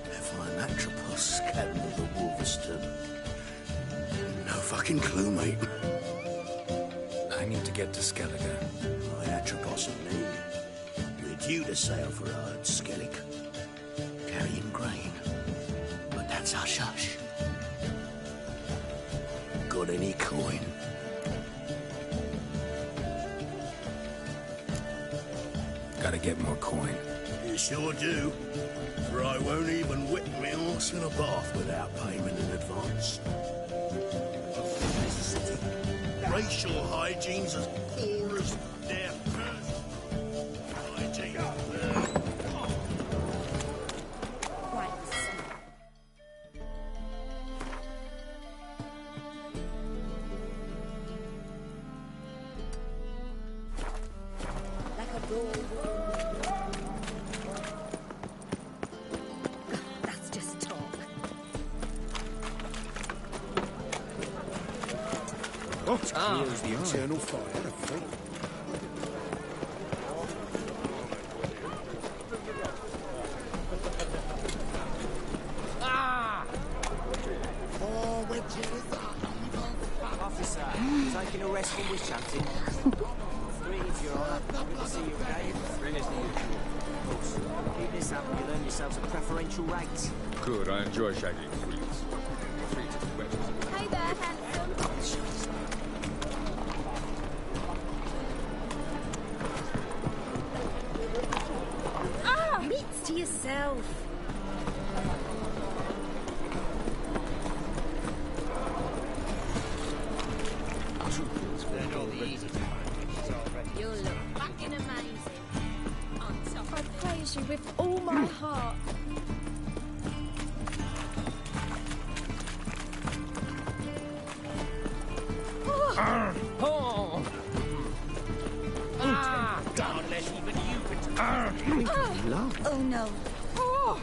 if I'm Atropos, captain of the Wolverston? No fucking clue, mate. I need to get to Skellige. My Atropos and me, we're due to sail for Ard Skellig, carrying grain. But that's hush-hush. Got any coin? Gotta get more coin. You sure do. For I won't even whip me horse in a bath without payment in advance. This city, racial hygiene's as poor as death. Hygiene. Like a gold. That's just talk. What? Here's the eternal fire of faith. Officer, taking a rest from witch hunting. Greetings, Your Honour. Good to see you again. Bring us the usual. Of course. Keep this up and you'll earn yourselves a preferential rate. Good, I enjoy shagging queens. Treat it well. Hey there, handsome. Meats to yourself. You'll look fucking amazing. On top. I praise you with all my heart. Oh! Ah! Don't let even you Oh no. Oh!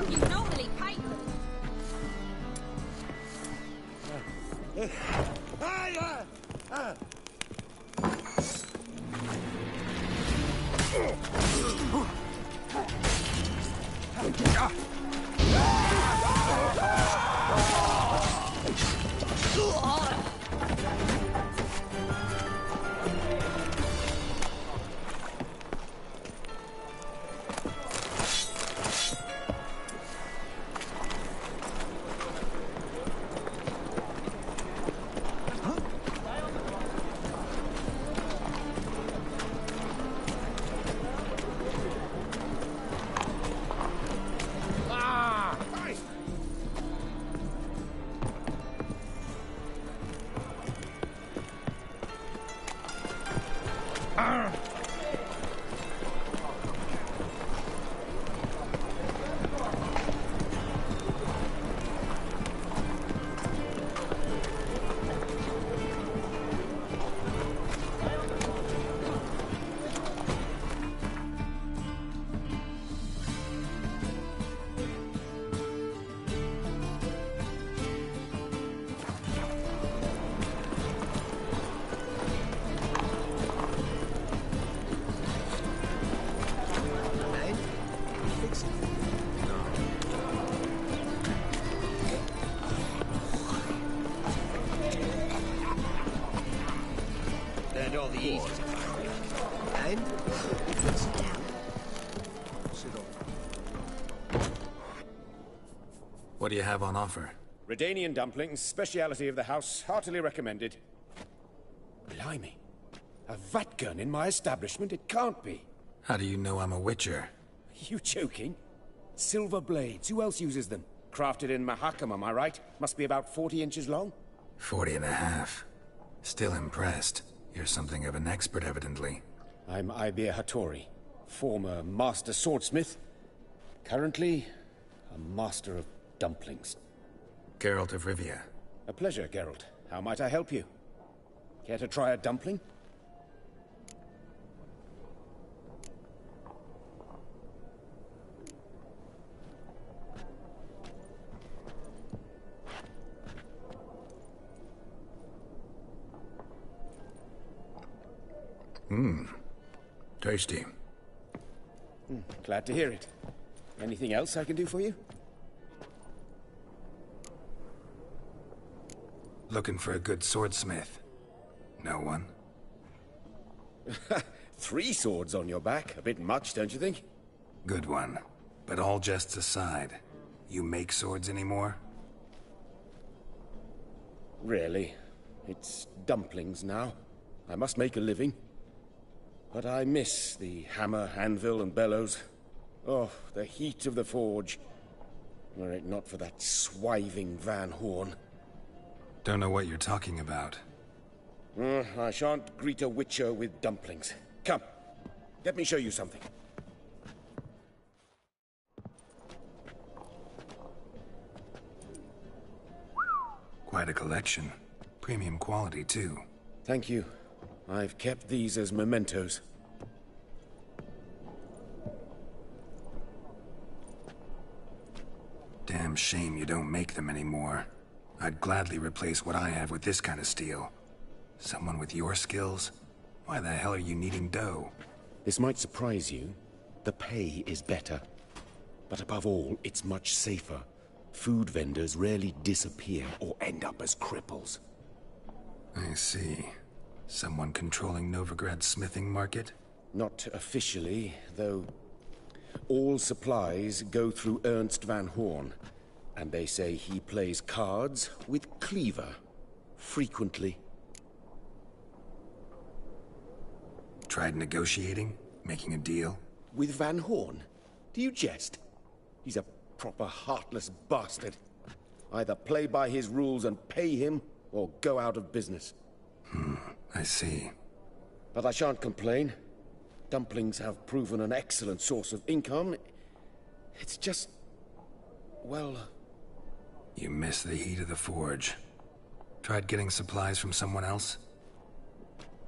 You normally pay them. Learned all the easy. And sit down. Sit on. What do you have on offer? Redanian dumplings, speciality of the house, heartily recommended. Blimey. A vat gun in my establishment? It can't be. How do you know I'm a witcher? You joking? Silver blades. Who else uses them? Crafted in Mahakam, am I right? Must be about 40 inches long? 40 and a half. Still impressed. You're something of an expert, evidently. I'm Ibir Hattori, former master swordsmith. Currently, a master of dumplings. Geralt of Rivia. A pleasure, Geralt. How might I help you? Care to try a dumpling? Tasty. Glad to hear it. Anything else I can do for you? Looking for a good swordsmith. No one? 3 swords on your back. A bit much, don't you think? Good one. But all jests aside, you make swords anymore? Really? It's dumplings now. I must make a living. But I miss the hammer, anvil, and bellows. Oh, the heat of the forge. Were it not for that swiving Van Horn. Don't know what you're talking about. I shan't greet a witcher with dumplings. Come, let me show you something. Quite a collection. Premium quality, too. Thank you. I've kept these as mementos. Damn shame you don't make them anymore. I'd gladly replace what I have with this kind of steel. Someone with your skills? Why the hell are you needing dough? This might surprise you. The pay is better. But above all, it's much safer. Food vendors rarely disappear or end up as cripples. I see. Someone controlling Novigrad's smithing market? Not officially, though all supplies go through Ernst Van Horn. And they say he plays cards with Cleaver. Frequently. Tried negotiating? Making a deal? With Van Horn? Do you jest? He's a proper heartless bastard. Either play by his rules and pay him, or go out of business. I see. But I shan't complain. Dumplings have proven an excellent source of income. It's just... well... You miss the heat of the forge. Tried getting supplies from someone else?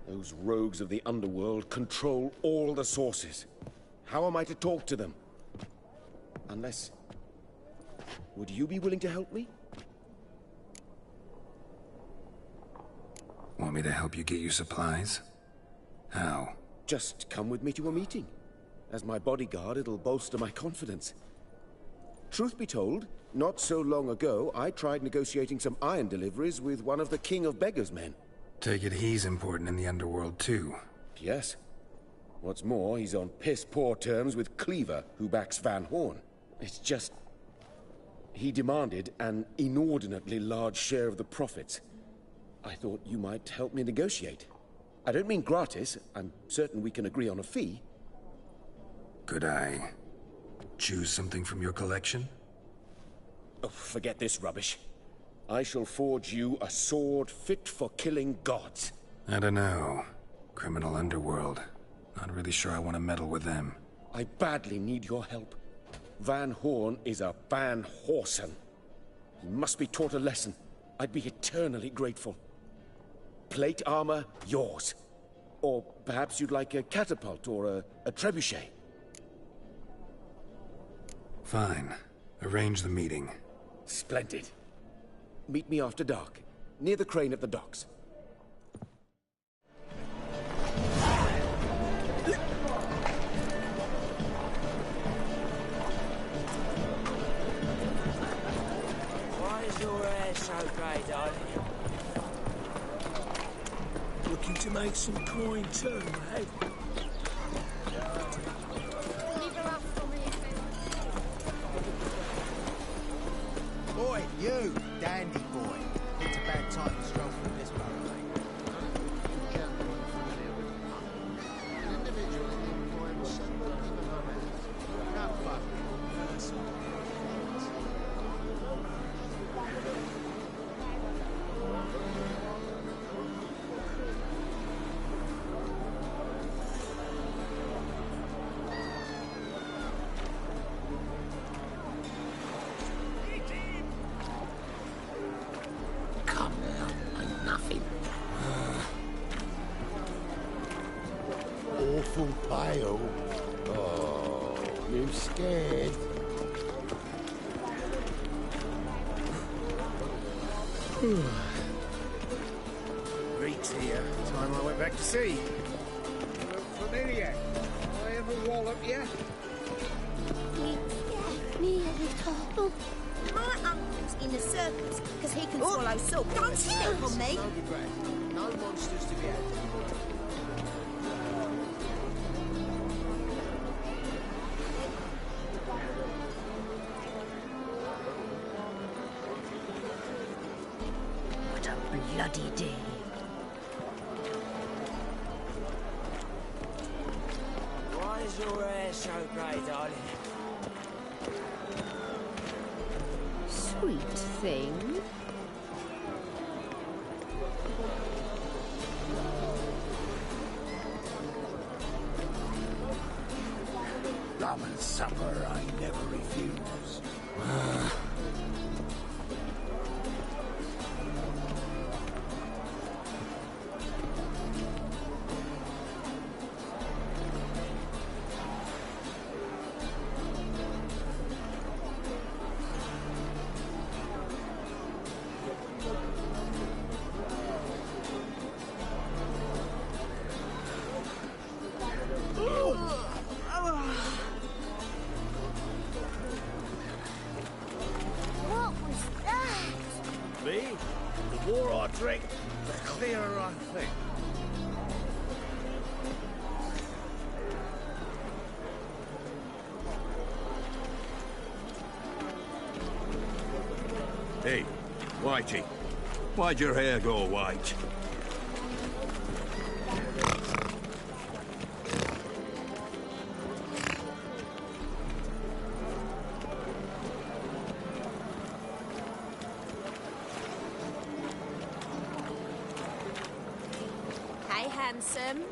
Those rogues of the underworld control all the sources. How am I to talk to them? Unless... Would you be willing to help me? Want me to help you get you supplies? How? Just come with me to a meeting. As my bodyguard, it'll bolster my confidence. Truth be told, not so long ago, I tried negotiating some iron deliveries with one of the King of Beggars' men. Take it he's important in the underworld, too. Yes. What's more, he's on piss-poor terms with Cleaver, who backs Van Horn. It's just... he demanded an inordinately large share of the profits. I thought you might help me negotiate. I don't mean gratis. I'm certain we can agree on a fee. Could I choose something from your collection? Oh, forget this rubbish. I shall forge you a sword fit for killing gods. I don't know. criminal underworld. Not really sure I want to meddle with them. I badly need your help. Van Horn is a Van Horsen. He must be taught a lesson. I'd be eternally grateful. Plate armor, yours. Or perhaps you'd like a catapult or a trebuchet. Fine. Arrange the meeting. Splendid. Meet me after dark, near the crane at the docks. Why is your hair so grey, darling? Looking to make some coin too, mate. Boy, you, dandy boy. It's about time to stroll through this barrel. Awful pale. Oh, you scared? Reek's here. Time I went back to sea. You look familiar. I ever wallop you? Me a little. My uncle's in the circus because he can swallow salt. Don't step on me. No monsters to be had. What a bloody day. Why is your hair so grey, darling? Sweet thing. Rum and supper I never refuse. What was that? Me? The more I drink, the clearer I think. Hey, Whitey, why'd your hair go white? Hey, handsome.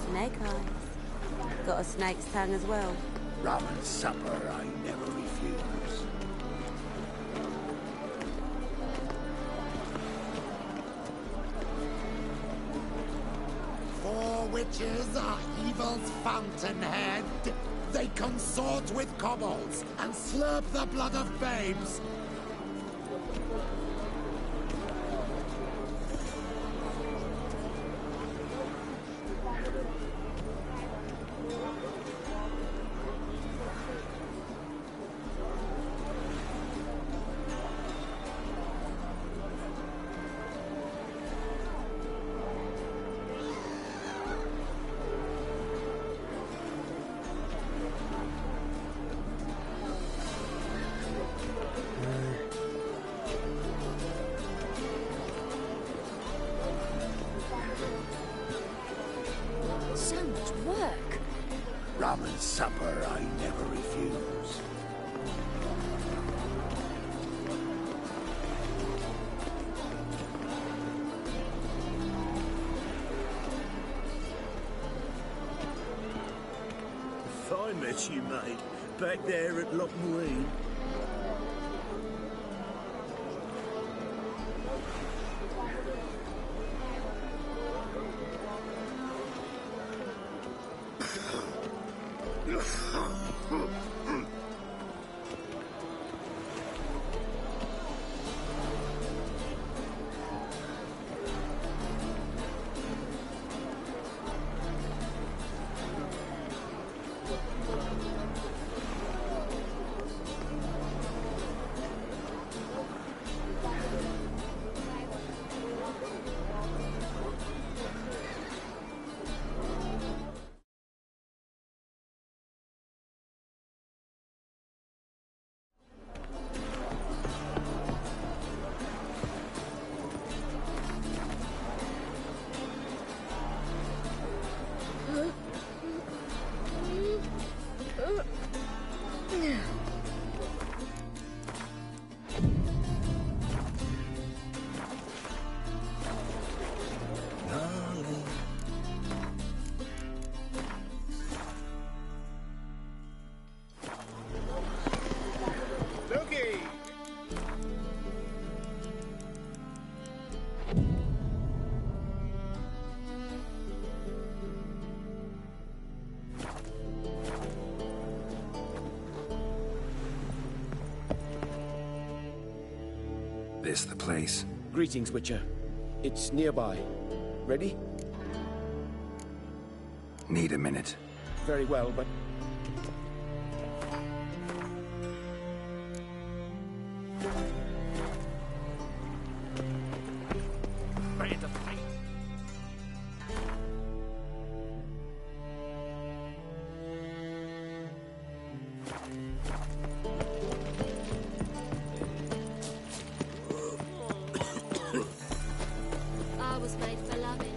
Snake eyes. Got a snake's tongue as well. Rum and supper I never refuse. Four witches are evil's fountainhead. They consort with kobolds and slurp the blood of babes. efforts you made back there at Loch Marine. This the place? Greetings, Witcher. It's nearby. Ready? Need a minute. Very well, but... I was made for loving.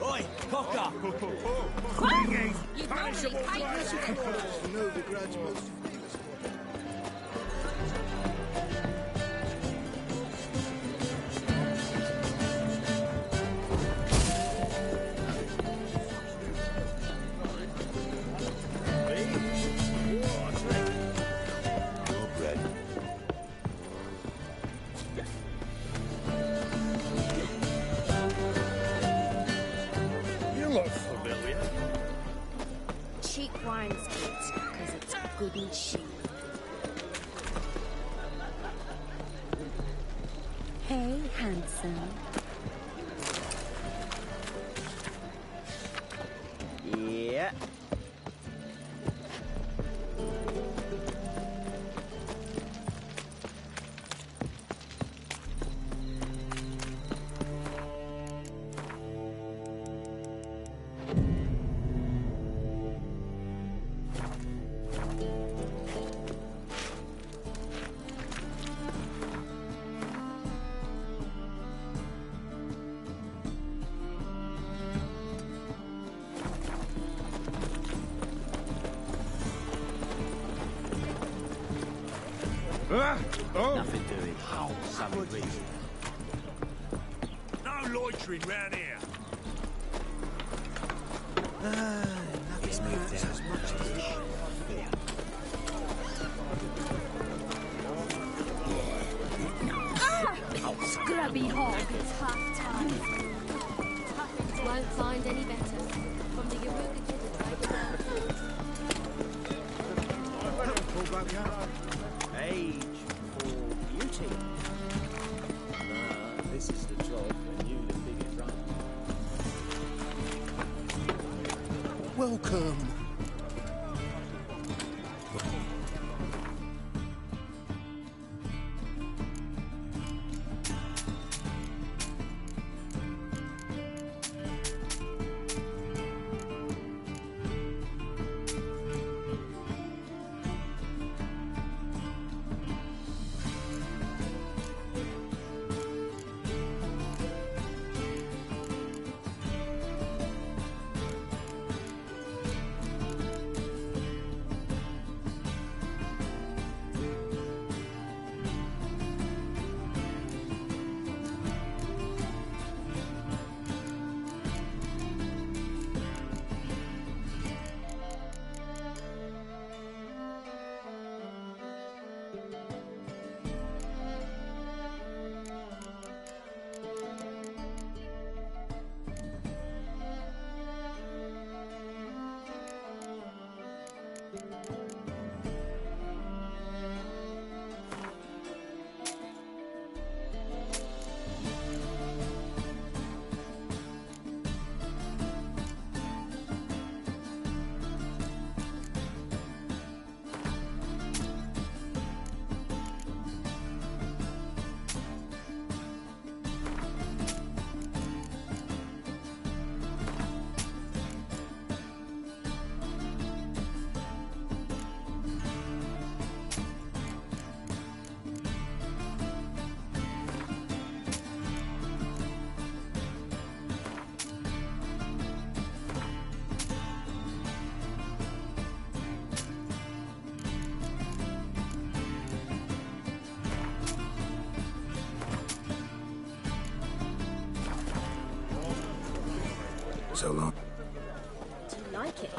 Oi, cocker! You Punishable normally hate twice. No begrudge most You look familiar. Cheap wine's good, because it's good and cheap. Hey, handsome. Yeah. Nothing doing. Some reason. No loitering round here. Nothing's moved out as much as it should. Scrubby hog, it's half time. Won't find any better. From the Yoruga to the Tiger. Age for beauty. Nah, this is the job when you the biggest run. Welcome. So long. Do you like it?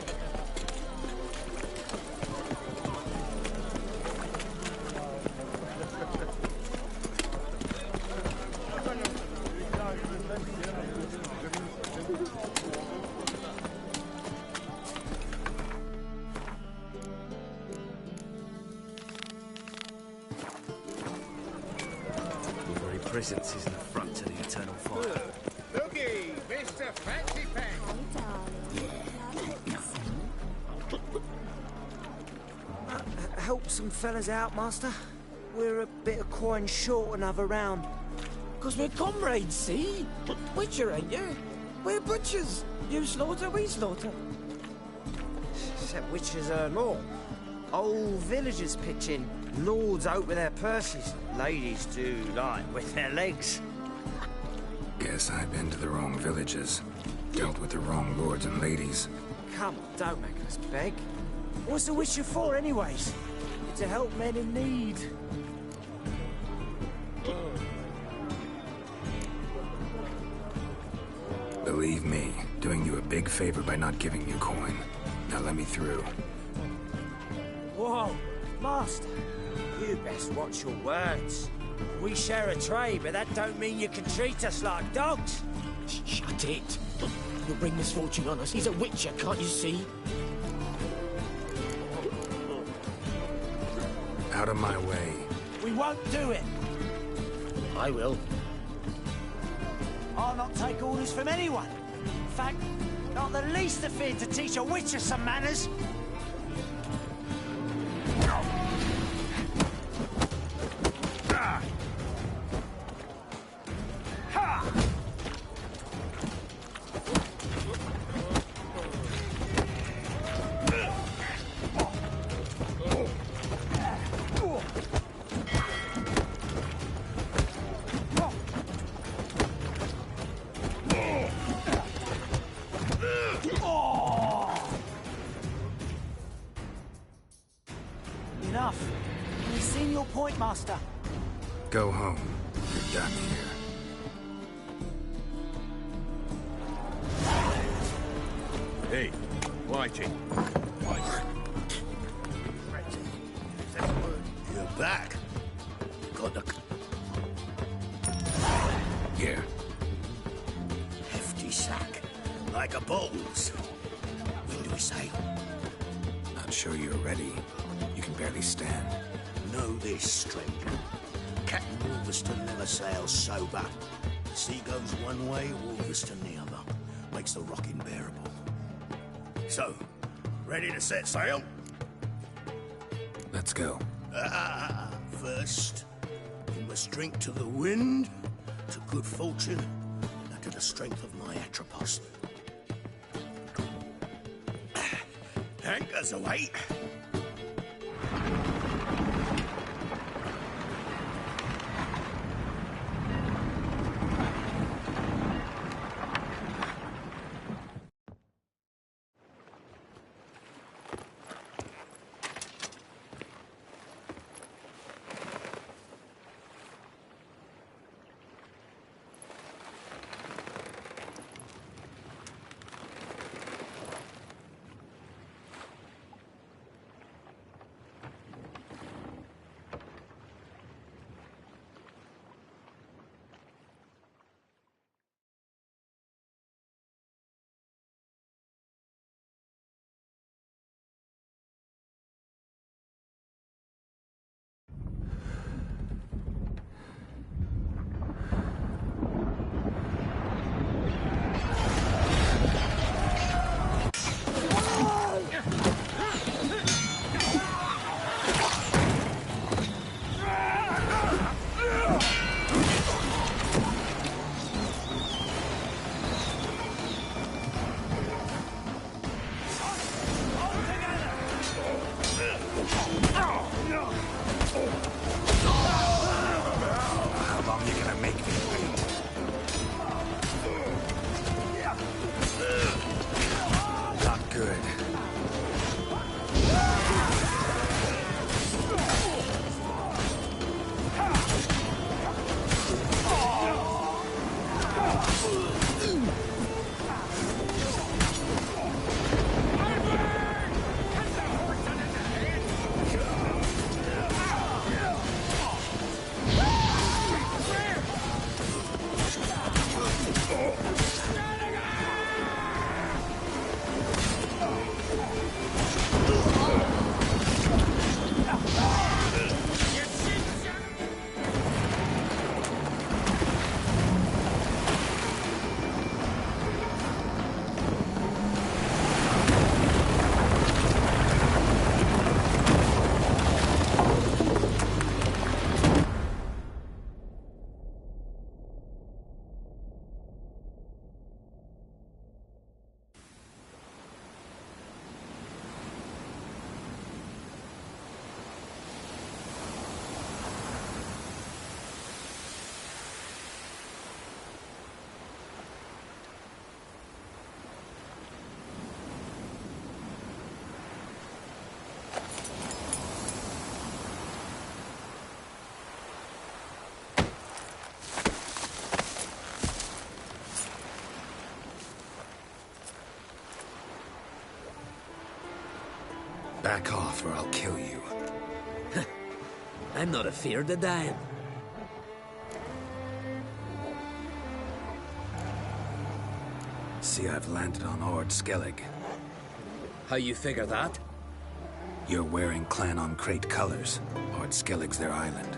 Your very presence is an affront to the eternal fire. Looky, Mr. Fancy Pants. Help some fellas out, Master. We're a bit of coin short another round. 'Cause we're comrades, see? Witcher, ain't you? We're butchers. You slaughter, we slaughter. Except witches earn more. Old villagers pitch in. Lords out with their purses. Ladies do like with their legs. Guess I've been to the wrong villages. Dealt with the wrong lords and ladies. Come on, don't make us beg. What's the witcher for, anyways? To help men in need. Believe me, doing you a big favor by not giving you coin. Now let me through. Whoa, Master. You best watch your words. We share a trade, but that don't mean you can treat us like dogs. Shut it. You'll bring misfortune on us. He's a witcher, can't you see? Out of my way. We won't do it. I will. I'll not take orders from anyone. In fact, not the least afeard to teach a witcher some manners. Enough. We've seen your point, Master. Go home. You're done here. Hey, Whitey. You're back. Got the... Here. Hefty sack. Like a bottles. When do we sail? Not sure you're ready. You can barely stand. Know this, stranger. Captain Wolverston never sails sober. The sea goes one way, Wolverston the other. Makes the rocking bearable. So, ready to set sail? Let's go. First, we must drink to the wind, to good fortune, and to the strength of my Atropos. Anchors away. Back off or I'll kill you. I'm not afeard of dying. See, I've landed on Ord Skellig. How you figure that? You're wearing Clan on Crate colors. Ord Skellig's their island.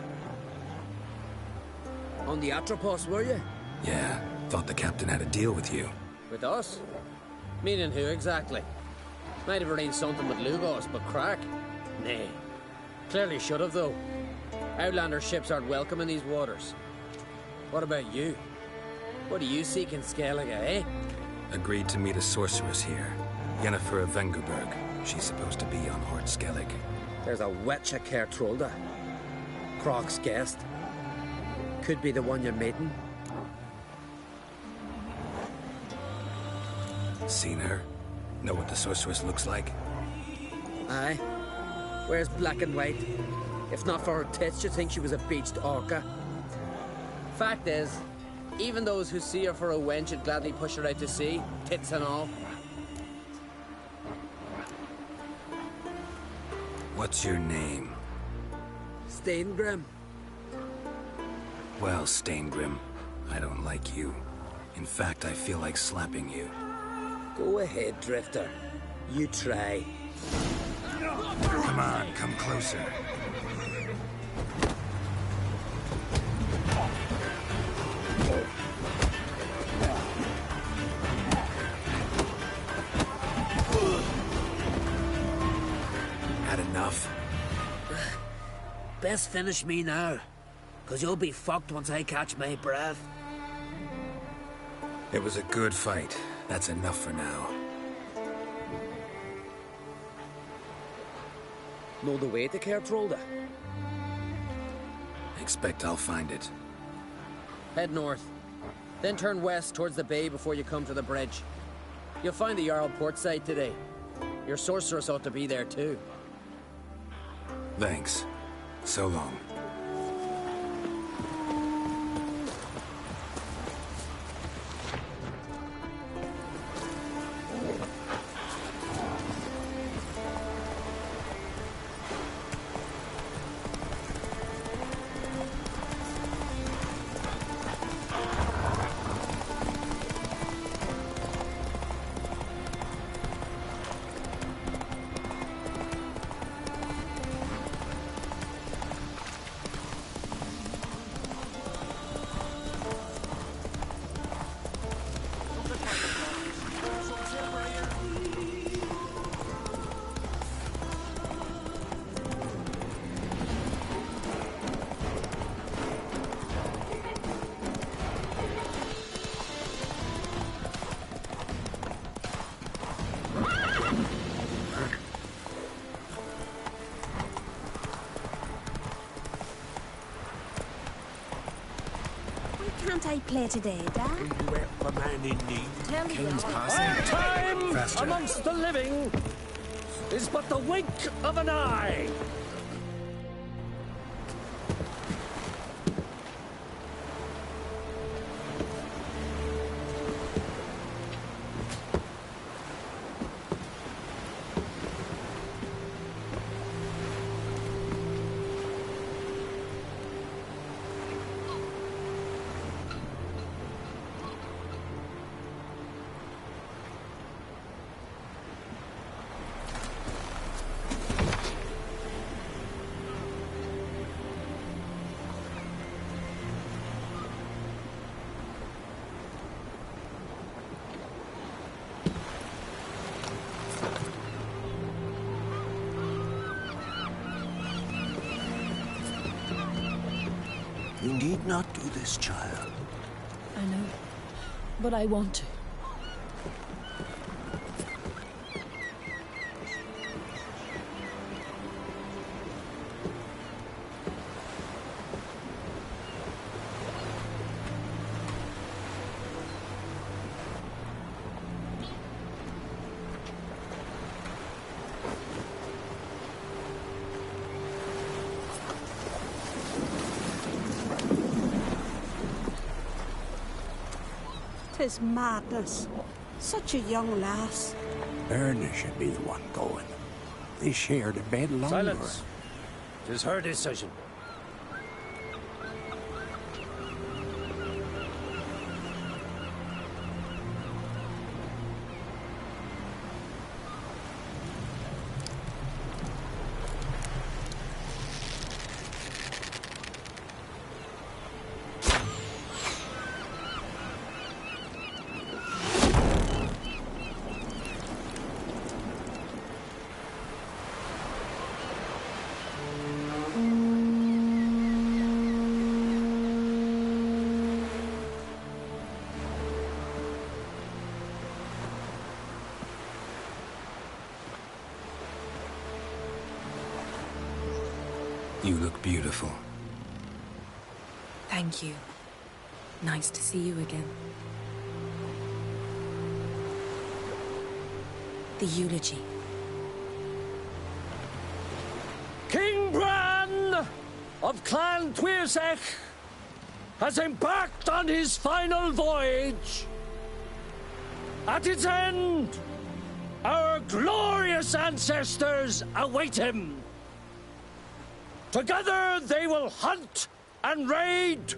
On the Atropos, were you? Yeah, thought the captain had a deal with you. With us? Meaning who exactly? Might have arranged something with Lugos, but crack? Nay. Clearly should have, though. Outlander ships aren't welcome in these waters. What about you? What do you seek in Skellige, eh? Agreed to meet a sorceress here. Yennefer of Vengerberg. She's supposed to be on Ord Skellig. There's a witch at Kertrolda. Croc's guest. Could be the one you're meeting. Seen her? Know what the sorceress looks like? Aye. Wears black and white. If not for her tits, you'd think she was a beached orca. Fact is, even those who see her for a wench would gladly push her out to sea, tits and all. What's your name? Steingrim. Well, Steingrim, I don't like you. In fact, I feel like slapping you. Go ahead, Drifter. You try. Come on, come closer. Had enough? Best finish me now, 'cause you'll be fucked once I catch my breath. It was a good fight. That's enough for now. Know the way to Kertrolda? Expect I'll find it. Head north. Then turn west towards the bay before you come to the bridge. You'll find the Jarl port site today. Your sorceress ought to be there too. Thanks. So long. Can't I play today, Dad? We wet the man in need. Tell me King's what. passing. Time Faster. amongst the living is but the wink of an eye. You need not do this, child. I know, but I want to. Tis madness. Such a young lass. Erna should be the one going. They shared a bed longer. Silence. 'Tis her decision. You look beautiful. Thank you. Nice to see you again. The eulogy. King Bran of Clan Tuirsech has embarked on his final voyage. At its end, our glorious ancestors await him. Together they will hunt and raid.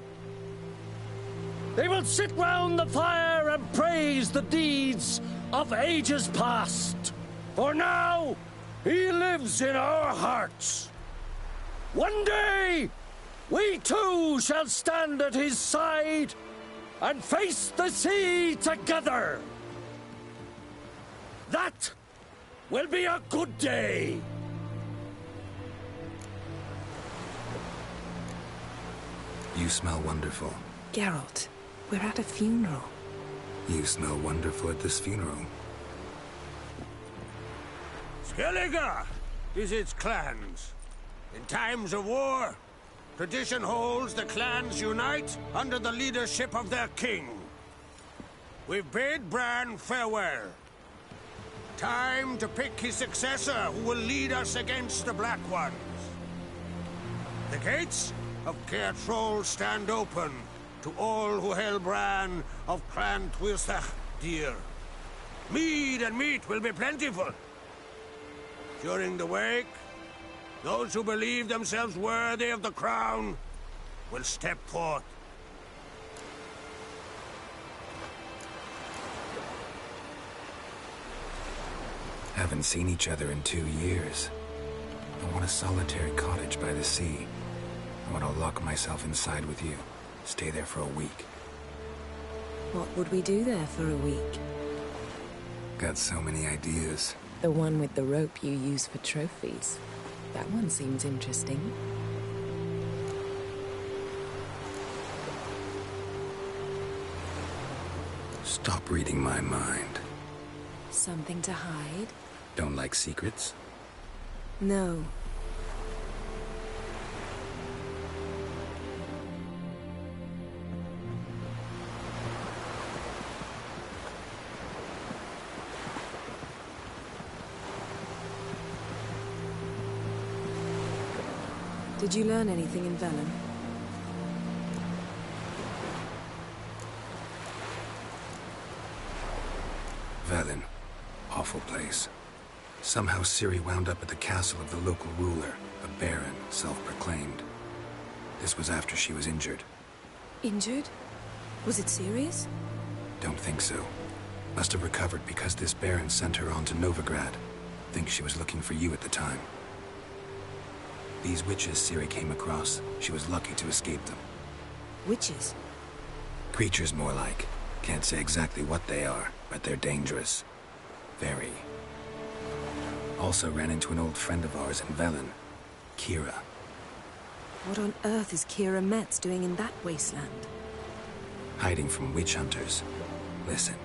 They will sit round the fire and praise the deeds of ages past. For now, he lives in our hearts. One day, we too shall stand at his side and face the sea together. That will be a good day. You smell wonderful. Geralt, we're at a funeral. You smell wonderful at this funeral. Skellige visits clans. In times of war, tradition holds the clans unite under the leadership of their king. We've bid Bran farewell. Time to pick his successor who will lead us against the Black Ones. The gates of Caer Troll stand open to all who held Bran of Clan Tuirsech dear. Mead and meat will be plentiful. During the wake, those who believe themselves worthy of the crown will step forth. Haven't seen each other in 2 years. I want a solitary cottage by the sea. I want to lock myself inside with you. Stay there for a week. What would we do there for a week? Got so many ideas. The one with the rope you use for trophies. That one seems interesting. Stop reading my mind. Something to hide? Don't like secrets? No. Did you learn anything in Velen? Velen. Awful place. Somehow Ciri wound up at the castle of the local ruler, a baron, self-proclaimed. This was after she was injured. Injured? Was it serious? Don't think so. Must have recovered because this baron sent her on to Novigrad. Think she was looking for you at the time. These witches Ciri came across, she was lucky to escape them. Witches? Creatures, more like. Can't say exactly what they are, but they're dangerous. Very. Also ran into an old friend of ours in Velen, Kira. What on earth is Kira Metz doing in that wasteland? Hiding from witch hunters. Listen,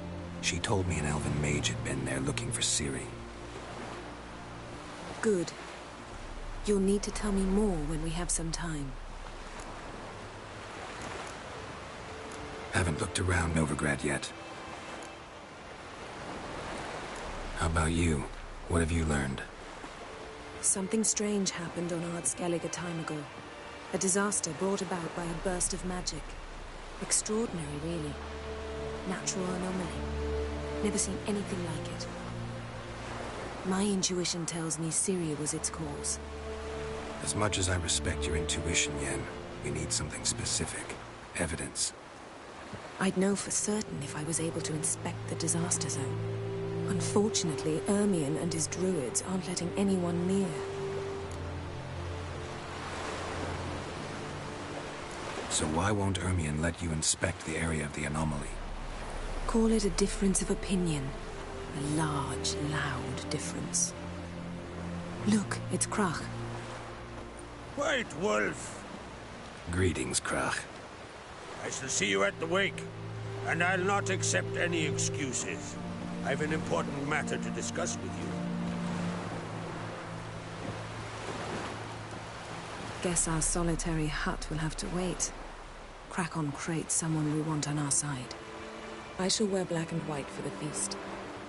she told me an elven mage had been there looking for Ciri. Good. You'll need to tell me more when we have some time. Haven't looked around Novigrad yet. How about you? What have you learned? Something strange happened on Ard Skellige a time ago. A disaster brought about by a burst of magic. Extraordinary, really. Natural anomaly. Never seen anything like it. My intuition tells me Syria was its cause. As much as I respect your intuition, Yen, we need something specific. Evidence. I'd know for certain if I was able to inspect the disaster zone. Unfortunately, Ermion and his druids aren't letting anyone near. So why won't Ermion let you inspect the area of the anomaly? Call it a difference of opinion. A large, loud difference. Look, it's Krach. White Wolf! Greetings, Krach. I shall see you at the wake, and I'll not accept any excuses. I've an important matter to discuss with you. Guess our solitary hut will have to wait. Crack on crate someone we want on our side. I shall wear black and white for the feast.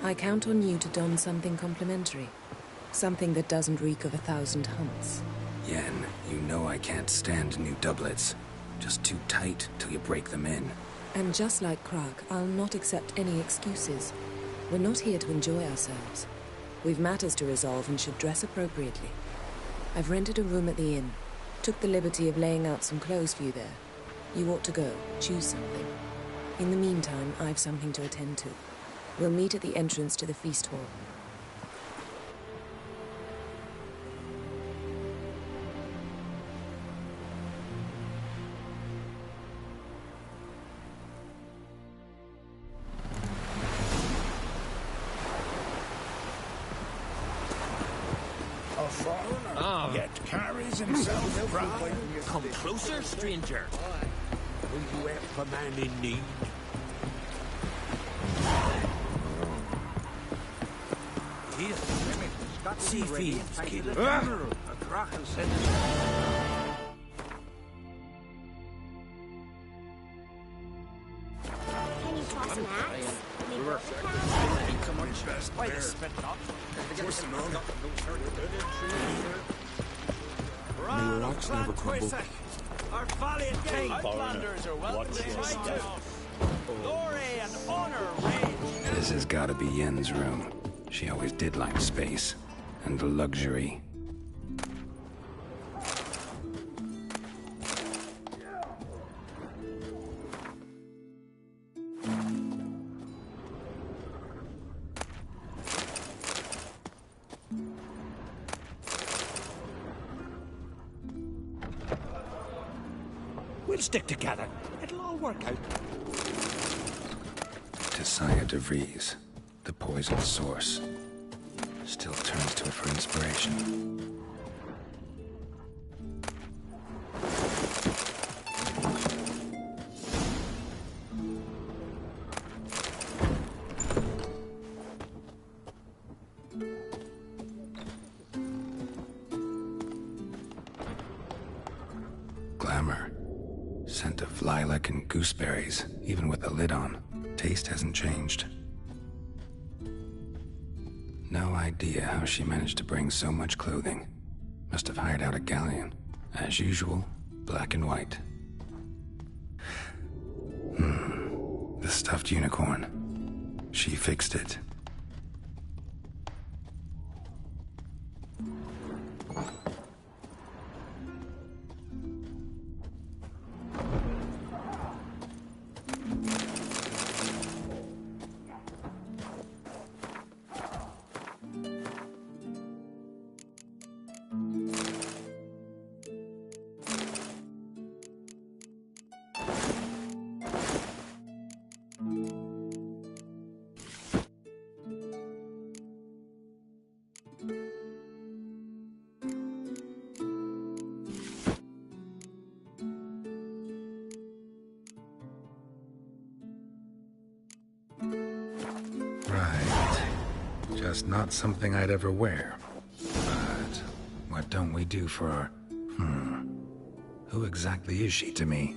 I count on you to don something complimentary. Something that doesn't reek of 1,000 hunts. Yen, you know I can't stand new doublets. Just too tight till you break them in. And just like Krag, I'll not accept any excuses. We're not here to enjoy ourselves. We've matters to resolve and should dress appropriately. I've rented a room at the inn. Took the liberty of laying out some clothes for you there. You ought to go. Choose something. In the meantime, I've something to attend to. We'll meet at the entrance to the feast hall. Yet carries himself proud. Come closer, stranger. Will you help a man in need? Here, see fiends, kid. Can you toss an axe? Wait a spit up. May your axe never crumble. Our valiant king. Outlanders are welcome to try glory and honor reign. This has gotta be Yen's room. She always did like space. And luxury. We'll stick together. It'll all work out. Tisaya de Vries, the poison source. Still turns to it for inspiration. Glamour. Scent of lilac and gooseberries, even with the lid on. Taste hasn't changed. No idea how she managed to bring so much clothing. Must have hired out a galleon. As usual, black and white. The stuffed unicorn. She fixed it. Right. Just not something I'd ever wear. But what don't we do for our... Who exactly is she to me?